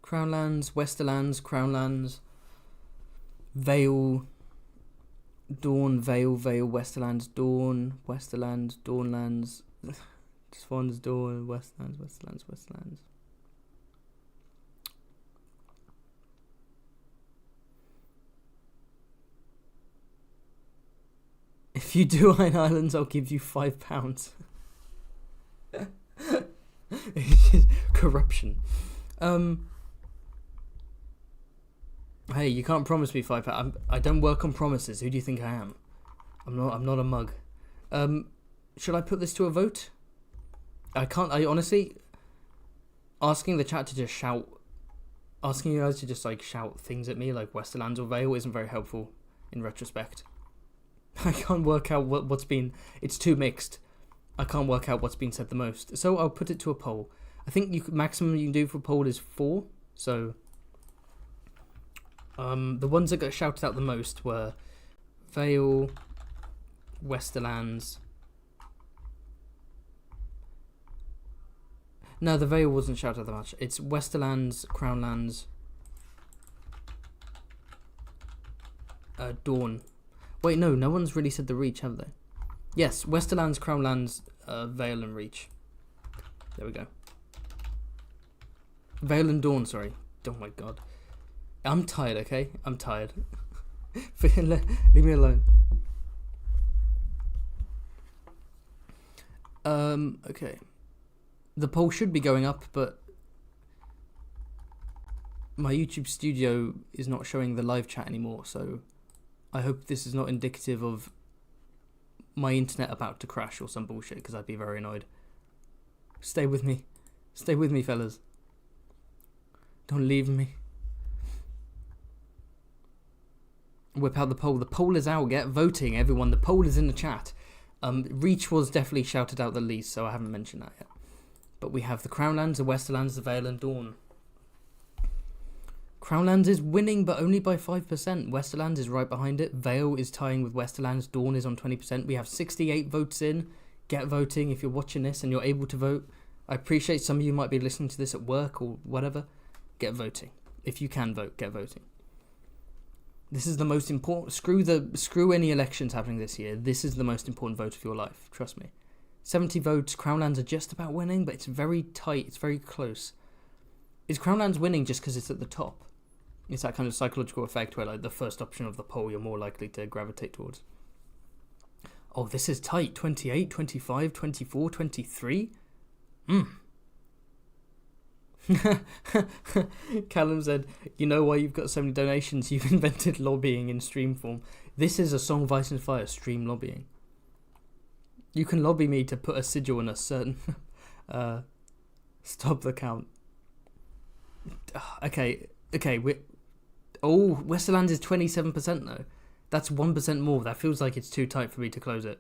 Crownlands, Westerlands, Crownlands, Vale, Dawn, Vale, Westerlands, Dawn, Westerlands, Dawnlands, Swans, Dawn, Westerlands. If you do Iron Islands, I'll give you £5. Corruption. Hey, you can't promise me £5. I don't work on promises. Who do you think I am? I'm not a mug. Should I put this to a vote? I can't. I honestly, asking the chat to just shout, asking you guys to just like shout things at me like Westerlands or Vale isn't very helpful in retrospect. I can't work out what's been. It's too mixed. I can't work out what's been said the most. So I'll put it to a poll. I think maximum you can do for a poll is 4. So. The ones that got shouted out the most were Vale, Westerlands. No, the Vale wasn't shouted out that much. It's Westerlands, Crownlands, Dawn. Wait, no one's really said the Reach, have they? Yes, Westerlands, Crownlands, Vale and Reach. There we go. Vale and Dawn, sorry. Oh my god. I'm tired, okay? I'm tired. Leave me alone. Okay. The poll should be going up, but my YouTube studio is not showing the live chat anymore, so I hope this is not indicative of my internet about to crash or some bullshit, because I'd be very annoyed. Stay with me. Stay with me, fellas. Don't leave me. Whip out the poll. The poll is out. Get voting, everyone. The poll is in the chat. Reach was definitely shouted out the least, so I haven't mentioned that yet. But we have the Crownlands, the Westerlands, the Vale and Dawn. Crownlands is winning, but only by 5%. Westerlands is right behind it. Vale is tying with Westerlands. Dawn is on 20%. We have 68 votes in. Get voting if you're watching this and you're able to vote. I appreciate some of you might be listening to this at work or whatever. Get voting. If you can vote, get voting. This is the most important. Screw any elections happening this year. This is the most important vote of your life. Trust me. 70 votes. Crownlands are just about winning, but it's very tight. It's very close. Is Crownlands winning just because it's at the top? It's that kind of psychological effect where, like, the first option of the poll you're more likely to gravitate towards. Oh, this is tight. 28, 25, 24, 23. Callum said, you know why you've got so many donations? You've invented lobbying in stream form. This is a Song of Ice and Fire stream lobbying. You can lobby me to put a sigil on a certain... stop the count. Okay. Westerlands is 27% though. That's 1% more. That feels like it's too tight for me to close it.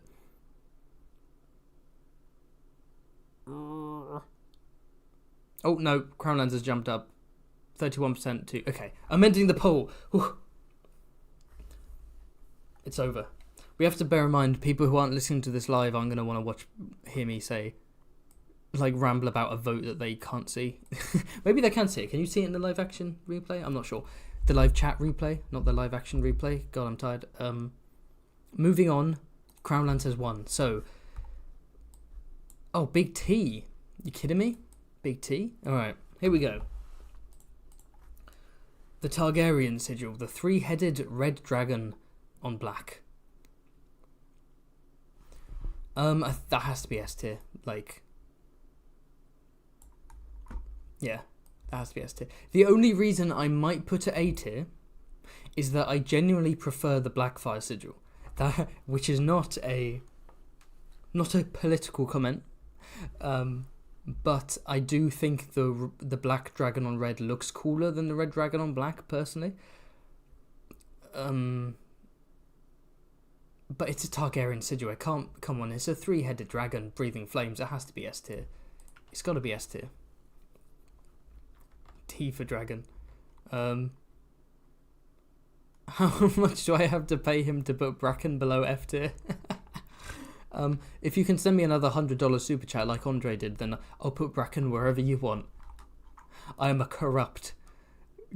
Oh no, Crownlands has jumped up 31% to... Okay, I'm ending the poll. Whew. It's over. We have to bear in mind, people who aren't listening to this live aren't going to want to hear me say, like, ramble about a vote that they can't see. Maybe they can see it. Can you see it in the live action replay? I'm not sure. The live chat replay, not the live action replay. God, I'm tired. Moving on, Crownlands has won. So, oh, Big T. You kidding me? Big T? Alright, here we go. The Targaryen sigil, the 3-headed red dragon on black. That has to be S tier. Like, yeah, that has to be S tier. The only reason I might put it A tier, is that I genuinely prefer the Blackfire sigil, which is not a political comment, but I do think the black dragon on red looks cooler than the red dragon on black, personally. But it's a Targaryen sigil. Come on, it's a 3-headed dragon breathing flames. It has to be S tier. It's got to be S tier. T for dragon. How much do I have to pay him to put Bracken below F tier? If you can send me another $100 super chat like Andre did, then I'll put Bracken wherever you want. I am a corrupt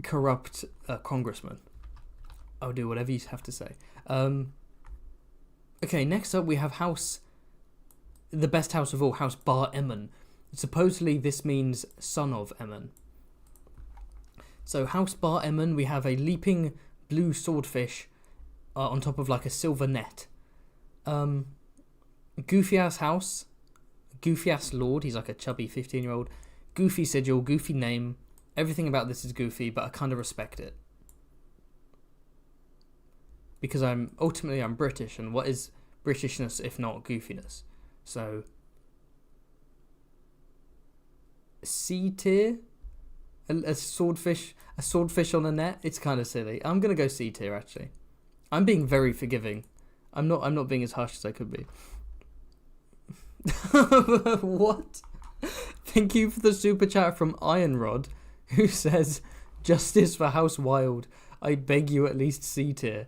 congressman. I'll do whatever you have to say. Okay, next up we have the best house of all, House Bar Emmon. Supposedly this means son of Emmon. So House Bar Emmon, we have a leaping blue swordfish on top of like a silver net. Goofy ass house, goofy ass lord. He's like a chubby 15-year-old. Goofy sigil, goofy name. Everything about this is goofy, but I kind of respect it. Because I'm British, and what is Britishness if not goofiness? So C tier, a swordfish on a net. It's kind of silly. I'm gonna go C tier actually. I'm being very forgiving. I'm not being as harsh as I could be. What? Thank you for the super chat from Ironrod, who says, "Justice for House Wild. I beg you at least C tier."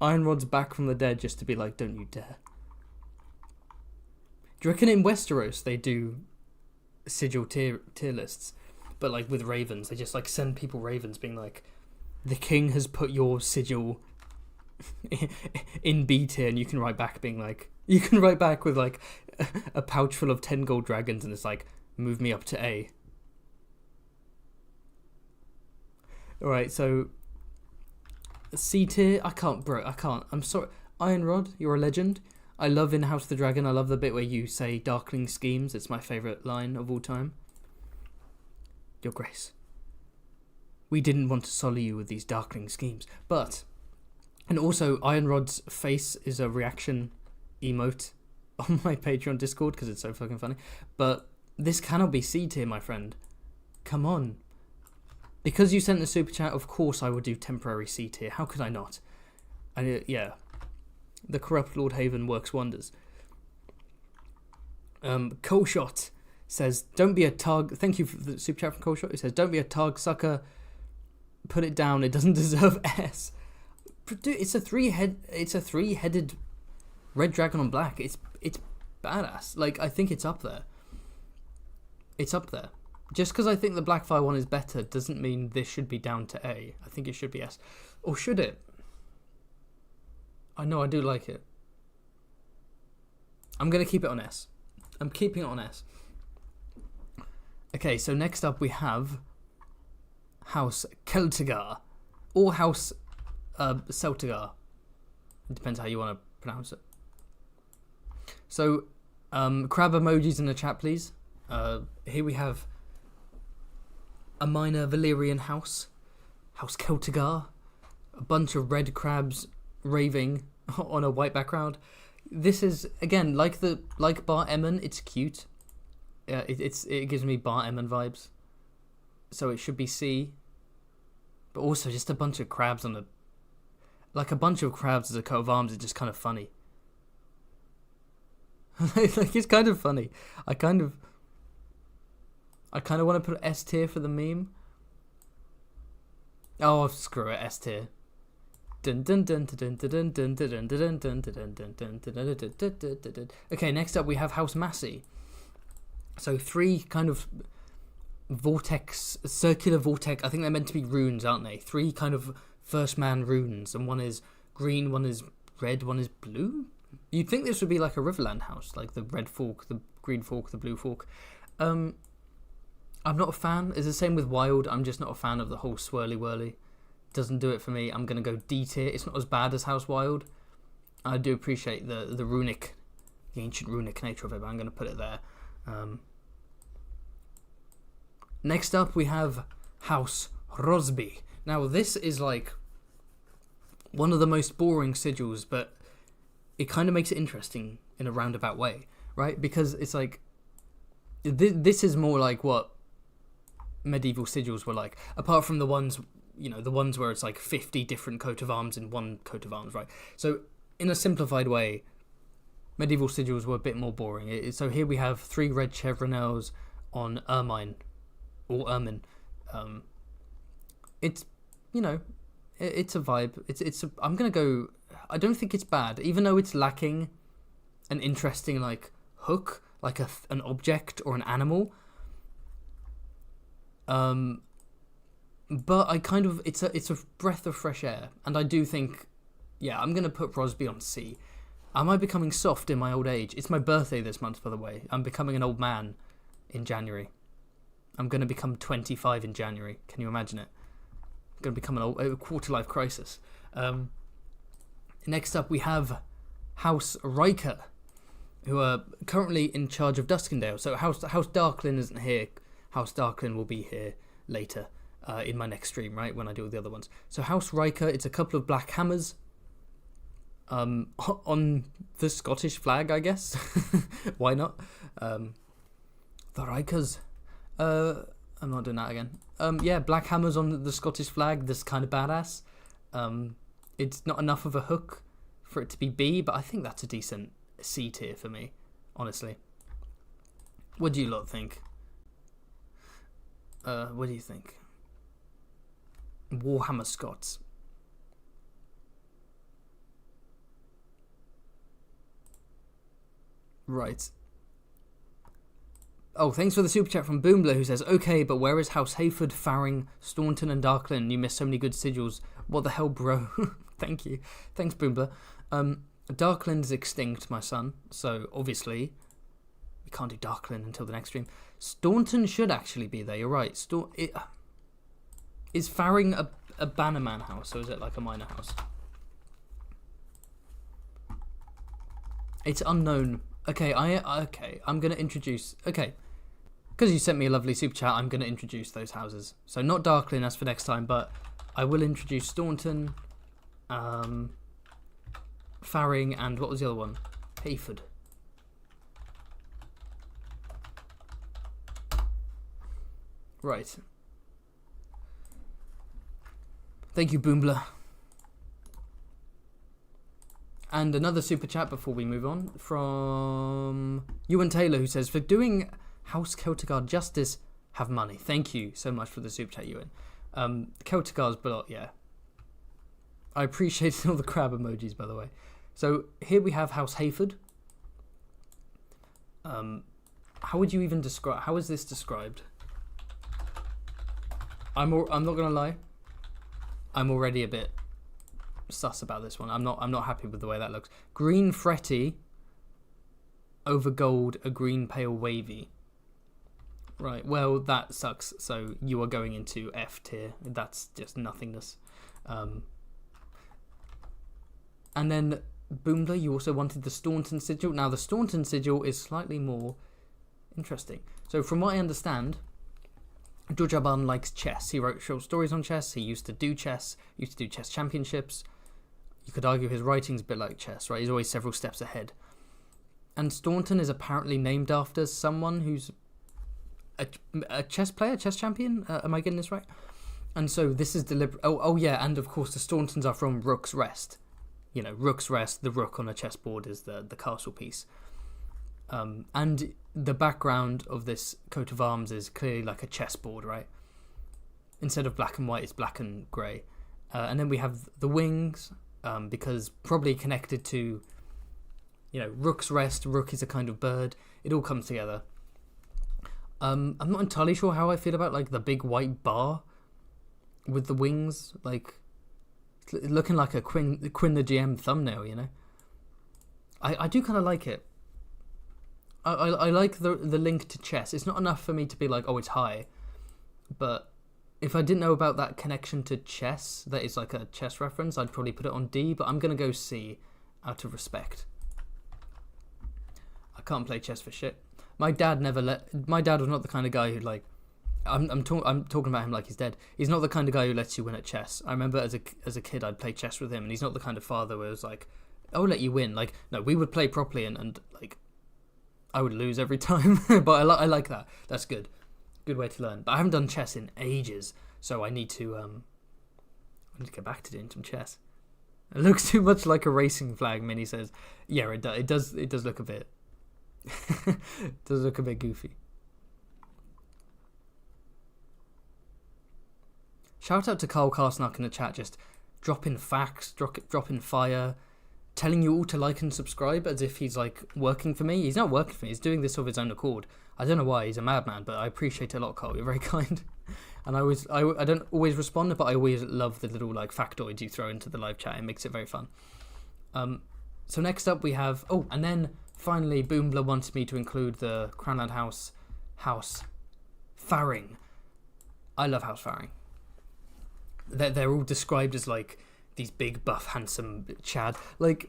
Ironrod's back from the dead just to be like, don't you dare. Do you reckon in Westeros they do sigil tier lists? But like with ravens, they just like send people ravens being like, the king has put your sigil in B tier, and you can write back being like, you can write back with like a pouch full of 10 gold dragons, and it's like, move me up to A. Alright, so C tier, I can't. I'm sorry. Ironrod, you're a legend. I love in House of the Dragon, I love the bit where you say darkling schemes. It's my favourite line of all time. Your Grace, we didn't want to sully you with these darkling schemes. But, and also Ironrod's face is a reaction emote on my Patreon Discord because it's so fucking funny. But this cannot be C tier, my friend. Come on. Because you sent the super chat, of course I would do temporary C tier. How could I not? And yeah, the corrupt Lord Haven works wonders. Coleshot says, "Don't be a targ." Thank you for the super chat from Coleshot. It says, "Don't be a targ sucker. Put it down. It doesn't deserve S." Dude, it's a three-headed red dragon on black. It's badass. Like, I think it's up there. It's up there. Just because I think the Blackfire one is better doesn't mean this should be down to A. I think it should be S. Or should it? I know, I do like it. I'm going to keep it on S. I'm keeping it on S. Okay, so next up we have House Celtigar. Or House Celtigar. It depends how you want to pronounce it. So, crab emojis in the chat, please. Here we have a minor Valyrian house, House Celtigar, a bunch of red crabs raving on a white background. This is, again, like Bar Emmon, it's cute. It gives me Bar Emmon vibes. So it should be C. But also just a bunch of crabs on a bunch of crabs as a coat of arms is just kind of funny. Like, it's kind of funny. I kind of want to put S tier for the meme. Oh, screw it, S tier. Okay, next up we have House Massey. So 3 kind of circular vortex. I think they're meant to be runes, aren't they? 3 kind of first man runes, and one is green, one is red, one is blue. You'd think this would be like a Riverland house, like the red fork, the green fork, the blue fork. I'm not a fan. It's the same with Wild. I'm just not a fan of the whole swirly whirly. Doesn't do it for me. I'm going to go D tier. It's not as bad as House Wild. I do appreciate the ancient runic nature of it, but I'm going to put it there. Next up, we have House Rosby. Now, this is like one of the most boring sigils, but it kind of makes it interesting in a roundabout way, right? Because it's like, this is more like what medieval sigils were like, apart from the ones, the ones where it's like 50 different coat of arms in one coat of arms, right? So in a simplified way, medieval sigils were a bit more boring. So here we have 3 red chevronels on ermine, or ermine. It's, it's a vibe. I'm gonna go. I don't think it's bad, even though it's lacking an interesting like hook, like an object or an animal. But I kind of it's a breath of fresh air, and I do think, yeah, I'm gonna put Rosby on C. Am I becoming soft in my old age? It's my birthday this month, by the way. I'm becoming an old man in January. I'm gonna become 25 in January. Can you imagine it? I'm gonna become a quarter-life crisis. Next up, we have House Riker, who are currently in charge of Duskendale. So House Darklyn isn't here. House Darklyn will be here later in my next stream, right, when I do the other ones. So House Riker, it's a couple of black hammers on the Scottish flag, I guess. Why not? The Rikers. I'm not doing that again. Yeah, black hammers on the Scottish flag. This kind of badass. It's not enough of a hook for it to be B, but I think that's a decent C tier for me, honestly. What do you lot think? What do you think? Warhammer Scots. Right. Oh, thanks for the super chat from Boombler, who says, okay, but where is House Hayford, Farring, Staunton and Darklyn? You missed so many good sigils. What the hell, bro? Thank you. Thanks, Boombler. Darklyn's extinct, my son, so obviously we can't do Darklyn until the next stream. Staunton should actually be there, you're right. Is Farring a bannerman house, or is it like a minor house? It's unknown. Okay, I'm going to introduce... Okay, because you sent me a lovely super chat, I'm going to introduce those houses. So not Darklyn, as for next time, but I will introduce Staunton, Farring, and what was the other one? Hayford. Right. Thank you, Boombler. And another super chat before we move on from Ewan Taylor, who says, for doing House Celtigar justice, have money. Thank you so much for the super chat, Ewan. Celtigar's, but yeah. I appreciate all the crab emojis, by the way. So here we have House Hayford. How would you even describe? How is this described? I'm not gonna lie. I'm already a bit sus about this one. I'm not happy with the way that looks. Green fretty over gold, a green pale wavy. Right, well that sucks. So you are going into F tier. That's just nothingness. And then Boomler, you also wanted the Staunton sigil. Now the Staunton sigil is slightly more interesting. So from what I understand, George R. R. Martin likes chess. He wrote short stories on chess. He used to do chess. Used to do chess championships. You could argue his writing's a bit like chess, right? He's always several steps ahead. And Staunton is apparently named after someone who's a chess player, chess champion. Am I getting this right? And so this is deliberate. Oh yeah, and of course the Stauntons are from Rook's Rest. You know, Rook's Rest, the rook on a chessboard is the castle piece. And the background of this coat of arms is clearly like a chessboard, right? Instead of black and white, it's black and grey. And then we have the wings, because probably connected to, Rook's Rest. Rook is a kind of bird. It all comes together. I'm not entirely sure how I feel about like the big white bar with the wings, like looking like a Kwin the GM thumbnail. I do kind of like it. I like the link to chess. It's not enough for me to be like, oh, it's high, but if I didn't know about that connection to chess, that is like a chess reference, I'd probably put it on D, but I'm gonna go C out of respect. I can't play chess for shit. My dad was not the kind of guy who'd like I'm talking about him like he's dead. He's not the kind of guy who lets you win at chess. I remember as a kid I'd play chess with him, and he's not the kind of father where it was like, I'll let you win. Like, no, we would play properly, and like, I would lose every time. But I like that. That's good. Good way to learn. But I haven't done chess in ages, so I need to get back to doing some chess. It looks too much like a racing flag, Minnie says. Yeah, it does look a bit it does look a bit goofy. Shout out to Carl Karsnark in the chat, just dropping facts, dropping fire, telling you all to like and subscribe as if he's like working for me. He's not working for me, he's doing this of his own accord. I don't know why, he's a madman, but I appreciate it a lot, Carl. You're very kind. And I don't always respond, but I always love the little like factoids you throw into the live chat. It makes it very fun. So next up we have, and then finally Boombler wanted me to include the Crownland House Farring. I love House Farring. They're all described as like these big, buff, handsome Chad. Like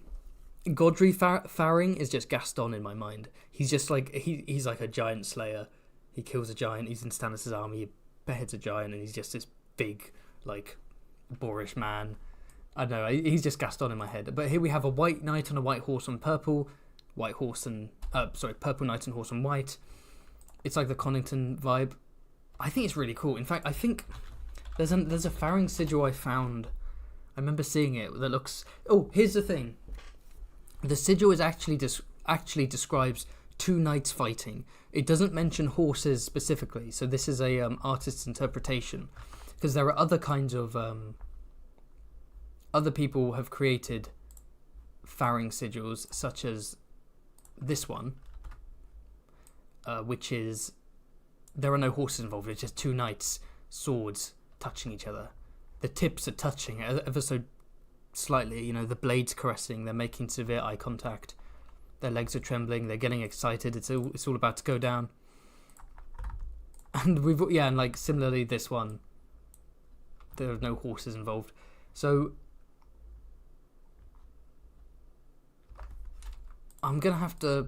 Godry Farring is just Gaston in my mind. He's just like he's like a giant slayer. He kills a giant. He's in Stannis' army. He beheads a giant, and he's just this big, like, boorish man. I don't know. He's just Gaston in my head. But here we have a white knight on a white horse on purple, purple knight and horse on white. It's like the Connington vibe. I think it's really cool. In fact, I think there's a Farring sigil I found. I remember seeing it that looks. Oh, here's the thing. The sigil is actually describes two knights fighting. It doesn't mention horses specifically, so this is a artist's interpretation, because there are other kinds of other people have created Farring sigils, such as this one, which is there are no horses involved. It's just two knights, swords touching each other. The tips are touching ever so slightly. You know, the blades caressing. They're making severe eye contact. Their legs are trembling. They're getting excited. It's all about to go down. And and like similarly this one, there are no horses involved. So I'm gonna have to.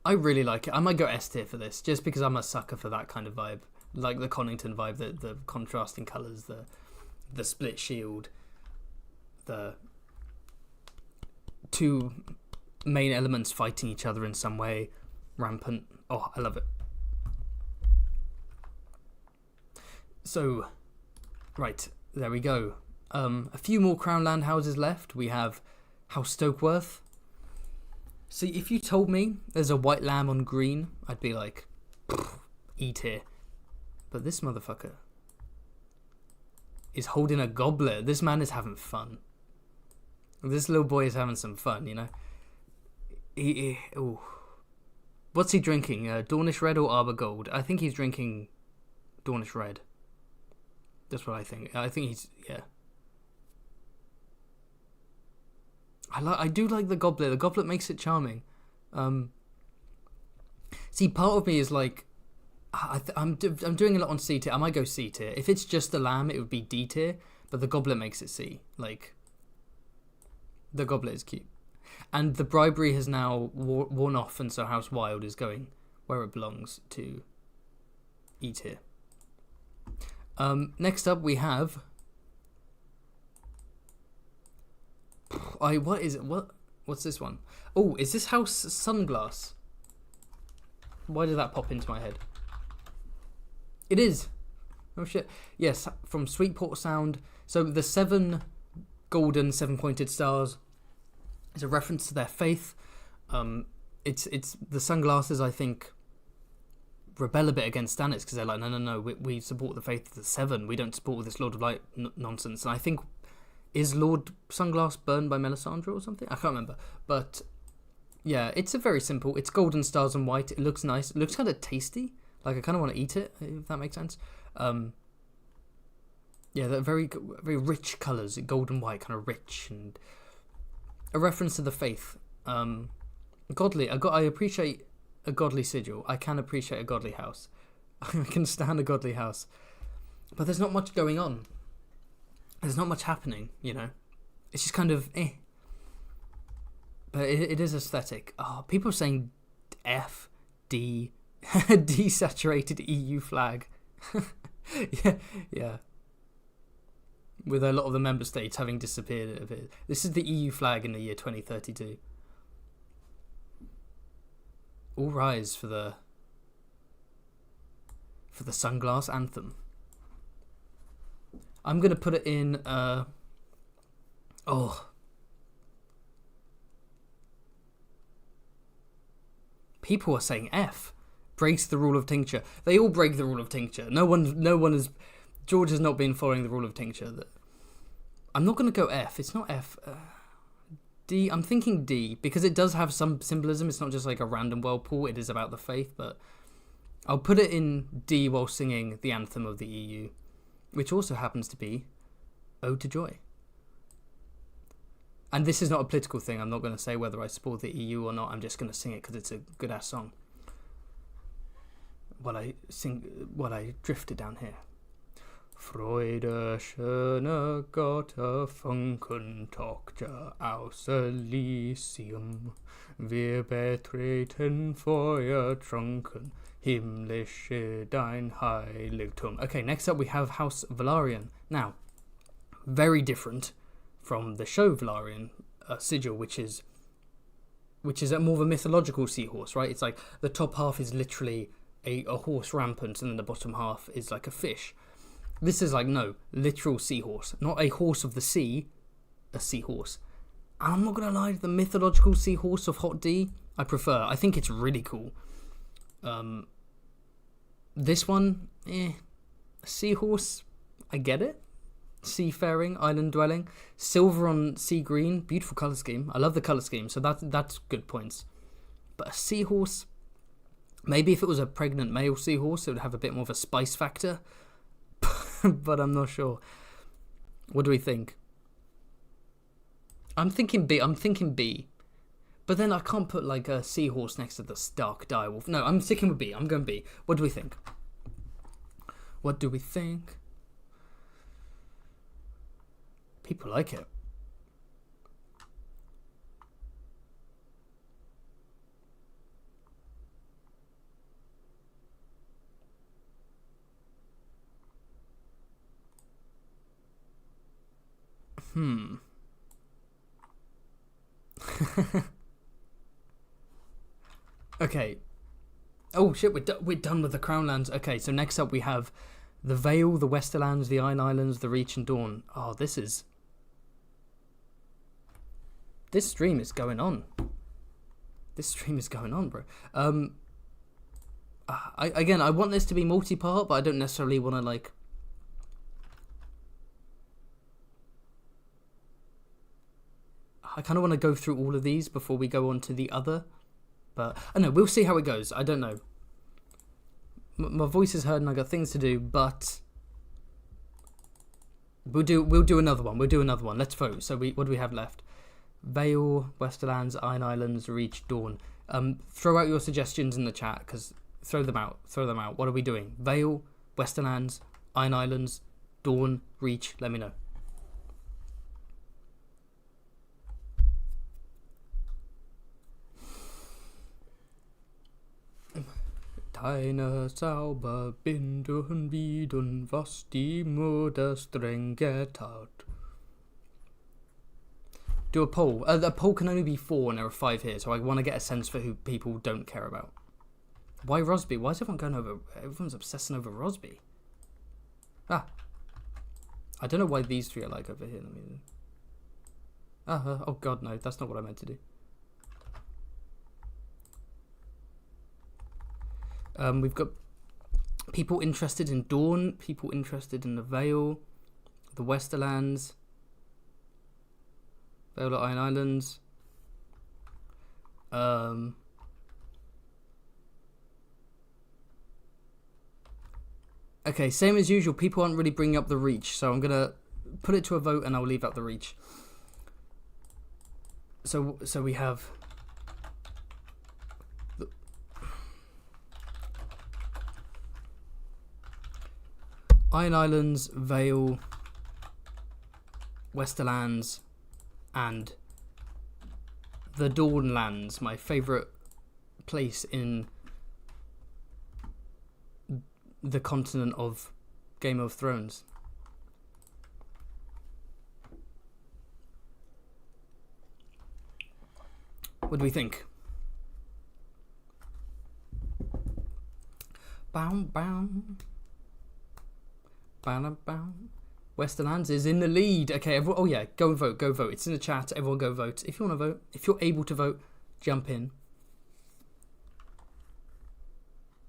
I really like it. I might go S tier for this, just because I'm a sucker for that kind of vibe, like the Connington vibe, the contrasting colours, the split shield, the two main elements fighting each other in some way, rampant. Oh, I love it. So, right, there we go. A few more Crownland houses left. We have House Stokeworth. See, if you told me there's a white lamb on green, I'd be like, E tier. But this motherfucker is holding a goblet. This man is having fun. This little boy is having some fun, you know. What's he drinking? Dornish Red or Arbor Gold? I think he's drinking Dornish Red. That's what I think. I think he's, yeah. I do like the goblet. The goblet makes it charming. See, part of me is like, I'm doing a lot on C tier. I might go C tier. If it's just the lamb, it would be D tier. But the goblet makes it C. Like, the goblet is cute. And the bribery has now worn off, and so House Wild is going where it belongs, to E tier. Next up we have... what is it? What's this one? Oh, is this House Sunglass? Why did that pop into my head? It is. Oh shit. Yes, from Sweetport Sound. So the 7 golden 7-pointed stars is a reference to their faith. It's the sunglasses, I think, rebel a bit against Stannis, because they're like, no, we support the faith of the 7. We don't support this Lord of Light nonsense. And I think, is Lord Sunglass burned by Melisandre or something? I can't remember. But yeah, it's a very simple. It's golden stars and white. It looks nice. It looks kind of tasty. Like, I kind of want to eat it, if that makes sense. Yeah, they're very, very rich colours. Gold and white, kind of rich, and a reference to the faith. Godly. I appreciate a godly sigil. I can appreciate a godly house. I can stand a godly house. But there's not much going on. There's not much happening, you know. It's just kind of But it is aesthetic. Oh, people are saying F, D, Desaturated EU flag. yeah. With a lot of the member states having disappeared a bit. This is the EU flag in the year 2032. All rise for the sunglass anthem. I'm gonna put it in. People are saying F. Breaks the rule of tincture. They all break the rule of tincture. No one has. George has not been following the rule of tincture. I'm not going to go F. It's not F. D. I'm thinking D because it does have some symbolism. It's not just like a random whirlpool. It is about the faith, but I'll put it in D while singing the anthem of the EU, which also happens to be Ode to Joy. And this is not a political thing. I'm not going to say whether I support the EU or not. I'm just going to sing it because it's a good ass song. While I drifted down here. Freude schöne Götter funken Tochter aus Elysium. Wir betreten feuertrunken himmlische dein Heiligtum. Okay, next up we have House Velaryon. Now, very different from the show Velaryon, Sigil, which is a more of a mythological seahorse, right? It's like the top half is literally a horse rampant, and then the bottom half is like a fish. This is like, no, literal seahorse, not a horse of the sea, a seahorse. And I'm not gonna lie, the mythological seahorse of Hot D, I prefer. I think it's really cool. This one, a seahorse, I get it. Seafaring, island dwelling, silver on sea green, beautiful colour scheme. I love the colour scheme, so that's good points. But a seahorse, maybe if it was a pregnant male seahorse, it would have a bit more of a spice factor. But I'm not sure. What do we think? I'm thinking B. But then I can't put like a seahorse next to the Stark direwolf. No, I'm sticking with B. I'm going B. What do we think? What do we think? People like it. Okay. Oh shit, we're done with the Crownlands. Okay, so next up we have the Vale, the Westerlands, the Iron Islands, the Reach and Dawn. Oh, this stream is going on. This stream is going on, bro. I want this to be multi-part, but I don't necessarily want to like. I kind of want to go through all of these before we go on to the other, but I don't know. We'll see how it goes. I don't know. My voice is heard and I got things to do, but we'll do another one. We'll do another one. Let's vote. So what do we have left? Vale, Westerlands, Iron Islands, Reach, Dawn. Throw out your suggestions in the chat, because throw them out. What are we doing? Vale, Westerlands, Iron Islands, Dawn, Reach. Let me know. Deine Zauberbinden bieten, was die Mutter streng getan. Do a poll. A poll can only be 4 and there are 5 here, so I want to get a sense for who people don't care about. Why Rosby? Why is everyone going over... Everyone's obsessing over Rosby. I don't know why these 3 are like over here. Oh god, no. That's not what I meant to do. We've got people interested in Dawn, people interested in the Vale, the Westerlands, Vale of Iron Islands. Okay, same as usual, people aren't really bringing up the Reach, so I'm going to put it to a vote and I'll leave out the Reach. So we have... Iron Islands, Vale, Westerlands, and the Dawnlands, my favourite place in the continent of Game of Thrones. What do we think? Bow, bow. Bow, bow. Westerlands is in the lead. Okay, everyone, oh yeah, go and vote, go vote. It's in the chat. Everyone go vote. If you want to vote, if you're able to vote, jump in.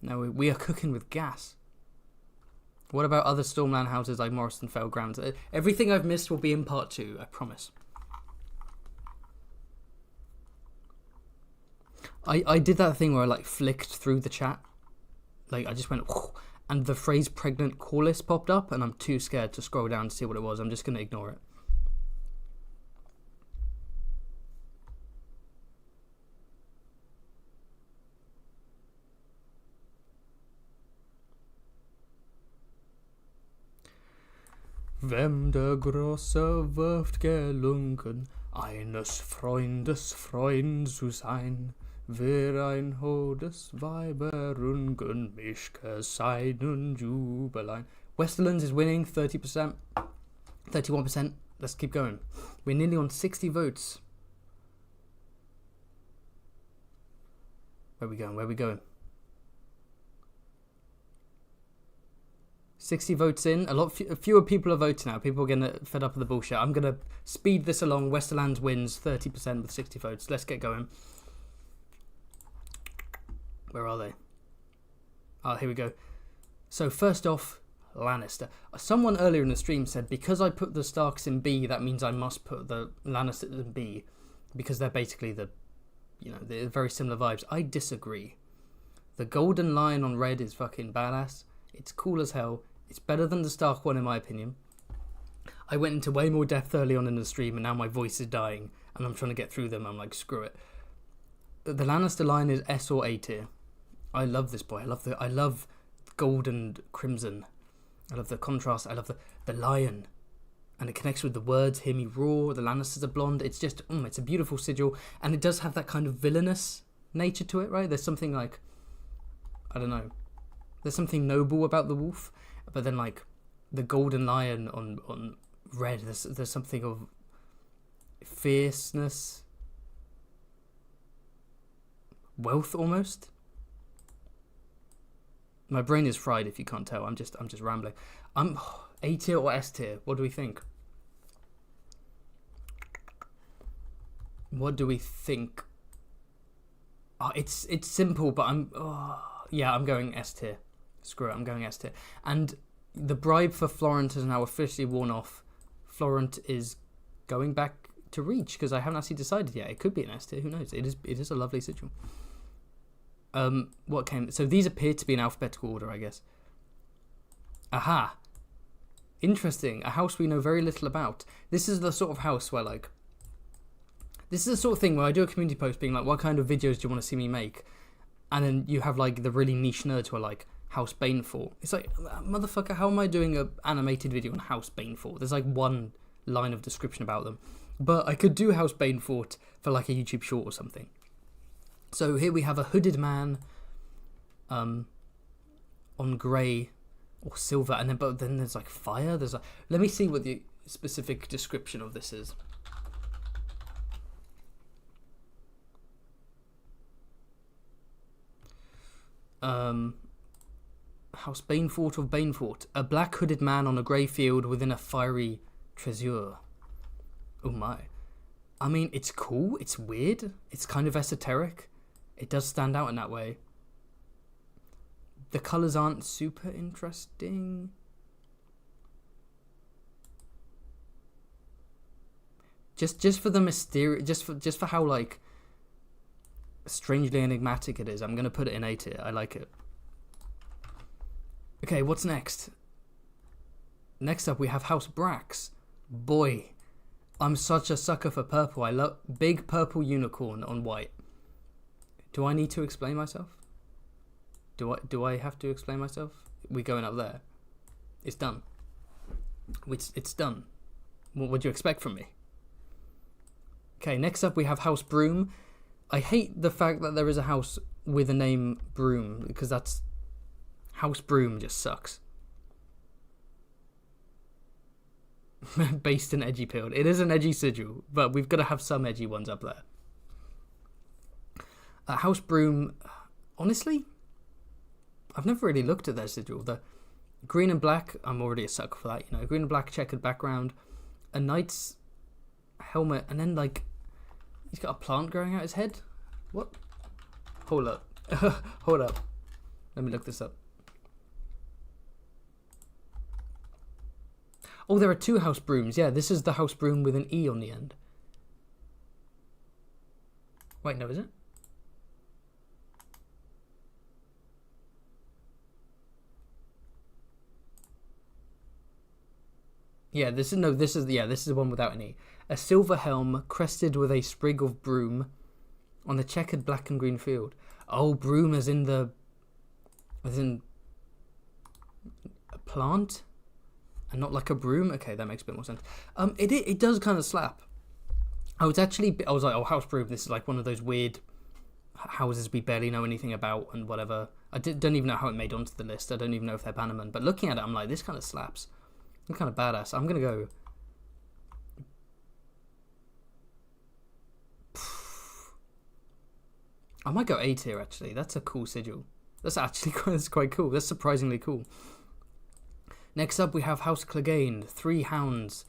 No, we are cooking with gas. What about other Stormland houses like Morriston Fairgrounds? Everything I've missed will be in part 2, I promise. I did that thing where I like flicked through the chat. Like I just went, and the phrase pregnant call list popped up, and I'm too scared to scroll down to see what it was. I'm just going to ignore it. Wem der große Wirft gelungen, eines Freundes Freund zu sein, wer ein hodes Weiberungen mischke seinen Jubelein. Westerlands is winning 30%, 31%. Let's keep going. We're nearly on 60 votes. Where are we going? Where are we going? 60 votes in. Fewer people are voting now. People are getting fed up with the bullshit. I'm going to speed this along. Westerlands wins 30% with 60 votes. Let's get going. Where are they? Oh, here we go. So first off, Lannister. Someone earlier in the stream said, because I put the Starks in B, that means I must put the Lannisters in B, because they're basically they're very similar vibes. I disagree. The Golden Lion on red is fucking badass. It's cool as hell. It's better than the Stark one in my opinion. I went into way more depth early on in the stream, and now my voice is dying, and I'm trying to get through them. I'm like, screw it. The Lannister line is S or A tier. I love this boy. I love gold and crimson. I love the contrast. I love the lion, and it connects with the words. Hear me roar. The Lannisters are blonde. It's just it's a beautiful sigil, and it does have that kind of villainous nature to it, right? There's something like, I don't know. There's something noble about the wolf, but then like the golden lion on red, there's something of fierceness, wealth almost. My brain is fried if you can't tell. I'm just rambling. I'm A tier or S tier. What do we think? What do we think? Oh, it's simple, but I'm going S tier. Screw it, I'm going S tier. And the bribe for Florent has now officially worn off. Florent is going back to Reach, because I haven't actually decided yet. It could be an S tier, who knows? It is a lovely sigil. What came? So these appear to be in alphabetical order, I guess. Aha. Interesting. A house we know very little about. This is the sort of house where this is the sort of thing where I do a community post being like, what kind of videos do you want to see me make? And then you have like the really niche nerds who are like, House Baneful. It's like, motherfucker, how am I doing an animated video on House Baneful? There's like one line of description about them. But I could do House Baneful for like a YouTube short or something. So here we have a hooded man on grey or silver, and then there's like fire. There's like, let me see what the specific description of this is. House Banefort of Banefort. A black hooded man on a grey field within a fiery treasure. Oh my. I mean, it's cool. It's weird. It's kind of esoteric. It does stand out in that way. The colours aren't super interesting. Just for the mysterious, just for how like strangely enigmatic it is, I'm gonna put it in A tier. I like it. Okay, what's next? Next up we have House Brax. Boy, I'm such a sucker for purple. I love big purple unicorn on white. Do I need to explain myself? Do I have to explain myself? We're going up there. It's done. It's done. What would you expect from me? Okay, next up we have House Broom. I hate the fact that there is a house with a name Broom, because that's House Broom just sucks. Based in edgy pilled. It is an edgy sigil, but we've got to have some edgy ones up there. House Broom, honestly, I've never really looked at their sigil. The green and black, I'm already a sucker for that, you know. Green and black checkered background, a knight's helmet, and then like he's got a plant growing out his head. What? Hold up. Hold up. Let me look this up. Oh, there are two House Brooms. Yeah, this is the House Broom with an E on the end. Wait, no, is it? Yeah, this is the one without an E. A silver helm crested with a sprig of broom on a checkered black and green field. Oh, broom as in a plant and not like a broom. Okay, that makes a bit more sense. It does kind of slap. I was like, oh, House Broom, this is like one of those weird houses we barely know anything about and whatever. I don't even know how it made onto the list. I don't even know if they're bannermen. But looking at it, I'm like, this kind of slaps. It's kind of badass. I'm going to go... I might go A tier, actually. That's a cool sigil. That's quite cool. That's surprisingly cool. Next up, we have House Clegane. 3 hounds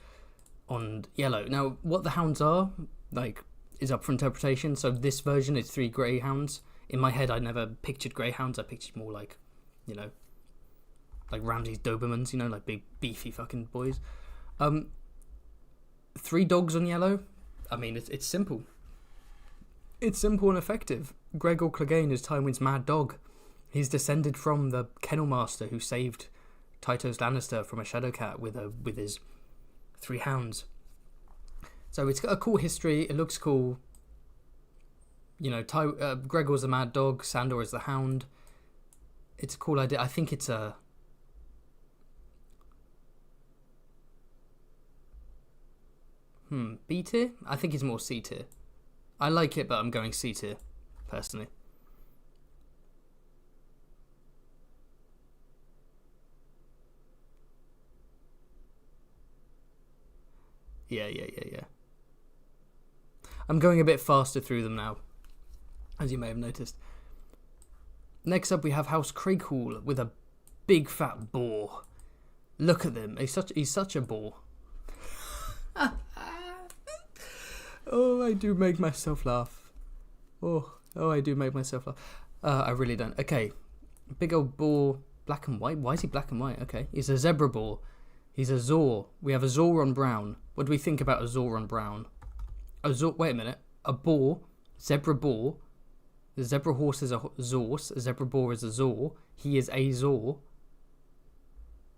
on yellow. Now, what the hounds are, like, is up for interpretation. So this version is 3 greyhounds. In my head, I never pictured greyhounds. I pictured more like, you know, like Ramsay's Dobermans, you know, like big, beefy fucking boys. 3 dogs on yellow. I mean, it's simple. It's simple and effective. Gregor Clegane is Tywin's mad dog. He's descended from the kennel master who saved Tytos Lannister from a shadow cat with his 3 hounds. So it's got a cool history. It looks cool. You know, Gregor's the mad dog. Sandor is the hound. It's a cool idea. I think it's a... B tier? I think it's more C tier. I like it, but I'm going C tier, personally. Yeah. I'm going a bit faster through them now, as you may have noticed. Next up, we have House Craighall with a big fat boar. Look at them. He's such a boar. Oh, I do make myself laugh. Oh, I do make myself laugh. I really don't. Okay, big old boar, black and white. Why is he black and white? Okay, he's a zebra boar. He's a Zor. We have a Zor on brown. What do we think about a Zor on brown? Wait a minute. A boar, zebra boar. The zebra horse is a Zorse. A zebra boar is a Zor. He is a Zor.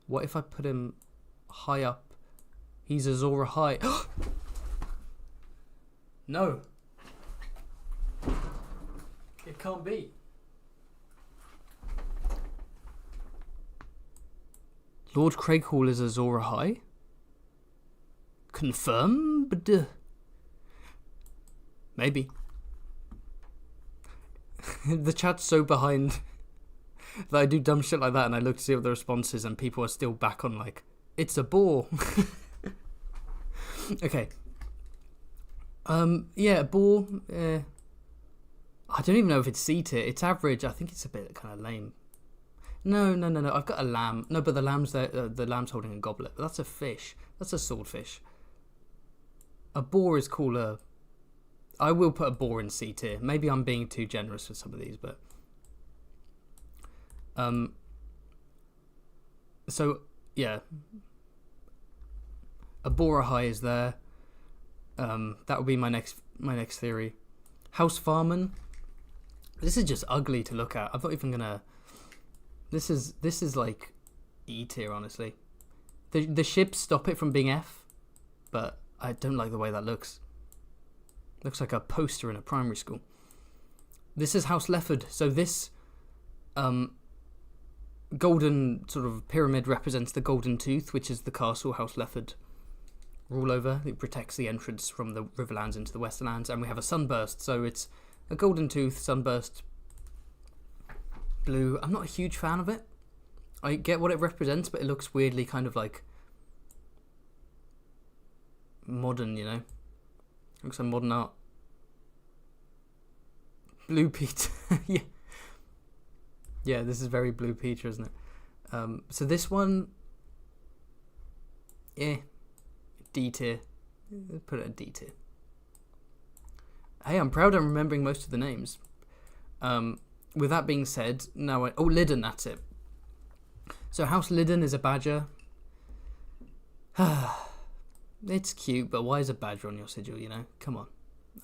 What if I put him high up? He's a Zora high. No. It can't be. Lord Craighall is a Zora high? Confirmed? Maybe. The chat's so behind that I do dumb shit like that and I look to see what the response is and people are still back on like, it's a boar. Okay. Yeah, boar. I don't even know if it's C tier. It's average. I think it's a bit kind of lame. No. I've got a lamb. No, but the lamb's there. The lamb's holding a goblet. But that's a fish. That's a swordfish. A boar is cooler. I will put a boar in C tier. Maybe I'm being too generous with some of these, but so yeah, a boar high is there. That would be my next theory. House Farman. This is just ugly to look at. I'm not even gonna. This is like E tier, honestly. The ships stop it from being F, but I don't like the way that looks. Looks like a poster in a primary school. This is House Lefford. So this golden sort of pyramid represents the Golden Tooth, which is the castle House Lefford rule over. It protects the entrance from the Riverlands into the Westerlands. And we have a sunburst. So it's a Golden Tooth, sunburst, blue. I'm not a huge fan of it. I get what it represents, but it looks weirdly kind of like modern, you know? Looks like modern art. Blue Peter. Yeah. Yeah, this is very Blue Peter, isn't it? So this one, yeah, D tier. Put it at D tier. Hey, I'm proud I'm remembering most of the names. With that being said, now Lydon, that's it. So House Lydon is a badger. It's cute, but why is a badger on your sigil, you know? Come on.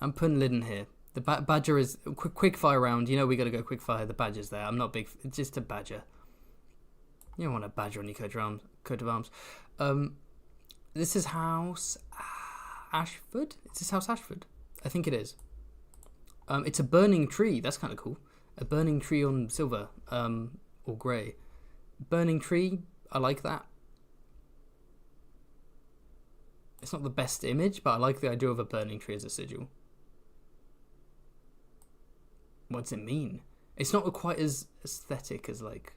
I'm putting Lydon here. The badger is... Quick fire round. You know we got to go quick fire. The badger's there. I'm not big... It's just a badger. You don't want a badger on your coat of arms. This is House Ashford? Is this House Ashford? I think it is. It's a burning tree. That's kind of cool. A burning tree on silver. Or grey. Burning tree. I like that. It's not the best image, but I like the idea of a burning tree as a sigil. What does it mean? It's not quite as aesthetic as like...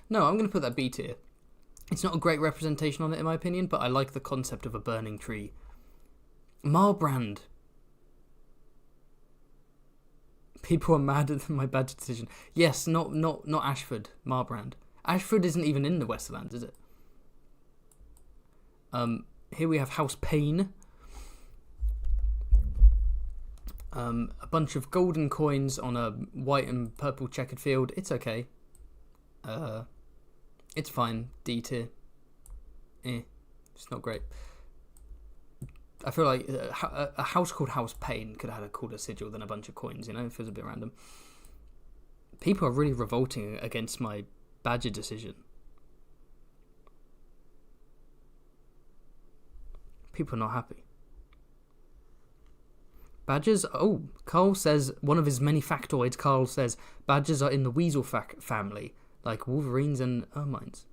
No, I'm going to put that B tier. It's not a great representation on it in my opinion, but I like the concept of a burning tree. Marbrand. People are mad at my badger decision. Yes, not Ashford. Marbrand. Ashford isn't even in the Westerlands, is it? Here we have House Payne. A bunch of golden coins on a white and purple checkered field. It's okay. It's fine. D tier. It's not great. I feel like a house called House Payne could have had a cooler sigil than a bunch of coins, you know? It feels a bit random. People are really revolting against my badger decision. People are not happy. Badgers... Oh, Carl says... One of his many factoids, Carl says... Badgers are in the weasel family, like wolverines and ermines.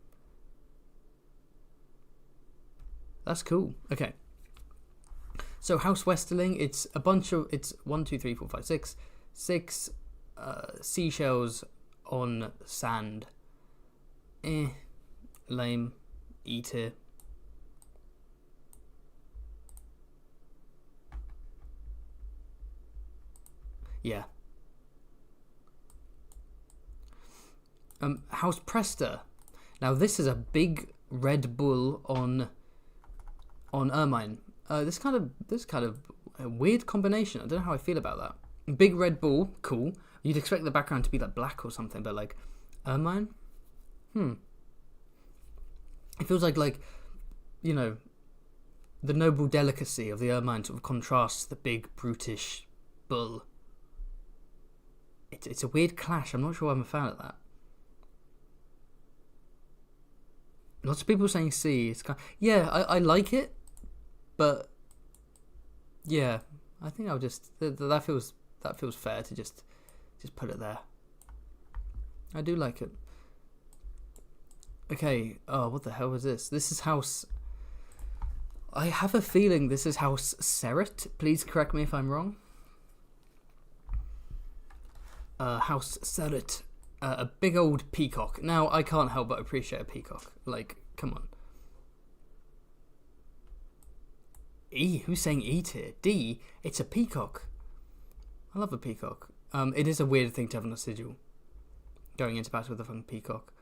That's cool. Okay. So, House Westerling, it's a bunch of... It's 1, 2, 3, 4, 5, 6. 6 seashells on sand. Lame. E tier. Yeah. House Prester. Now this is a big red bull on ermine. This kind of a weird combination. I don't know how I feel about that. Big red bull, cool. You'd expect the background to be like black or something, but like ermine. It feels like you know, the noble delicacy of the ermine sort of contrasts the big brutish bull. It's a weird clash. I'm not sure I'm a fan of that. Lots of people saying C. It's kind of, yeah, I like it, but yeah, I think I'll just that feels fair to just put it there. I do like it. Okay. Oh, what the hell was this? This is House. I have a feeling this is House Seret. Please correct me if I'm wrong. House Seret, a big old peacock. Now, I can't help but appreciate a peacock. Like, come on. E? Who's saying E tier? D? It's a peacock. I love a peacock. It is a weird thing to have on a sigil. Going into battle with a fucking peacock.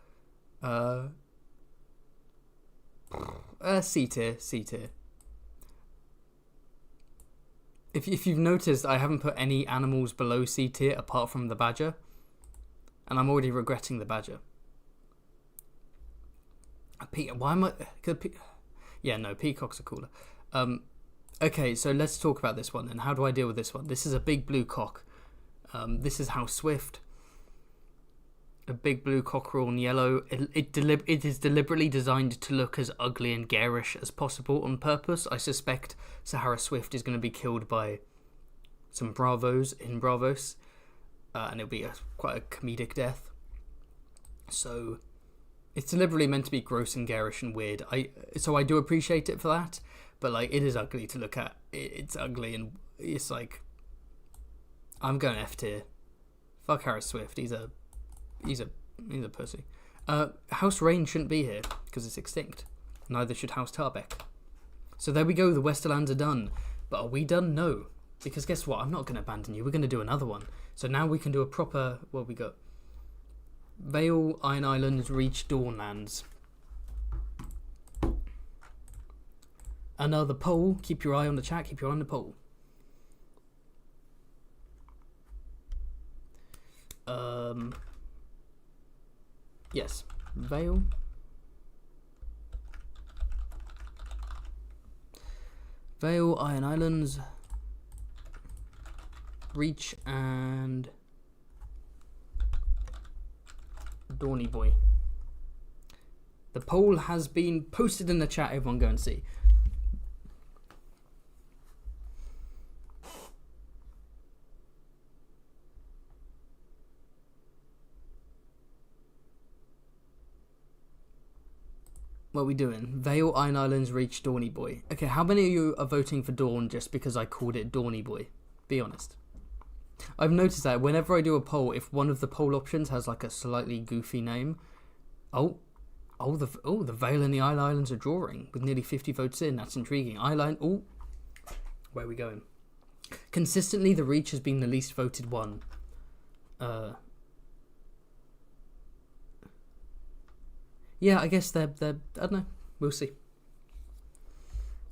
C tier. C tier. If you've noticed, I haven't put any animals below C tier apart from the badger. And I'm already regretting the badger. Why am I... Yeah, no, peacocks are cooler. Okay, so let's talk about this one then. How do I deal with this one? This is a big blue cock. This is House Swift. A big blue cockerel in yellow. It is deliberately designed to look as ugly and garish as possible on purpose. I suspect Sahara Swift is going to be killed by some bravos in Bravos. And it'll be quite a comedic death. So it's deliberately meant to be gross and garish and weird. So I do appreciate it for that. But like, it is ugly to look at. It's ugly and it's like... I'm going F tier. Fuck Harris Swift. He's a he's a pussy. House Rain shouldn't be here because it's extinct. Neither should House Tarbeck. So there we go. The Westerlands are done. But are we done? No. Because guess what? I'm not going to abandon you. We're going to do another one. So now we can do a proper... What we got? Vale, Iron Islands, Reach, Dawnlands. Another poll. Keep your eye on the chat. Keep your eye on the poll. Yes. Vale. Vale, Iron Islands, Reach, and Dawny Boy. The poll has been posted in the chat. Everyone go and see. What are we doing? Vale, Iron Islands, Reach, Dawny Boy. Okay, how many of you are voting for Dawn just because I called it Dawny Boy? Be honest. I've noticed that whenever I do a poll, if one of the poll options has like a slightly goofy name, the Vale and the Iron Islands are drawing with nearly 50 votes in. That's intriguing. Where are we going? Consistently, the Reach has been the least voted one. Yeah, I guess they're I don't know. We'll see.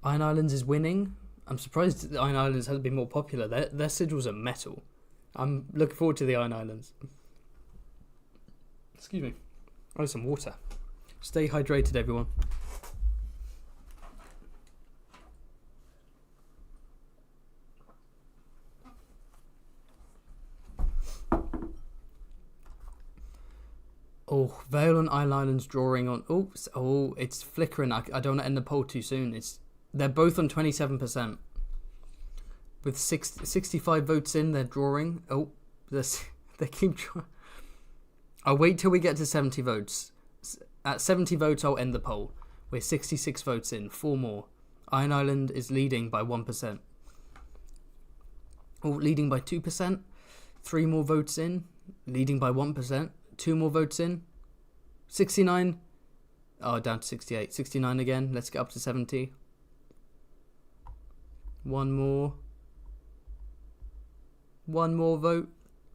Iron Islands is winning. I'm surprised that Iron Islands hasn't been more popular. Their sigils are metal. I'm looking forward to the Iron Islands. Excuse me. Oh, some water. Stay hydrated, everyone. Oh, Vale and Iron Islands drawing on... Oh, it's flickering. I don't want to end the poll too soon. They're both on 27%. With 65 votes in, they're drawing. Oh, they keep drawing. I'll wait till we get to 70 votes. At 70 votes, I'll end the poll. We're 66 votes in. 4 more. Iron Island is leading by 1%. Oh, leading by 2%. 3 more votes in. Leading by 1%. 2 more votes in. 69. Oh, down to 68. 69 again. Let's get up to 70. 1 more. 1 more vote.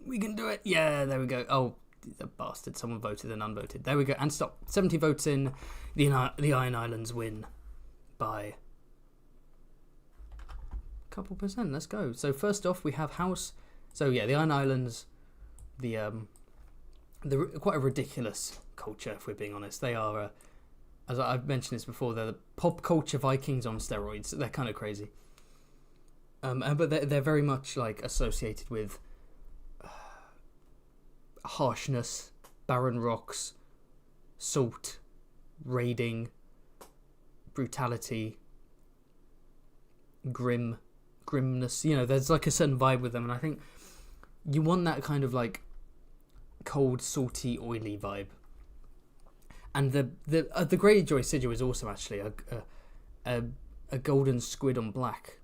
We can do it. Yeah, there we go. Oh, the bastard. Someone voted and unvoted. There we go. And stop. 70 votes in. The Iron Islands win by a couple percent. Let's go. So first off, we have House. So yeah, the Iron Islands. The quite a ridiculous culture, if we're being honest. They are, as I've mentioned this before, they're the pop culture Vikings on steroids. They're kind of crazy. But they're very much like associated with harshness, barren rocks, salt, raiding, brutality, grimness. You know, there's like a certain vibe with them, and I think you want that kind of like cold, salty, oily vibe. And the Greyjoy sigil is also actually a golden squid on black.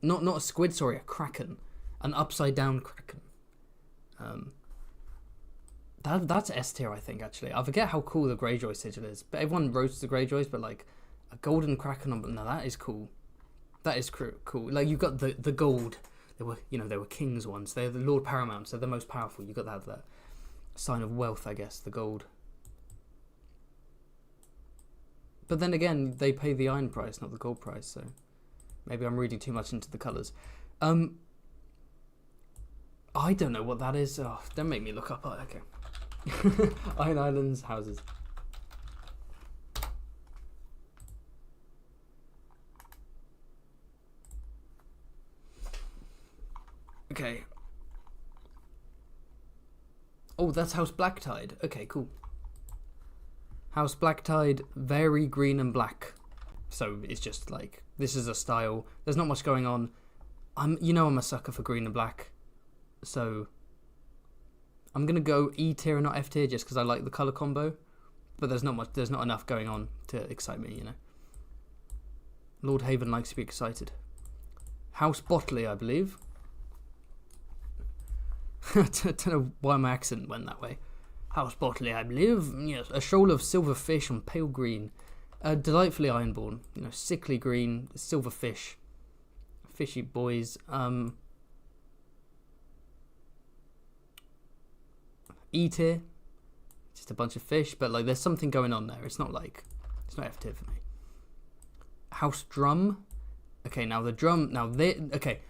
Not a squid, sorry, a kraken, an upside down kraken. That's S tier, I think. Actually, I forget how cool the Greyjoy sigil is, but everyone roasts the Greyjoys. But like a golden kraken on, no, that is cool. That is cool. Like you've got the gold. They were kings once. They're the Lord Paramounts. They're the most powerful. You got to have that sign of wealth, I guess. The gold. But then again, they pay the iron price, not the gold price. So maybe I'm reading too much into the colours. I don't know what that is. Oh, don't make me look up. Oh, okay. Iron Islands houses. Okay. Oh, that's House Blacktide. Okay, cool. House Blacktide, very green and black. So it's just like, this is a style. There's not much going on. I'm a sucker for green and black. So I'm going to go E tier and not F tier just because I like the colour combo. But there's not enough going on to excite me, you know. Lord Haven likes to be excited. House Botley, I believe. I don't know why my accent went that way. House Botley, I believe. Yes, a shoal of silver fish on pale green. Delightfully ironborn. Sickly green, silver fish. Fishy boys. E tier. Just a bunch of fish, but like there's something going on there. It's not F tier for me. House Drum. Okay, now the drum. Okay.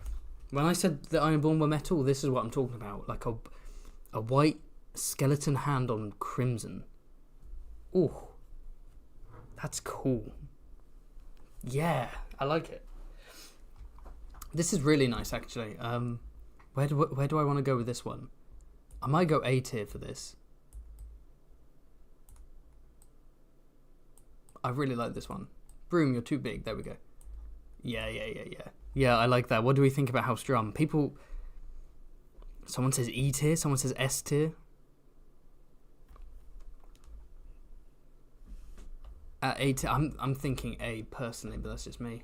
When I said the ironborn were metal, this is what I'm talking about. Like a white skeleton hand on crimson. Ooh, that's cool. Yeah, I like it. This is really nice, actually. Where do I want to go with this one? I might go A tier for this. I really like this one. Broom, you're too big. There we go. Yeah. Yeah, I like that. What do we think about House Drum? Someone says E tier, someone says S tier. A tier, I'm thinking A personally, but that's just me.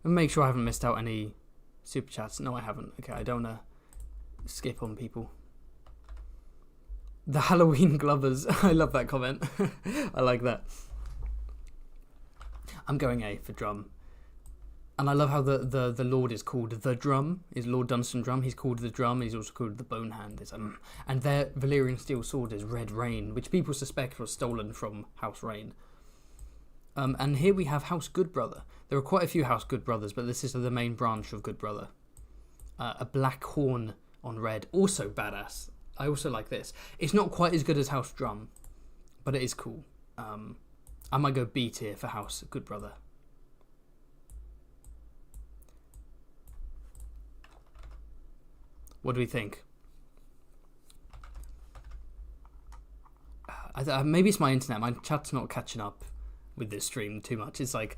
And make sure I haven't missed out any super chats. No, I haven't. Okay, I don't want to skip on people. The Halloween Glovers. I love that comment. I like that. I'm going A for Drum. And I love how the Lord is called the Drum. Is Lord Dunstan Drum. He's called the Drum. He's also called the Bone Hand. And their Valyrian steel sword is Red Rain, which people suspect was stolen from House Rain. And here we have House Goodbrother. There are quite a few House Goodbrothers, but this is the main branch of Goodbrother. A black horn on red. Also badass. I also like this. It's not quite as good as House Drum, but it is cool. I might go B tier for House Goodbrother. What do we think? Maybe it's my internet. My chat's not catching up with this stream too much. It's like...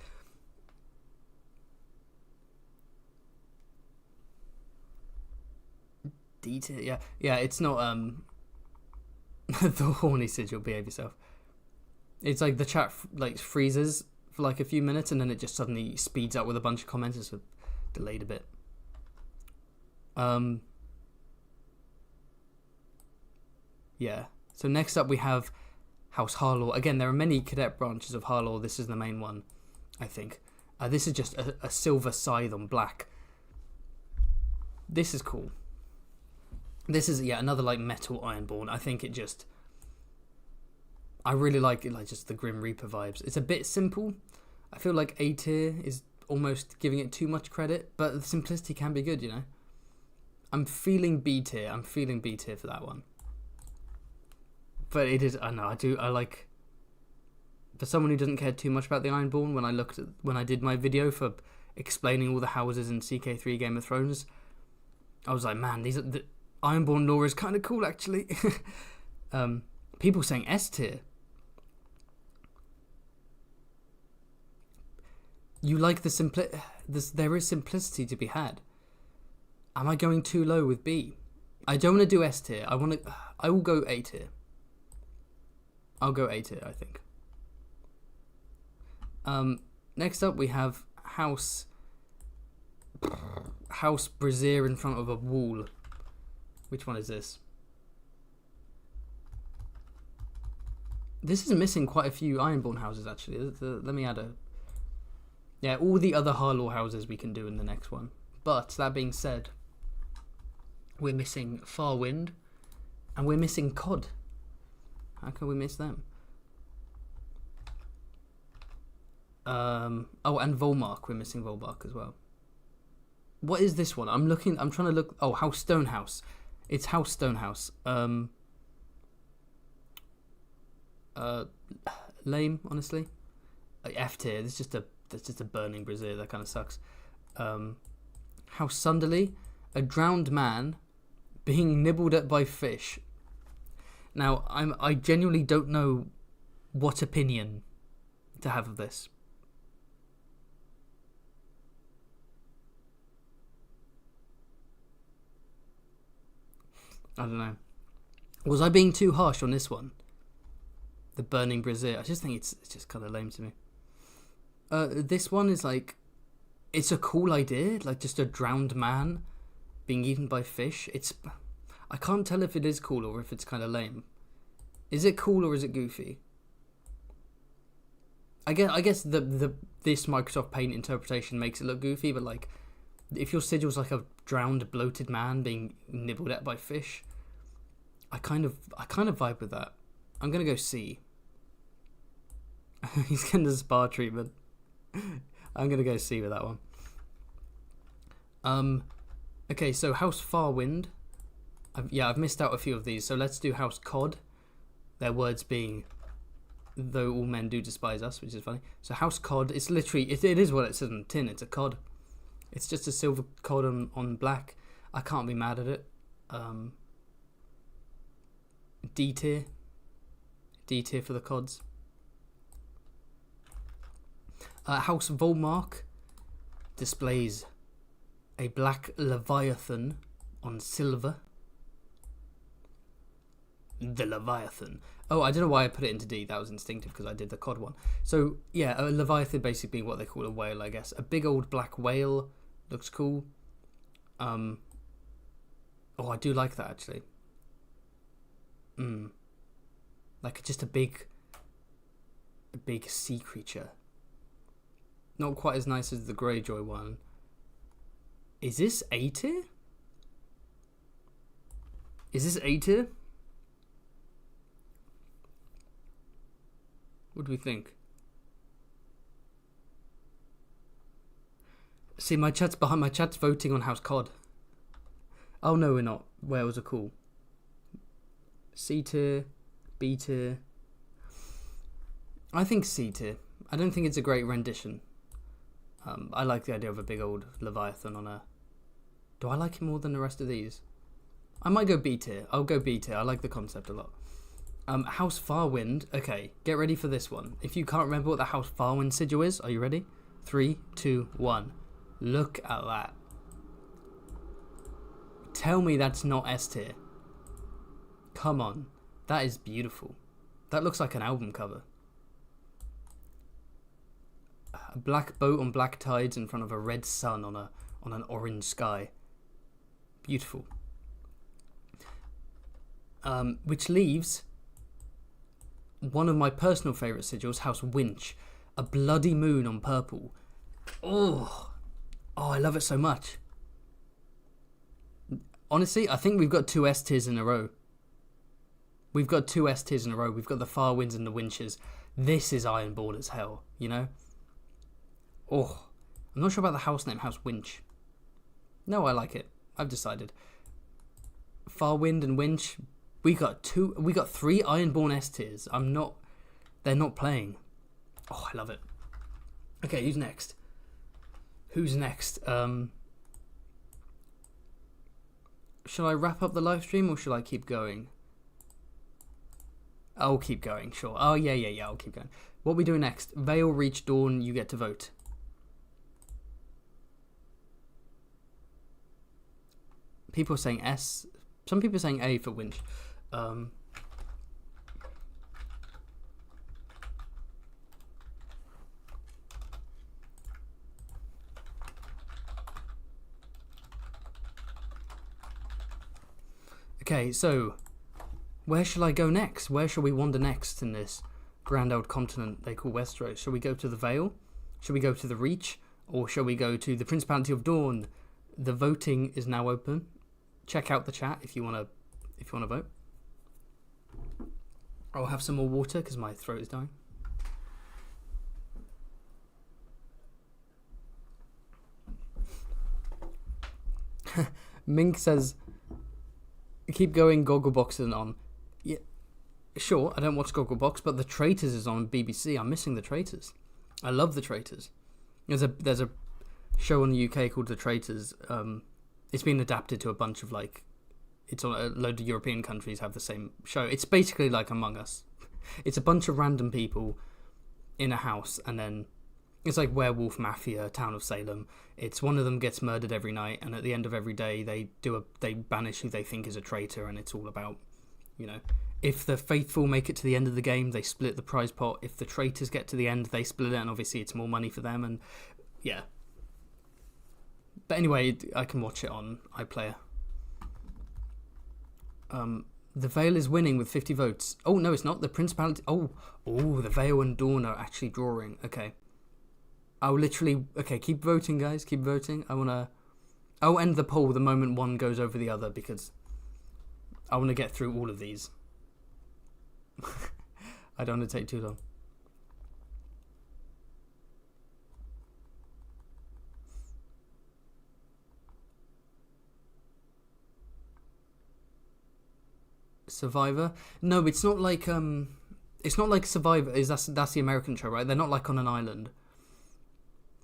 D tier, yeah. It's not the horny sigil. Behave yourself. It's like the chat freezes for like a few minutes and then it just suddenly speeds up with a bunch of comments. It's delayed a bit. Yeah. So next up we have House Harlaw. Again, there are many cadet branches of Harlaw. This is the main one, I think. This is just a silver scythe on black. This is cool. This is, another metal ironborn. I think it just... I really like it, just the Grim Reaper vibes. It's a bit simple. I feel like A tier is almost giving it too much credit, but the simplicity can be good, I'm feeling B tier. I'm feeling B tier for that one. But it is, I like... For someone who doesn't care too much about the Ironborn, when I did my video for explaining all the houses in CK3 Game of Thrones, I was like, man, the Ironborn lore is kind of cool, actually. People saying S tier. You like there is simplicity to be had. Am I going too low with B? I don't want to do S tier. I will go A tier. I'll go A tier, I think. Next up we have House Brazier in front of a wall. Which one is this? This is missing quite a few Ironborn houses, actually. Let me add all the other Harlaw houses we can do in the next one. But, that being said, we're missing Farwind, and we're missing Cod. How can we miss them? And Volmark. We're missing Volmark as well. What is this one? I'm trying to look... Oh, House Stonehouse. It's House Stonehouse. Lame, honestly. F tier. That's just a burning brazier. That kind of sucks. House Sunderly. A drowned man being nibbled at by fish. Now, I genuinely don't know what opinion to have of this. I don't know. Was I being too harsh on this one? The burning brazier. I just think it's just kind of lame to me. This one is like... it's a cool idea, like just a drowned man being eaten by fish. I can't tell if it is cool or if it's kind of lame. Is it cool or is it goofy? I guess this Microsoft Paint interpretation makes it look goofy, but like, if your sigil's like a drowned, bloated man being nibbled at by fish, I kind of vibe with that. I'm gonna go C. He's getting the spa treatment. I'm gonna go C with that one. Okay, so House Farwind. I've missed out a few of these, so let's do House Cod. Their words being, though all men do despise us, which is funny. So House Cod, it's literally, it is what it says on the tin, it's a cod. It's just a silver cod on black. I can't be mad at it. D tier. D tier for the cods. House Volmark displays a black leviathan on silver. The Leviathan. Oh, I don't know why I put it into D. That was instinctive because I did the cod one. So, yeah, a Leviathan basically being what they call a whale, I guess. A big old black whale. Looks cool. Oh, I do like that, actually. Like, just a big sea creature. Not quite as nice as the Greyjoy one. Is this A tier? Is this A tier? What do we think? See, my chat's behind. My chat's voting on House Cod. Oh no, we're not. Whales are cool. C tier, B tier. I think C tier. I don't think it's a great rendition. I like the idea of a big old Leviathan on a... Do I like it more than the rest of these? I might go B tier. I'll go B tier. I like the concept a lot. House Farwind. Okay, get ready for this one. If you can't remember what the House Farwind sigil is, are you ready? 3, 2, 1. Look at that. Tell me that's not S tier. Come on. That is beautiful. That looks like an album cover. A black boat on black tides in front of a red sun on an orange sky. Beautiful. Which leaves one of my personal favourite sigils, House Winch. A bloody moon on purple. Oh, I love it so much. Honestly, I think we've got 2 S tiers in a row. We've got 2 S tiers in a row. We've got the Farwinds and the Winches. This is Ironborn as hell, you know? Oh, I'm not sure about the house name, House Winch. No, I like it. I've decided. Farwind and Winch. We got 3 Ironborn S tiers. They're not playing. Oh, I love it. Okay, who's next? Shall I wrap up the live stream or shall I keep going? I'll keep going, sure. Oh, yeah, I'll keep going. What are we doing next? Vale, Reach, Dawn, you get to vote. People are saying S. Some people are saying A for Winch. Okay, so where shall I go next? Where shall we wander next in this grand old continent they call Westeros? Shall we go to the Vale? Shall we go to the Reach? Or shall we go to the Principality of Dawn? The voting is now open. Check out the chat if you wanna vote. I'll have some more water because my throat is dying. Mink says, keep going, Gogglebox isn't on. Yeah, sure, I don't watch Gogglebox, but The Traitors is on BBC. I'm missing The Traitors. I love The Traitors. There's a show in the UK called The Traitors. It's been adapted to a bunch of it's on a load of European countries have the same show. It's basically like Among Us. It's a bunch of random people in a house, and then it's like Werewolf Mafia, Town of Salem. It's one of them gets murdered every night, and at the end of every day they banish who they think is a traitor, and it's all about, if the faithful make it to the end of the game, they split the prize pot. If the traitors get to the end, they split it, and obviously it's more money for them. And yeah, But anyway, I can watch it on iPlayer. The Vale is winning with 50 votes. Oh, no, it's not. The Principality... Oh, the Vale and Dawn are actually drawing. Okay. I'll literally... Okay, keep voting, guys. Keep voting. I'll end the poll the moment one goes over the other, because I want to get through all of these. I don't want to take too long. Survivor? No, it's not like Survivor. That's the American show, right? They're not like on an island.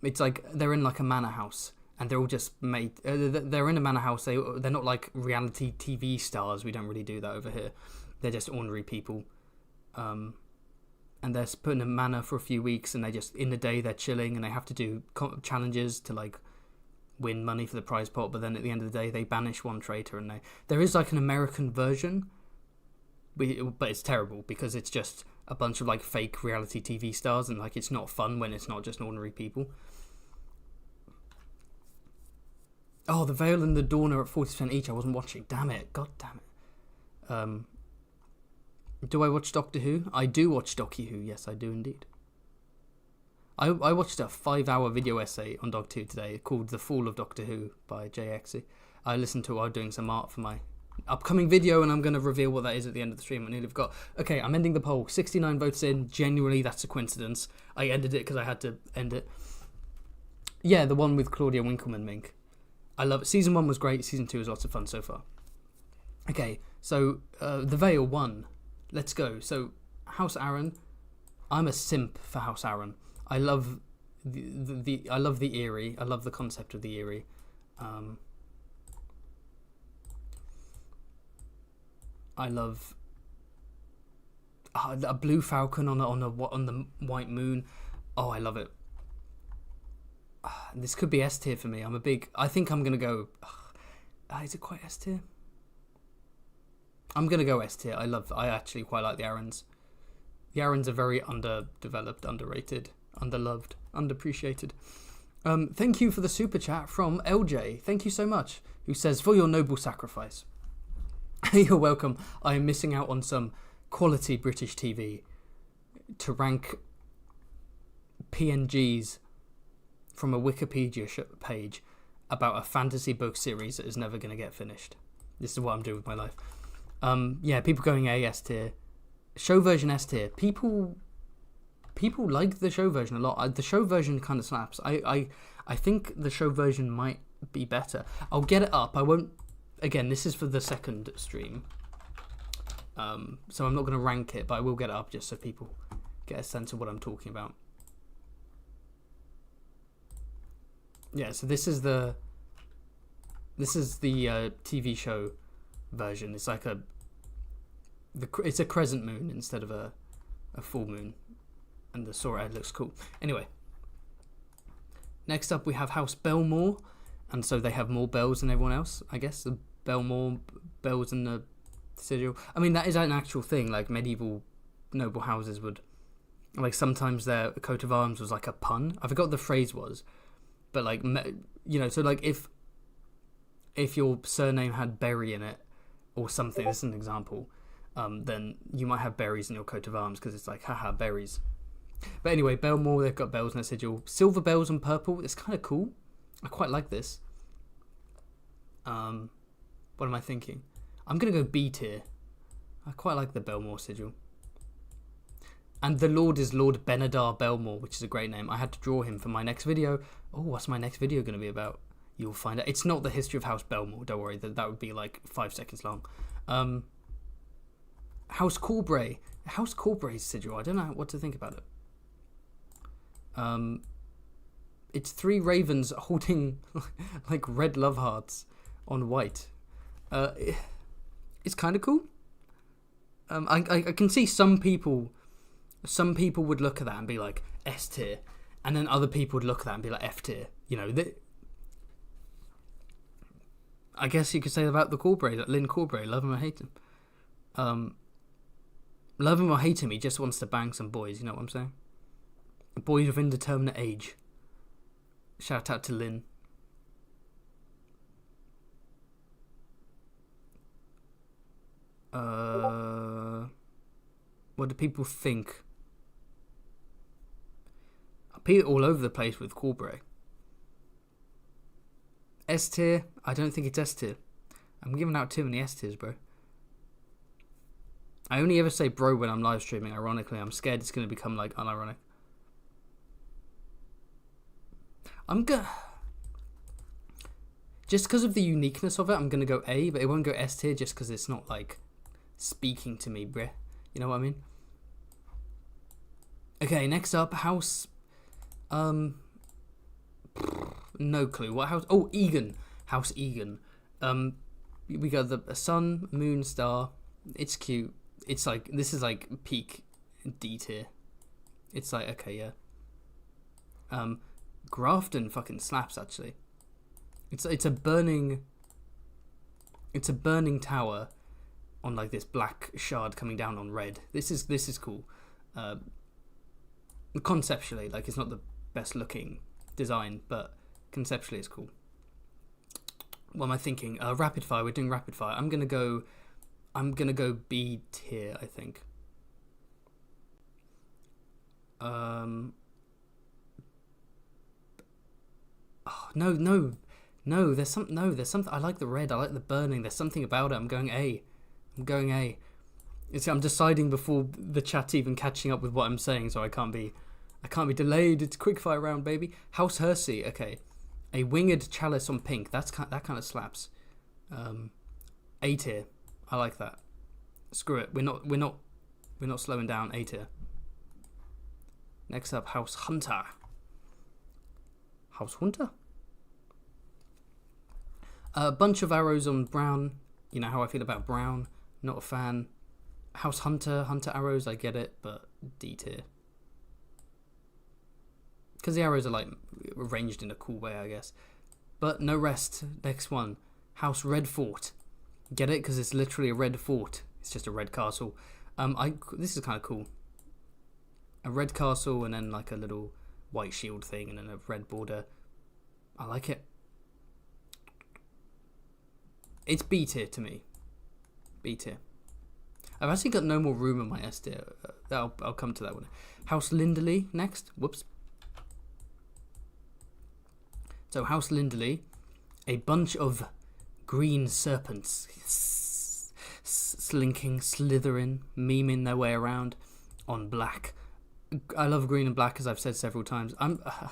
It's like they're in like a manor house, and they're all just made. They're in a manor house. They're not like reality TV stars. We don't really do that over here. They're just ordinary people, and they're put in a manor for a few weeks, and they just in the day they're chilling, and they have to do challenges to like win money for the prize pot. But then at the end of the day, they banish one traitor, and there is like an American version. But it's terrible because it's just a bunch of like fake reality TV stars, and like it's not fun when it's not just ordinary people. Oh, the Vale and the Dawn are at 40% each. I wasn't watching. Damn it. God damn it. Do I watch Doctor Who? I do watch Doctor Who. Yes, I do indeed. I watched a 5-hour video essay on Doctor Who today called The Fall of Doctor Who by JXy. I listened to it while doing some art for my upcoming video, and I'm going to reveal what that is at the end of the stream. I nearly forgot. Okay, I'm ending the poll. 69 votes in. Genuinely, that's a coincidence. I ended it because I had to end it. Yeah, the one with Claudia Winkleman Mink. I love it. Season 1 was great. Season 2 was lots of fun so far. Okay, so The Vale won. Let's go. So, House Aaron. I'm a simp for House Aaron. I love I love the Eerie. I love the concept of the Eerie. I love a blue falcon on the white moon. Oh, I love it. This could be S tier for me. I think I'm gonna go. Is it quite S tier? I'm gonna go S tier. I actually quite like the Aarons. The Aarons are very underdeveloped, underrated, underloved, underappreciated. Thank you for the super chat from LJ. Thank you so much. Who says, for your noble sacrifice. You're welcome. I am missing out on some quality British TV to rank PNGs from a Wikipedia page about a fantasy book series that is never going to get finished. This is what I'm doing with my life. Yeah, people going A S tier. Show version S tier. People like the show version a lot. The show version kind of slaps. I think the show version might be better. I'll get it up. I won't. Again, this is for the second stream, so I'm not going to rank it, but I will get it up just so people get a sense of what I'm talking about. Yeah, so this is the TV show version. It's like it's a crescent moon instead of a full moon, and the sword ad looks cool. Anyway, next up we have House Belmore. And so they have more bells than everyone else, I guess. The Belmore bells in the sigil. I mean, that is an actual thing. Like, medieval noble houses would... Like, sometimes their coat of arms was like a pun. I forgot what the phrase was. But, like, you know, so, like, if your surname had berry in it or something, this is an example, then you might have berries in your coat of arms because it's like, haha, berries. But anyway, Belmore, they've got bells in their sigil. Silver bells and purple, it's kind of cool. I quite like this. What am I thinking? I'm going to go B tier. I quite like the Belmore sigil. And the Lord is Lord Benedar Belmore, which is a great name. I had to draw him for my next video. Oh, what's my next video going to be about? You'll find out. It's not the history of House Belmore. Don't worry. That would be like 5 seconds long. House Corbray. House Corbray's sigil. I don't know what to think about it. It's 3 ravens holding like red love hearts on white. It's kind of cool. I can see some people would look at that and be like S tier, and then other people would look at that and be like F tier. You know, I guess you could say about the Corbray, that Lynn Corbray, love him or hate him. Love him or hate him, he just wants to bang some boys. You know what I'm saying? Boys of indeterminate age. Shout out to Lynn. What do people think? I pee all over the place with Corbray. S tier? I don't think it's S tier. I'm giving out too many S tiers, bro. I only ever say bro when I'm live streaming, ironically. I'm scared it's going to become, like, unironic. Just because of the uniqueness of it, I'm going to go A, but it won't go S tier just because it's not, like, speaking to me, bruh. You know what I mean? Okay, next up, House... no clue. What house? Oh, Egan. House Egan. We got the sun, moon, star. It's cute. It's like, this is like peak D tier. It's like, okay, yeah. Grafton fucking slaps, actually. It's a burning tower on like this black shard coming down on red. This is cool. Conceptually, like, it's not the best looking design, but conceptually it's cool. What am I thinking? Rapid fire. We're doing rapid fire. I'm gonna go B tier, I think. Oh, no. There's something. I like the red. I like the burning. There's something about it. I'm going A. I'm deciding before the chat even catching up with what I'm saying, so I can't be delayed. It's quickfire round, baby. House Hersey. Okay, a winged chalice on pink. That kind of slaps. A tier. I like that. Screw it. We're not slowing down. A tier. Next up, House Hunter. A bunch of arrows on brown. You know how I feel about brown. Not a fan. House Hunter arrows, I get it, but D tier. Because the arrows are like arranged in a cool way, I guess. But no rest. Next one. House Red Fort. Get it? Because it's literally a red fort. It's just a red castle. This is kind of cool. A red castle and then like a little white shield thing and then a red border. I like it. It's B tier to me. B tier. I've actually got no more room in my S tier. I'll come to that one. House Linderley next. Whoops. So House Linderley, a bunch of green serpents slinking, slithering, memeing their way around on black. I love green and black, as I've said several times. I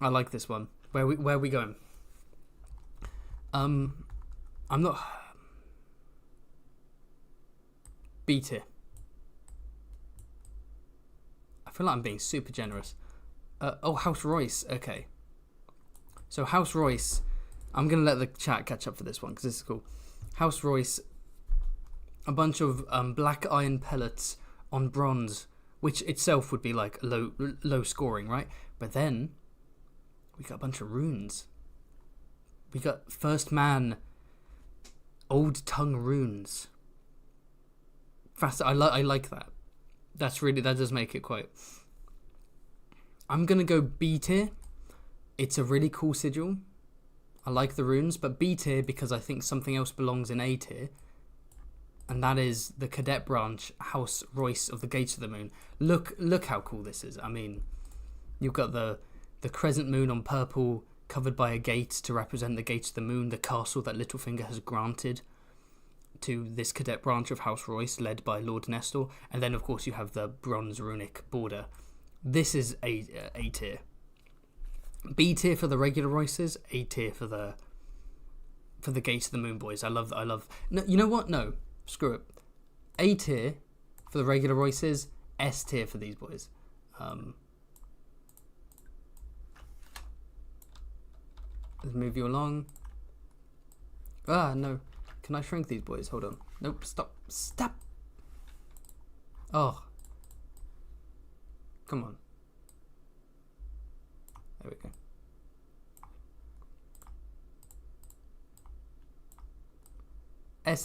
like this one. Where are we going? I'm not... B tier. I feel like I'm being super generous. House Royce. Okay. So House Royce... I'm going to let the chat catch up for this one, because this is cool. House Royce... A bunch of black iron pellets on bronze, which itself would be like low scoring, right? But then... we got a bunch of runes. We got First Man Old Tongue runes. Fast. I like that. That does make it quite... I'm going to go B tier. It's a really cool sigil. I like the runes, but B tier because I think something else belongs in A tier. And that is the Cadet Branch House Royce of the Gates of the Moon. Look how cool this is. I mean, you've got the crescent moon on purple, covered by a gate to represent the Gates of the Moon, the castle that Littlefinger has granted to this Cadet Branch of House Royce, led by Lord Nestor. And then, of course, you have the bronze runic border. This is A tier. B tier for the regular Royces, A tier for the Gates of the Moon boys. I love. No, you know what? No, screw it. A tier for the regular Royces, S tier for these boys. Let's move you along. No. Can I shrink these boys? Hold on. Nope. Stop. Oh. Come on. There we go.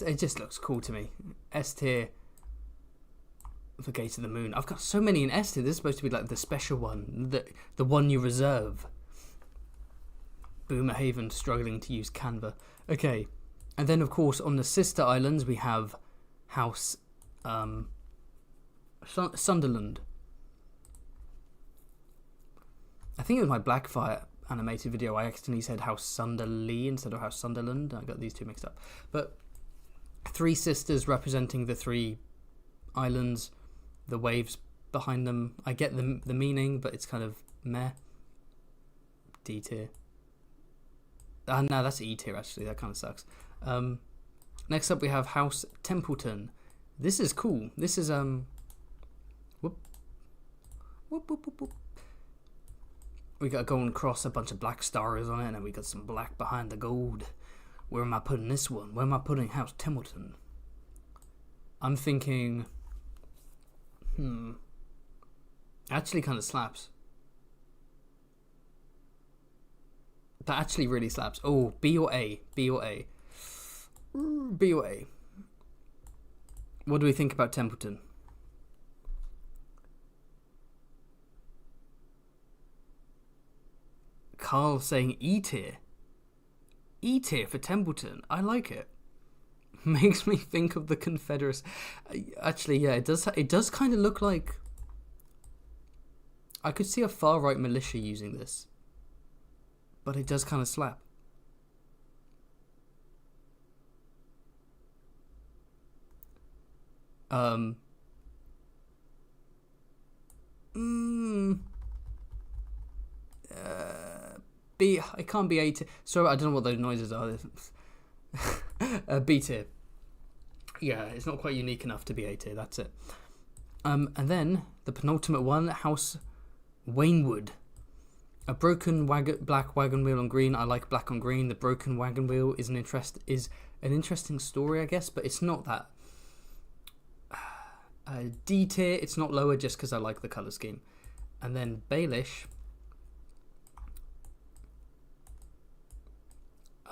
It just looks cool to me. S tier for Gate of the Moon. I've got so many in S tier. This is supposed to be like the special one. The one you reserve. Boomer Haven struggling to use Canva. Okay. And then, of course, on the sister islands, we have House Sunderland. I think it was my Blackfire animated video. I accidentally said House Sunderlee instead of House Sunderland. I got these two mixed up. But 3 sisters representing the 3 islands, the waves behind them. I get the meaning, but it's kind of meh. D tier. No, that's E tier actually. That kind of sucks. Next up we have House Templeton. This is cool. This is whoop. We got a golden cross, a bunch of black stars on it, and we got some black behind the gold. Where am I putting this one? Where am I putting House Templeton? I'm thinking actually kind of slaps. That actually really slaps. Oh, B or A? B or A? B or A? What do we think about Templeton? Carl saying E tier. E tier for Templeton. I like it. Makes me think of the Confederacy. Actually, yeah, it does kind of look like... I could see a far-right militia using this. But it does kind of slap. B. It can't be A tier. Sorry, I don't know what those noises are. B tier. Yeah, it's not quite unique enough to be A tier. That's it. And then the penultimate one, House Waynwood. A broken black wagon wheel on green. I like black on green. The broken wagon wheel is an interesting story, I guess, but it's not that. D tier. It's not lower just because I like the color scheme. And then Baelish.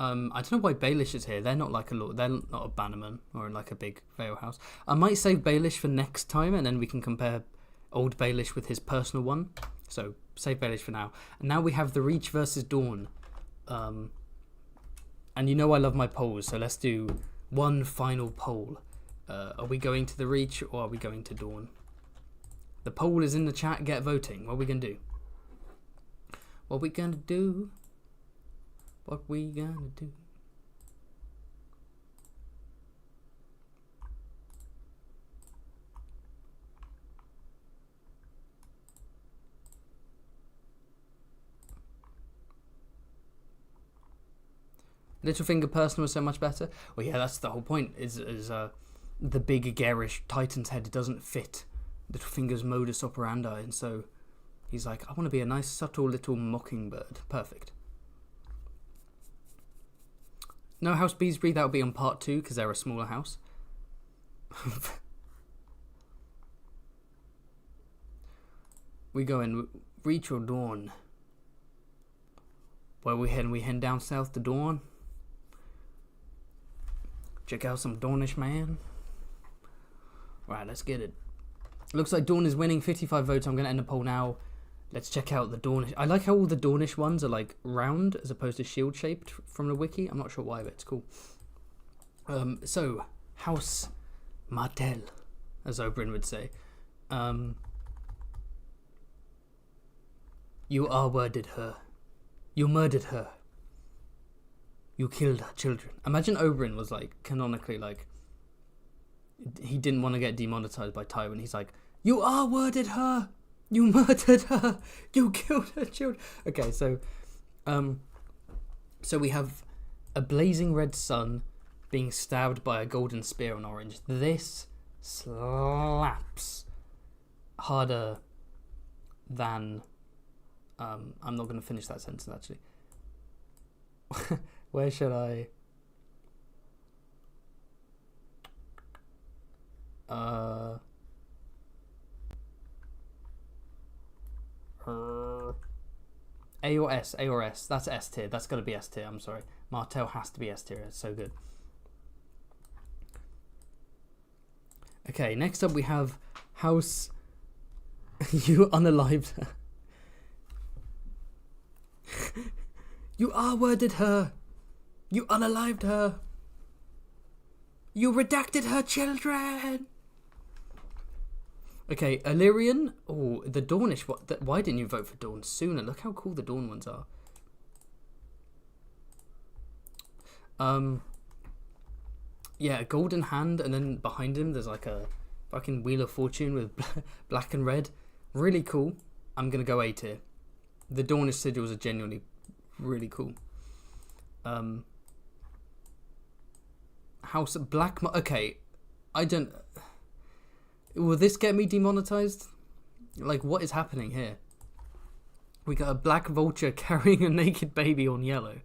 I don't know why Baelish is here. They're not like they're not a bannerman or like a big Vale house. I might save Baelish for next time, and then we can compare old Baelish with his personal one. So save Baelish for now. And now we have the Reach versus Dawn. And you know I love my polls, so let's do one final poll. Are we going to the Reach or are we going to Dawn? The poll is in the chat. Get voting. What are we gonna do? What we gonna do? What we gonna do? Littlefinger personal was so much better. Well, yeah, that's the whole point. Is the big garish Titan's head doesn't fit Littlefinger's modus operandi, and so he's like, I want to be a nice, subtle little mockingbird. Perfect. No House Beesbury, that'll be on part 2 because they're a smaller house. We go in Reach or Dawn. Where we head? We head down south to Dawn. Check out some Dornish man. Right, let's get it. Looks like Dawn is winning, 55 votes. I'm going to end the poll now. Let's check out the Dornish. I like how all the Dornish ones are like round as opposed to shield shaped from the wiki. I'm not sure why, but it's cool. So, House Martell, as Oberyn would say. You R-worded her. You murdered her. You killed her children. Imagine Oberyn was like, canonically, like, he didn't want to get demonetized by Tywin. He's like, you R-worded her. You murdered her. You killed her children. Okay, so we have a blazing red sun being stabbed by a golden spear on orange. This slaps harder than... I'm not going to finish that sentence, actually. Where should I... A or S? A or S? That's S tier. That's got to be S tier. I'm sorry. Martell has to be S tier. It's so good. Okay, next up we have House... You unalived her. You R-worded her. You unalived her. You redacted her children! Okay, Illyrian. Oh, the Dornish. Why didn't you vote for Dawn sooner? Look how cool the Dawn ones are. Yeah, a golden hand, and then behind him there's like a fucking Wheel of Fortune with black and red. Really cool. I'm gonna go A tier. The Dornish sigils are genuinely really cool. House Black. Okay, I don't. Will this get me demonetized? Like, what is happening here? We got a black vulture carrying a naked baby on yellow.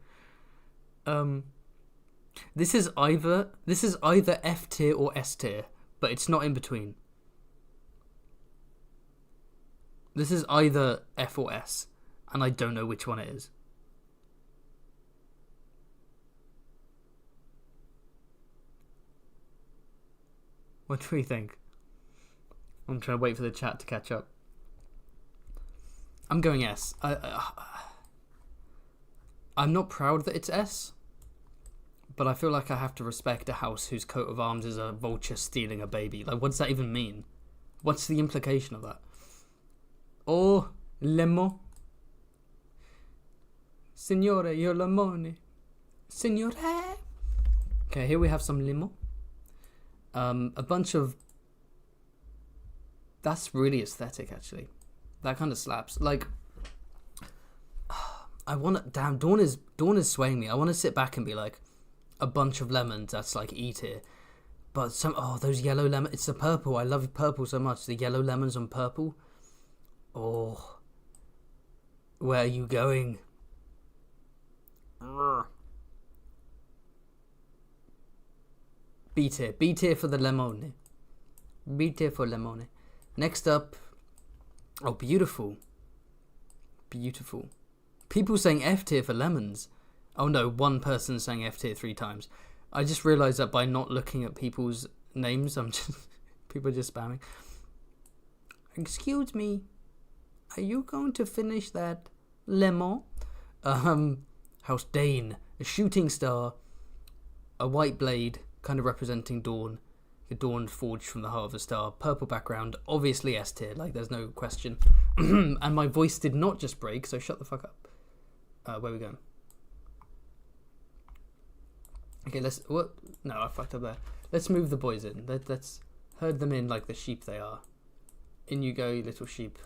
This is either F tier or S tier, but it's not in between. This is either F or S, and I don't know which one it is. What do we think? I'm trying to wait for the chat to catch up. I'm going S. I'm not proud that it's S, but I feel like I have to respect a house whose coat of arms is a vulture stealing a baby. Like, what does that even mean? What's the implication of that? Oh, lemo. Signore, io lemone. Signore. Okay, here we have some limo. A bunch of... That's really aesthetic, actually. That kind of slaps. Like, I want to... Damn, Dawn is swaying me. I want to sit back and be like, a bunch of lemons, that's like E tier. But some... Oh, those yellow lemons. It's the purple. I love purple so much. The yellow lemons on purple. Oh. Where are you going? B tier. B tier for the lemone. B tier for lemone. Next up. Oh, beautiful. Beautiful. People saying F tier for lemons. Oh no, one person saying F tier 3 times. I just realised that by not looking at people's names, people are just spamming. Excuse me. Are you going to finish that lemon? House Dane. A shooting star. A white blade, kind of representing dawn. A dawn forged from the heart of a star. Purple background. Obviously S tier, like there's no question. And my voice did not just break, so shut the fuck up. Where are we going? Okay, what? No, I fucked up there. Let's move the boys in. Let's herd them in like the sheep they are. In you go, you little sheep.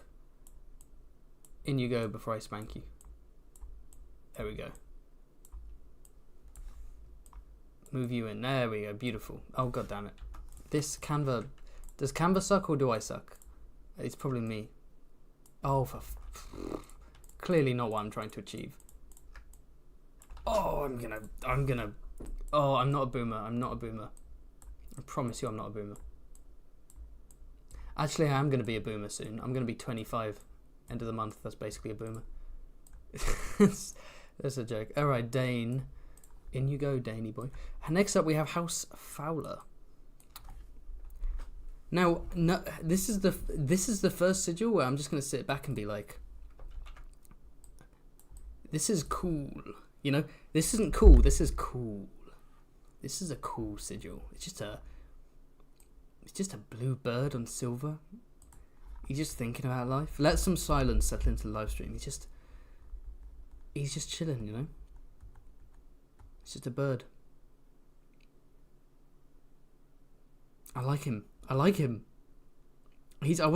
In you go before I spank you. There we go. Move you in. There we go. Beautiful. Oh, god damn it. This Canva... Does Canva suck or do I suck? It's probably me. Oh, clearly not what I'm trying to achieve. Oh, I'm gonna... Oh, I'm not a boomer. I'm not a boomer. I promise you I'm not a boomer. Actually, I am going to be a boomer soon. I'm going to be 25. End of the month. That's basically a boomer. That's a joke. Alright, Dane. In you go, Daney boy. And next up we have House Fowler. Now, no, this is the first sigil where I'm just going to sit back and be like, this is cool. You know, this isn't cool. This is cool. This is a cool sigil. It's just a blue bird on silver. He's just thinking about life. Let some silence settle into the live stream. He's just chilling, you know. It's just a bird. I like him. I want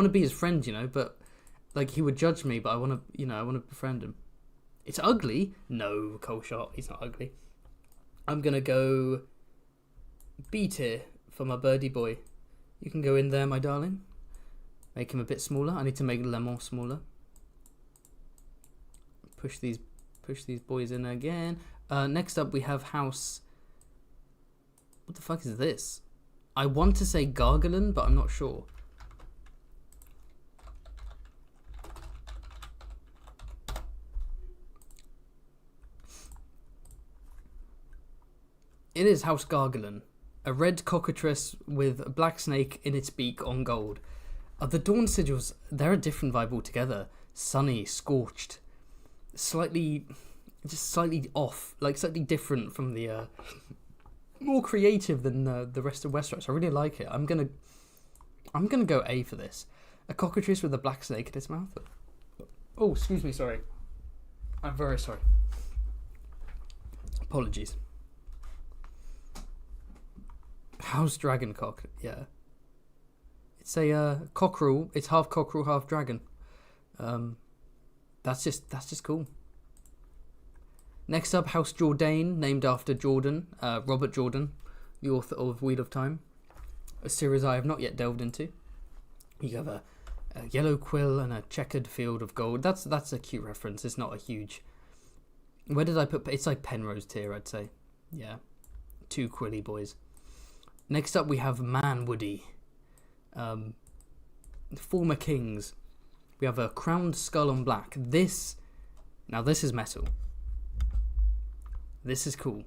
to be his friend, you know, but like he would judge me, but I want to befriend him. It's ugly. No, cold shot. He's not ugly. I'm gonna go B tier for my birdie boy. You can go in there, my darling. Make him a bit smaller. I need to make Lemon smaller. Push these boys in again. Next up we have House... What the fuck is this? I want to say Gargolin, but I'm not sure. It is House Gargolin. A red cockatrice with a black snake in its beak on gold. The Dawn sigils, they're a different vibe altogether. Sunny, scorched, slightly off, like slightly different from the more creative than the rest of Westeros. I really like it. I'm gonna go A for this. A cockatrice with a black snake in its mouth. Oh, excuse me, sorry. I'm very sorry. Apologies. House Dragoncock, yeah. It's a cockerel. It's half cockerel, half dragon. That's just cool. Next up, House Jourdain, named after Jordan, Robert Jordan, the author of Wheel of Time, a series I have not yet delved into. You have a yellow quill and a checkered field of gold. That's a cute reference. It's not a huge. Where did I put? It's like Penrose tier, I'd say. Yeah, 2 quilly boys. Next up, we have Manwoody, former kings. We have a crowned skull on black. This is metal. This is cool.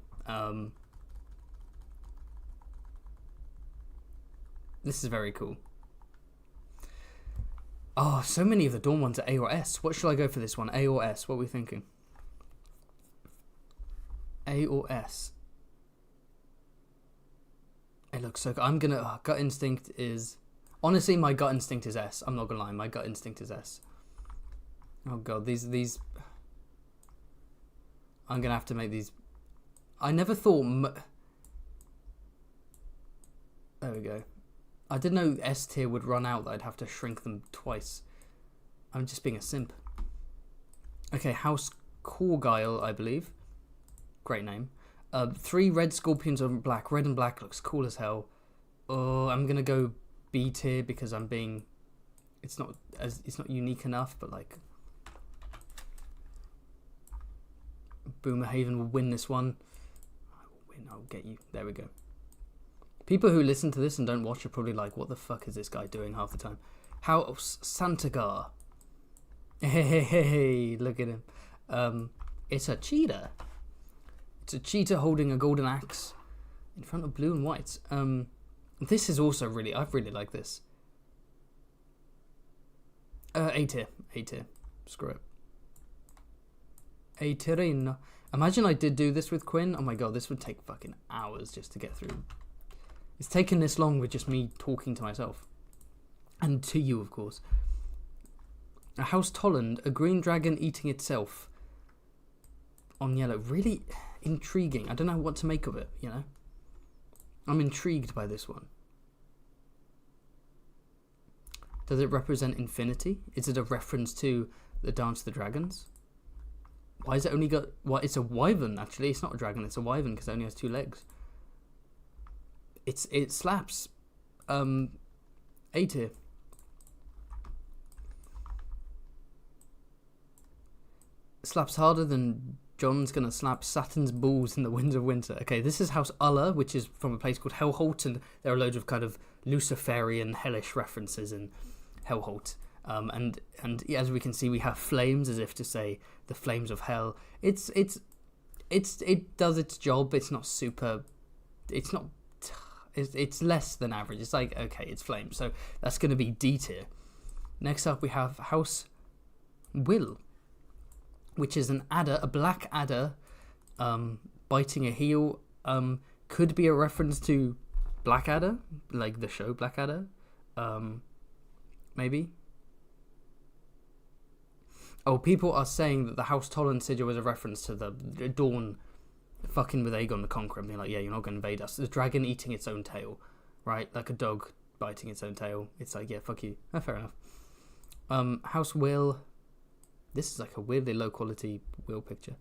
This is very cool. Oh, so many of the Dawn ones are A or S. What should I go for this one? A or S? What are we thinking? A or S? It looks so good. I'm gonna... gut instinct is... Honestly, my gut instinct is S. I'm not gonna lie. My gut instinct is S. Oh god, these... I'm gonna have to make these... I never thought... There we go. I didn't know S tier would run out, that I'd have to shrink them twice. I'm just being a simp. Okay, House Corgyle, I believe. Great name. 3 red scorpions on black. Red and black looks cool as hell. Oh, I'm gonna go B tier because I'm being... It's not unique enough, but like... Boomerhaven will win this one. I will win, I'll get you. There we go. People who listen to this and don't watch are probably like, what the fuck is this guy doing half the time? House Santagar. Hey, look at him. It's a cheetah. It's a cheetah holding a golden axe in front of blue and white. This is also really... I really like this. A tier. A tier. Screw it. A tierino. Imagine I did do this with Kwin. Oh my god, this would take fucking hours just to get through. It's taken this long with just me talking to myself. And to you, of course. A House Tolland, a green dragon eating itself. On yellow. Really intriguing. I don't know what to make of it, you know? I'm intrigued by this one. Does it represent infinity? Is it a reference to the Dance of the Dragons? Why has it only got... Well, it's a wyvern, actually. It's not a dragon, it's a wyvern because it only has 2 legs. It slaps. A tier. Slaps harder than Jon's gonna slap Saturn's balls in the Winds of Winter. Okay, this is House Ulla, which is from a place called Hellholt, and there are loads of kind of Luciferian hellish references in Hellholt. And as we can see, we have flames, as if to say the flames of hell. It does its job. It's not super. It's not. It's less than average. It's like, okay, it's flames. So that's going to be D tier. Next up, we have House Will, which is an adder, a black adder, biting a heel. Could be a reference to Blackadder, like the show Blackadder. Maybe. Oh, people are saying that the House Tolland sigil was a reference to the Dawn fucking with Aegon the Conqueror and being like, yeah, you're not going to invade us. The dragon eating its own tail, right? Like a dog biting its own tail. It's like, yeah, fuck you. Oh, fair enough. House Will. This is like a weirdly low quality wheel picture.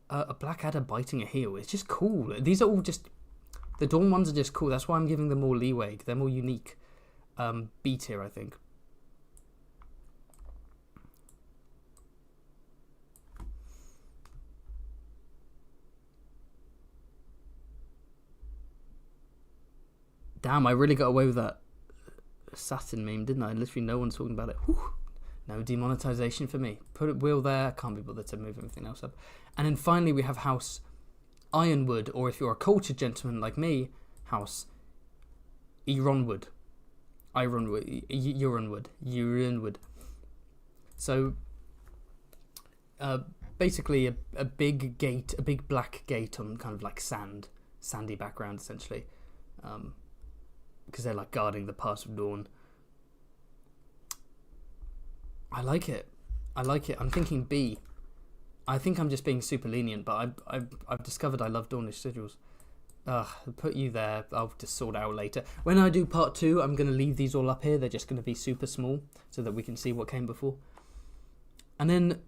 A Blackadder biting a heel. It's just cool. These are all just... The Dawn ones are just cool. That's why I'm giving them more leeway. They're more unique. B tier, I think. Damn, I really got away with that Saturn meme, didn't I? Literally no one's talking about it. Whew. No demonetization for me. Put it wheel there. I can't be bothered to move everything else up. And then finally we have House Ironwood, or if you're a cultured gentleman like me, House Euronwood. Euronwood. So basically a big gate, a big black gate on kind of like sand sandy background essentially, because they're like guarding the pass of dawn. I like it. I'm thinking B. I think I'm just being super lenient, but I've discovered I love Dawnless sigils. I'll put you there. I'll just sort it out later. When I do part 2, I'm going to leave these all up here. They're just going to be super small so that we can see what came before. And then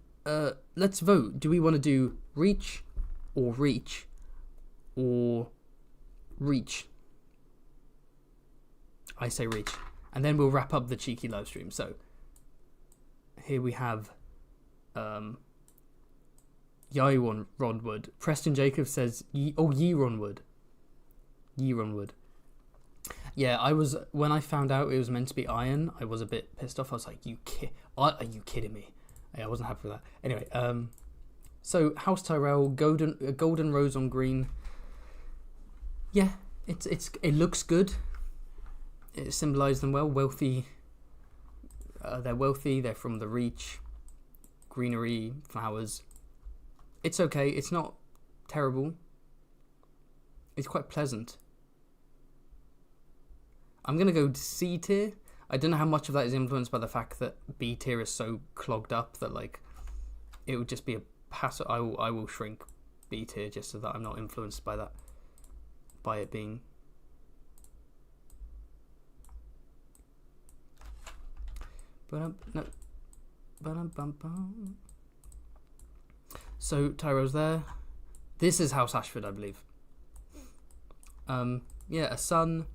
let's vote. Do we want to do reach or reach or reach? I say reach. And then we'll wrap up the cheeky live stream. So here we have Yaiwan Ronwood. Preston Jacobs says, Yeronwood. Yeronwood. Yeah, when I found out it was meant to be iron, I was a bit pissed off. I was like, are you kidding me? Yeah, I wasn't happy with that. Anyway, so House Tyrell, golden rose on green. Yeah, it looks good. It symbolizes them well. Wealthy. They're wealthy. They're from the Reach. Greenery, flowers. It's okay. It's not terrible. It's quite pleasant. I'm going to go C tier. I don't know how much of that is influenced by the fact that B tier is so clogged up that like it would just be a pass. I will shrink B tier just so that I'm not influenced by that, by it being. So Tyro's there. This is House Ashford, I believe. Yeah, a sun,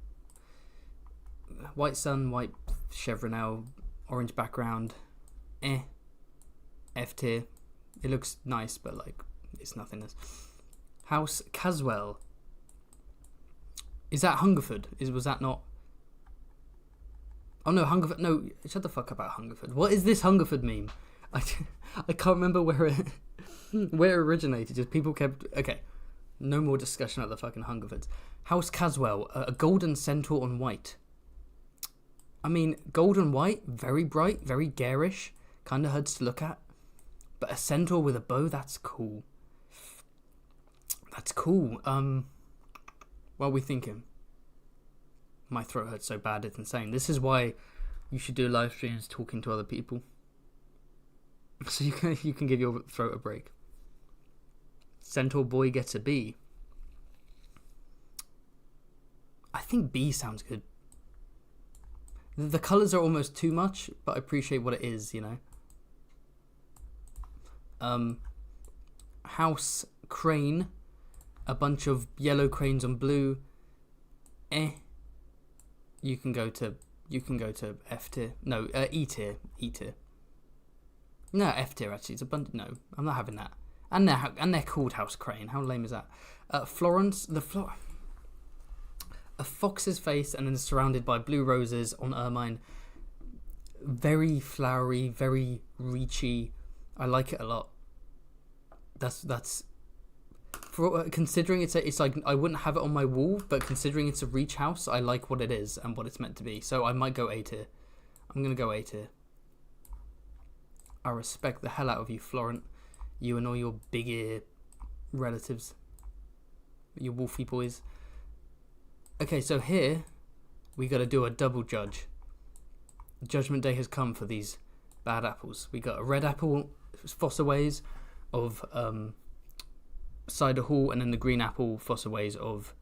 white chevronel, orange background. F tier. It looks nice, but like it's nothingness. House Caswell. Is that Hungerford? Was that not? Oh no, Hungerford. No, shut the fuck up about Hungerford. What is this Hungerford meme? I can't remember where it originated. Just people kept. Okay, no more discussion of the fucking Hungerfords. House Caswell, a golden centaur on white. I mean, gold and white, very bright, very garish, kind of hurts to look at. But a centaur with a bow, that's cool. That's cool. What are we thinking? My throat hurts so bad, it's insane. This is why you should do live streams talking to other people. So you can give your throat a break. Centaur boy gets a B. I think B sounds good. The colours are almost too much, but I appreciate what it is, you know. House Crane, a bunch of yellow cranes on blue. You can go to F tier. No, E tier. E tier. No, F tier actually. It's a bunch. No, I'm not having that. And they're called House Crane. How lame is that? Florence, a fox's face, and then surrounded by blue roses on ermine. Very flowery, very reachy. I like it a lot. That's for considering it's like I wouldn't have it on my wall, but considering it's a Reach house, I like what it is and what it's meant to be. So I might go A tier. I'm gonna go A tier. I respect the hell out of you, Florent. You and all your big ear relatives. Your wolfy boys. Okay, so here we got to do a double judge. Judgment day has come for these bad apples. We got a red apple, Fossaways of Cider Hall, and then the green apple, Fossaways of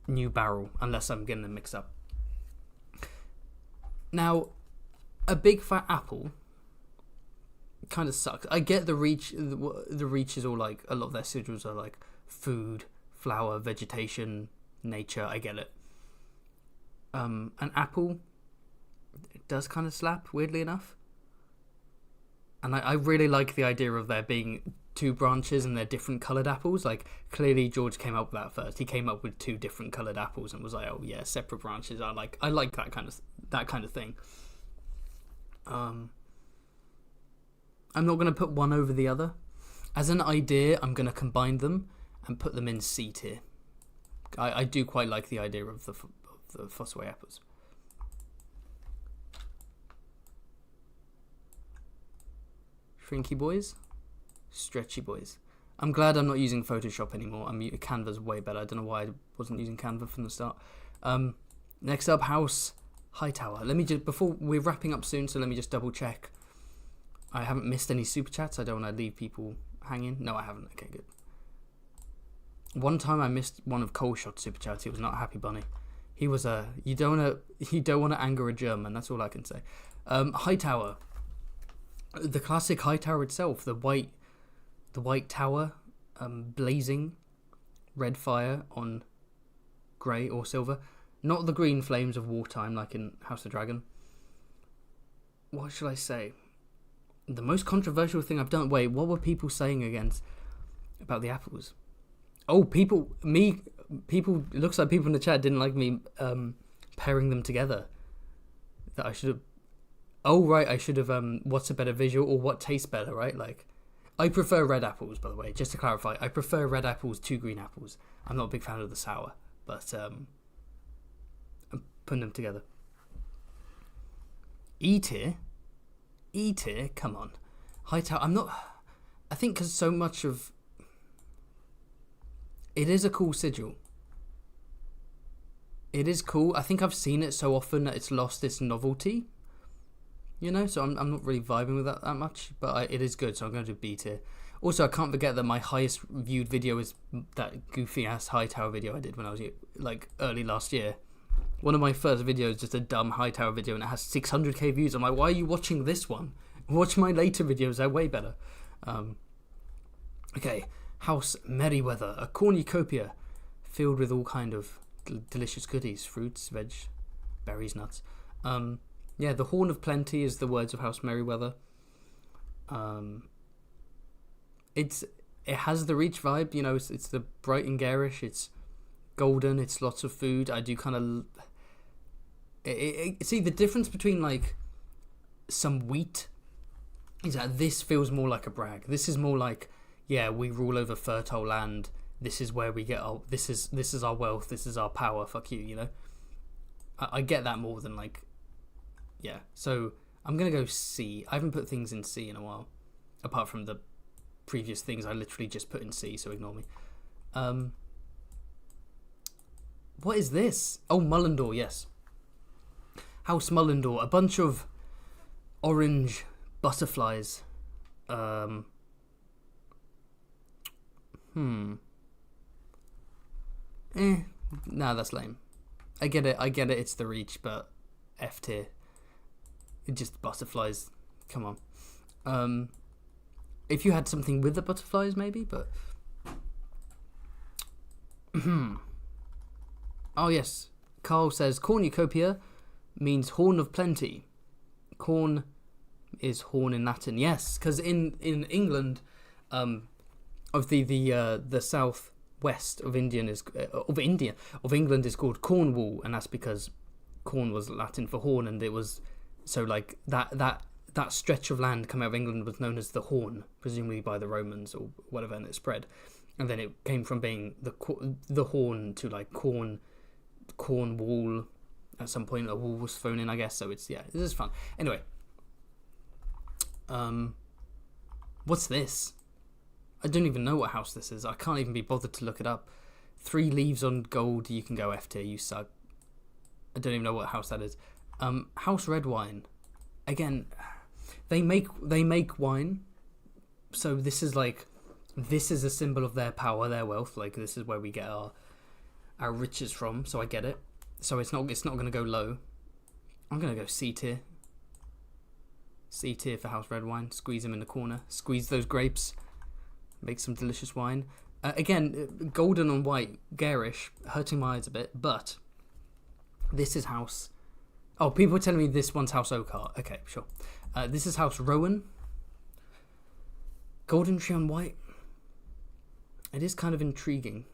New Barrel, unless I'm getting them mixed up. Now, a big fat apple kind of sucks. I get the Reach. The Reach is all like, a lot of their sigils are like food, flower, vegetation, nature. I get it. An apple, it does kind of slap, weirdly enough. And I really like the idea of there being two branches and they're different coloured apples. Like, clearly George came up with that first. He came up with two different coloured apples and was like, oh yeah, separate branches. I like that kind of thing. I'm not going to put one over the other. As an idea, I'm going to combine them and put them in C tier. I do quite like the idea of the Fossaway apples. Shrinky boys, stretchy boys. I'm glad I'm not using Photoshop anymore. Canva's way better. I don't know why I wasn't using Canva from the start. Next up, House Hightower. Let me just, before we're wrapping up soon, so let me just double check. I haven't missed any super chats. I don't want to leave people hanging. No, I haven't. Okay, good. One time I missed one of Coleshot's super chats. He was not a happy bunny. He was a you don't want to anger a German. That's all I can say. Hightower, the classic Hightower itself, the white tower, blazing red fire on grey or silver, not the green flames of wartime like in House of Dragon. What should I say? The most controversial thing I've done. Wait, what were people saying about the apples? Oh, people. It looks like people in the chat didn't like me pairing them together. That I should have. Oh right, I should have. What's a better visual or what tastes better? Right, like. I prefer red apples, by the way. Just to clarify, I prefer red apples to green apples. I'm not a big fan of the sour, but I'm putting them together. E tier, come on. Hightower. I'm not. I think because so much of it is a cool sigil. It is cool. I think I've seen it so often that it's lost its novelty. You know, so I'm not really vibing with that much, but it is good, so I'm going to do B tier. Also, I can't forget that my highest viewed video is that goofy ass Hightower video I did when I was like early last year. One of my first videos, just a dumb Hightower video, and it has 600k views. I'm like, why are you watching this one? Watch my later videos; they're way better. Okay, House Merryweather, a cornucopia filled with all kind of delicious goodies, fruits, veg, berries, nuts. Yeah, the Horn of Plenty is the words of House Merryweather. It has the Reach vibe, you know. It's the bright and garish. It's golden. It's lots of food. I do kind of. See, the difference between like some wheat is that this feels more like a brag. This is more like, yeah, we rule over fertile land. This is where we get our. This is our wealth. This is our power. Fuck you, you know. I get that more than like. Yeah, so I'm going to go C. I haven't put things in C in a while. Apart from the previous things I literally just put in C, so ignore me. What is this? Oh, Mullendore, yes. House Mullendore. A bunch of orange butterflies. Nah, that's lame. I get it, it's the Reach, but F tier. It just butterflies. Come on. If you had something with the butterflies, maybe, but. Oh, yes. Carl says cornucopia means horn of plenty. Corn is horn in Latin. Yes, because in England, of the southwest of England is called Cornwall, and that's because corn was Latin for horn, and it was. So like that stretch of land coming out of England was known as the Horn, presumably by the Romans or whatever, and it spread, and then it came from being the Horn to like Cornwall. At some point, a wall was thrown in, I guess. So it's this is fun. Anyway, what's this? I don't even know what house this is. I can't even be bothered to look it up. 3 leaves on gold. You can go F tier. You suck. I don't even know what house that is. House Red Wine. Again, they make wine, so this is a symbol of their power, their wealth. Like this is where we get our riches from. So I get it. So it's not going to go low. I'm going to go C tier. C tier for House Red Wine. Squeeze them in the corner. Squeeze those grapes. Make some delicious wine. Again, golden and white, garish, hurting my eyes a bit, but this is House. Oh, people are telling me this one's House Oakheart. Okay, sure. This is House Rowan. Golden tree on white. It is kind of intriguing.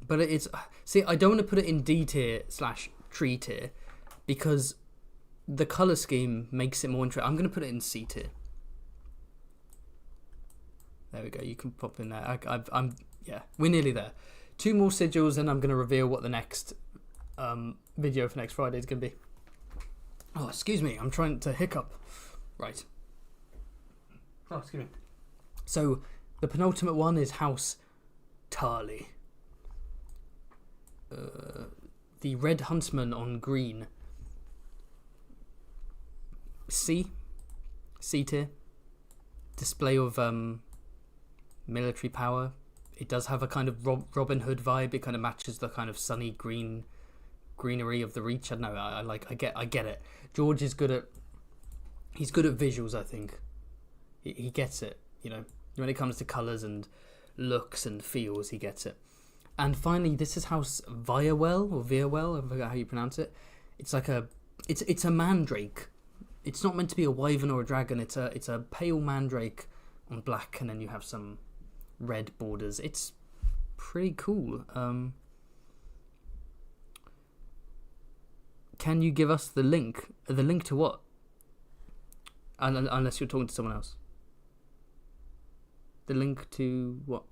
But it's... See, I don't want to put it in D tier / tree tier because the colour scheme makes it more interesting. I'm going to put it in C tier. There we go. You can pop in there. Yeah, we're nearly there. 2 more sigils and I'm going to reveal what the next... video for next Friday is going to be. Oh, excuse me, I'm trying to hiccup. Right. Oh, excuse me. So, The penultimate one is House Tarly. The red huntsman on green. C tier. Display of military power. It does have a kind of Robin Hood vibe. It kind of matches the kind of sunny greenery of the Reach. I don't know. I get it. George is good at. He's good at visuals. I think he gets it. You know, when it comes to colours and looks and feels, he gets it. And finally, this is House Viawell or Viawell. I forget how you pronounce it. It's like it's a mandrake. It's not meant to be a wyvern or a dragon. It's a pale mandrake on black, and then you have some red borders. It's pretty cool. Can you give us the link? The link to what? Unless you're talking to someone else. The link to what?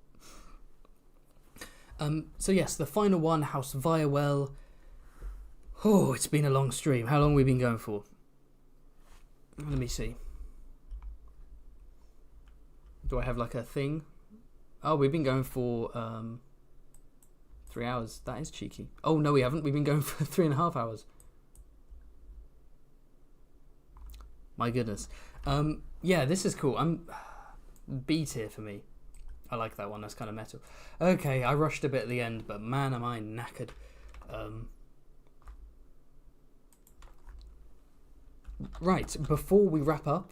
So yes, the final one, House Viawell. Oh, it's been a long stream. How long have we been going for? Let me see. Do I have like a thing? Oh, we've been going for 3 hours. That is cheeky. Oh, no, we haven't. We've been going for 3.5 hours. My goodness. Yeah, this is cool. I'm B tier for me. I like that one. That's kind of metal. Okay, I rushed a bit at the end, but man, am I knackered. Right, before we wrap up,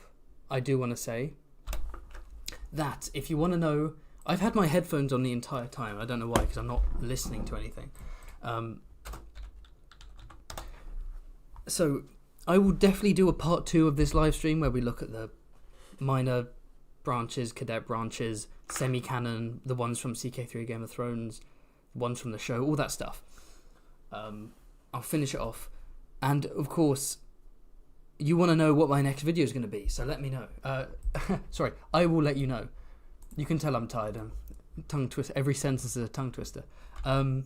I do want to say that if you want to know, I've had my headphones on the entire time. I don't know why, because I'm not listening to anything. So I will definitely do a part 2 of this live stream where we look at the minor branches, cadet branches, semi-canon, the ones from CK3 Game of Thrones, the ones from the show, all that stuff. I'll finish it off. And of course, you want to know what my next video is going to be, so let me know. Sorry, I will let you know. You can tell I'm tired. Tongue twister. Every sentence is a tongue twister. The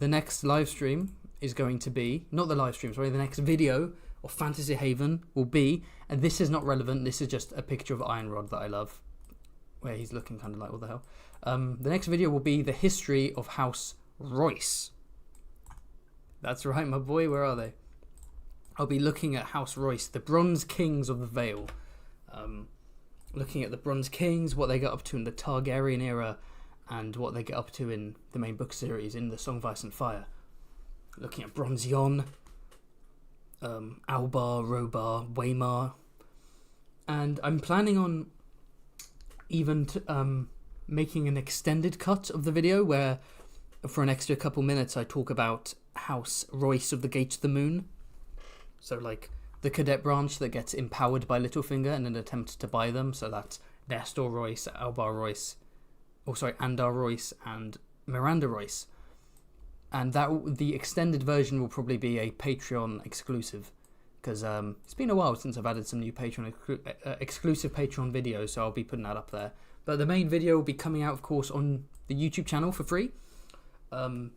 next live stream is going to be, not the live stream, sorry, the next video of Fantasy Haven will be, and this is not relevant, this is just a picture of Ironrod that I love, where he's looking kind of like, what the hell. The next video will be the history of House Royce. That's right, my boy, where are they? I'll be looking at House Royce, the Bronze Kings of the Vale. Looking at the Bronze Kings, what they got up to in the Targaryen era, and what they get up to in the main book series in the Song of Ice and Fire. Looking at Bronze Yon, Albar, Robar, Waymar. And I'm planning on even making an extended cut of the video where for an extra couple minutes I talk about House Royce of the Gate to the Moon. So like the cadet branch that gets empowered by Littlefinger in an attempt to buy them. So that's Nestor Royce, Albar Royce, Andar Royce and Miranda Royce. And that the extended version will probably be a Patreon exclusive, because it's been a while since I've added some new Patreon exclusive Patreon videos, so I'll be putting that up there. But the main video will be coming out, of course, on the YouTube channel for free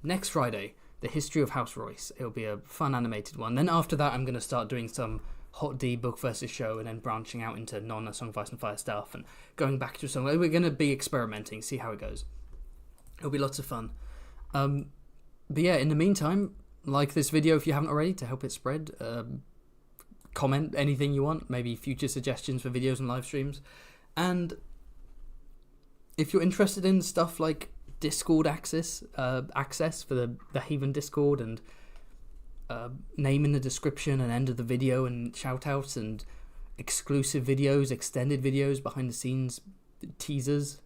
next Friday. The history of House Royce. It'll be a fun animated one. Then after that, I'm going to start doing some Hot D book versus show, and then branching out into non-Song of Ice and Fire stuff, and going back to some. We're going to be experimenting, see how it goes. It'll be lots of fun. But yeah, in the meantime, like this video if you haven't already to help it spread. Comment anything you want, maybe future suggestions for videos and live streams. And if you're interested in stuff like Discord access for the Haven Discord, and name in the description and end of the video, and shout outs and exclusive videos, extended videos, behind the scenes teasers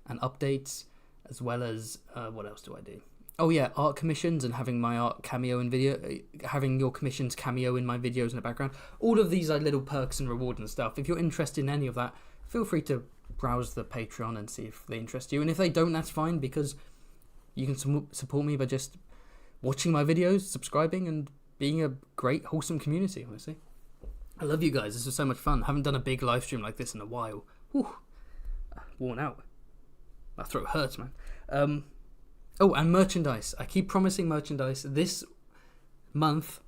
and updates, as well as what else do I do? Oh yeah, art commissions and having my art cameo in video, having your commissions cameo in my videos in the background. All of these are little perks and rewards and stuff. If you're interested in any of that, feel free to browse the Patreon and see if they interest you. And if they don't, that's fine, because you can support me by just watching my videos, subscribing, and being a great, wholesome community, honestly. I love you guys. This was so much fun. I haven't done a big live stream like this in a while. Whew. Worn out. My throat hurts, man. Oh, and merchandise. I keep promising merchandise. This month,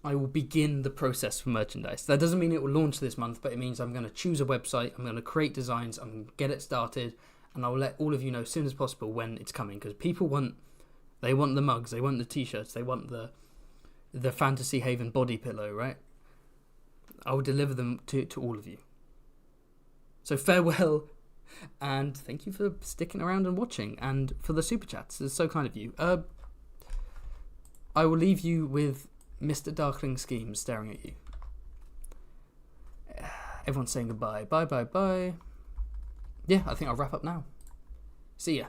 I will begin the process for merchandise. That doesn't mean it will launch this month, but it means I'm going to choose a website, I'm going to create designs, I'm going to get it started, and I'll let all of you know as soon as possible when it's coming, because people want the mugs, they want the t-shirts, they want the Fantasy Haven body pillow, right? I will deliver them to all of you. So farewell, and thank you for sticking around and watching, and for the super chats. It's so kind of you. I will leave you with Mr. Darkling Schemes staring at you. Everyone's saying goodbye. Bye, bye, bye. Yeah, I think I'll wrap up now. See ya.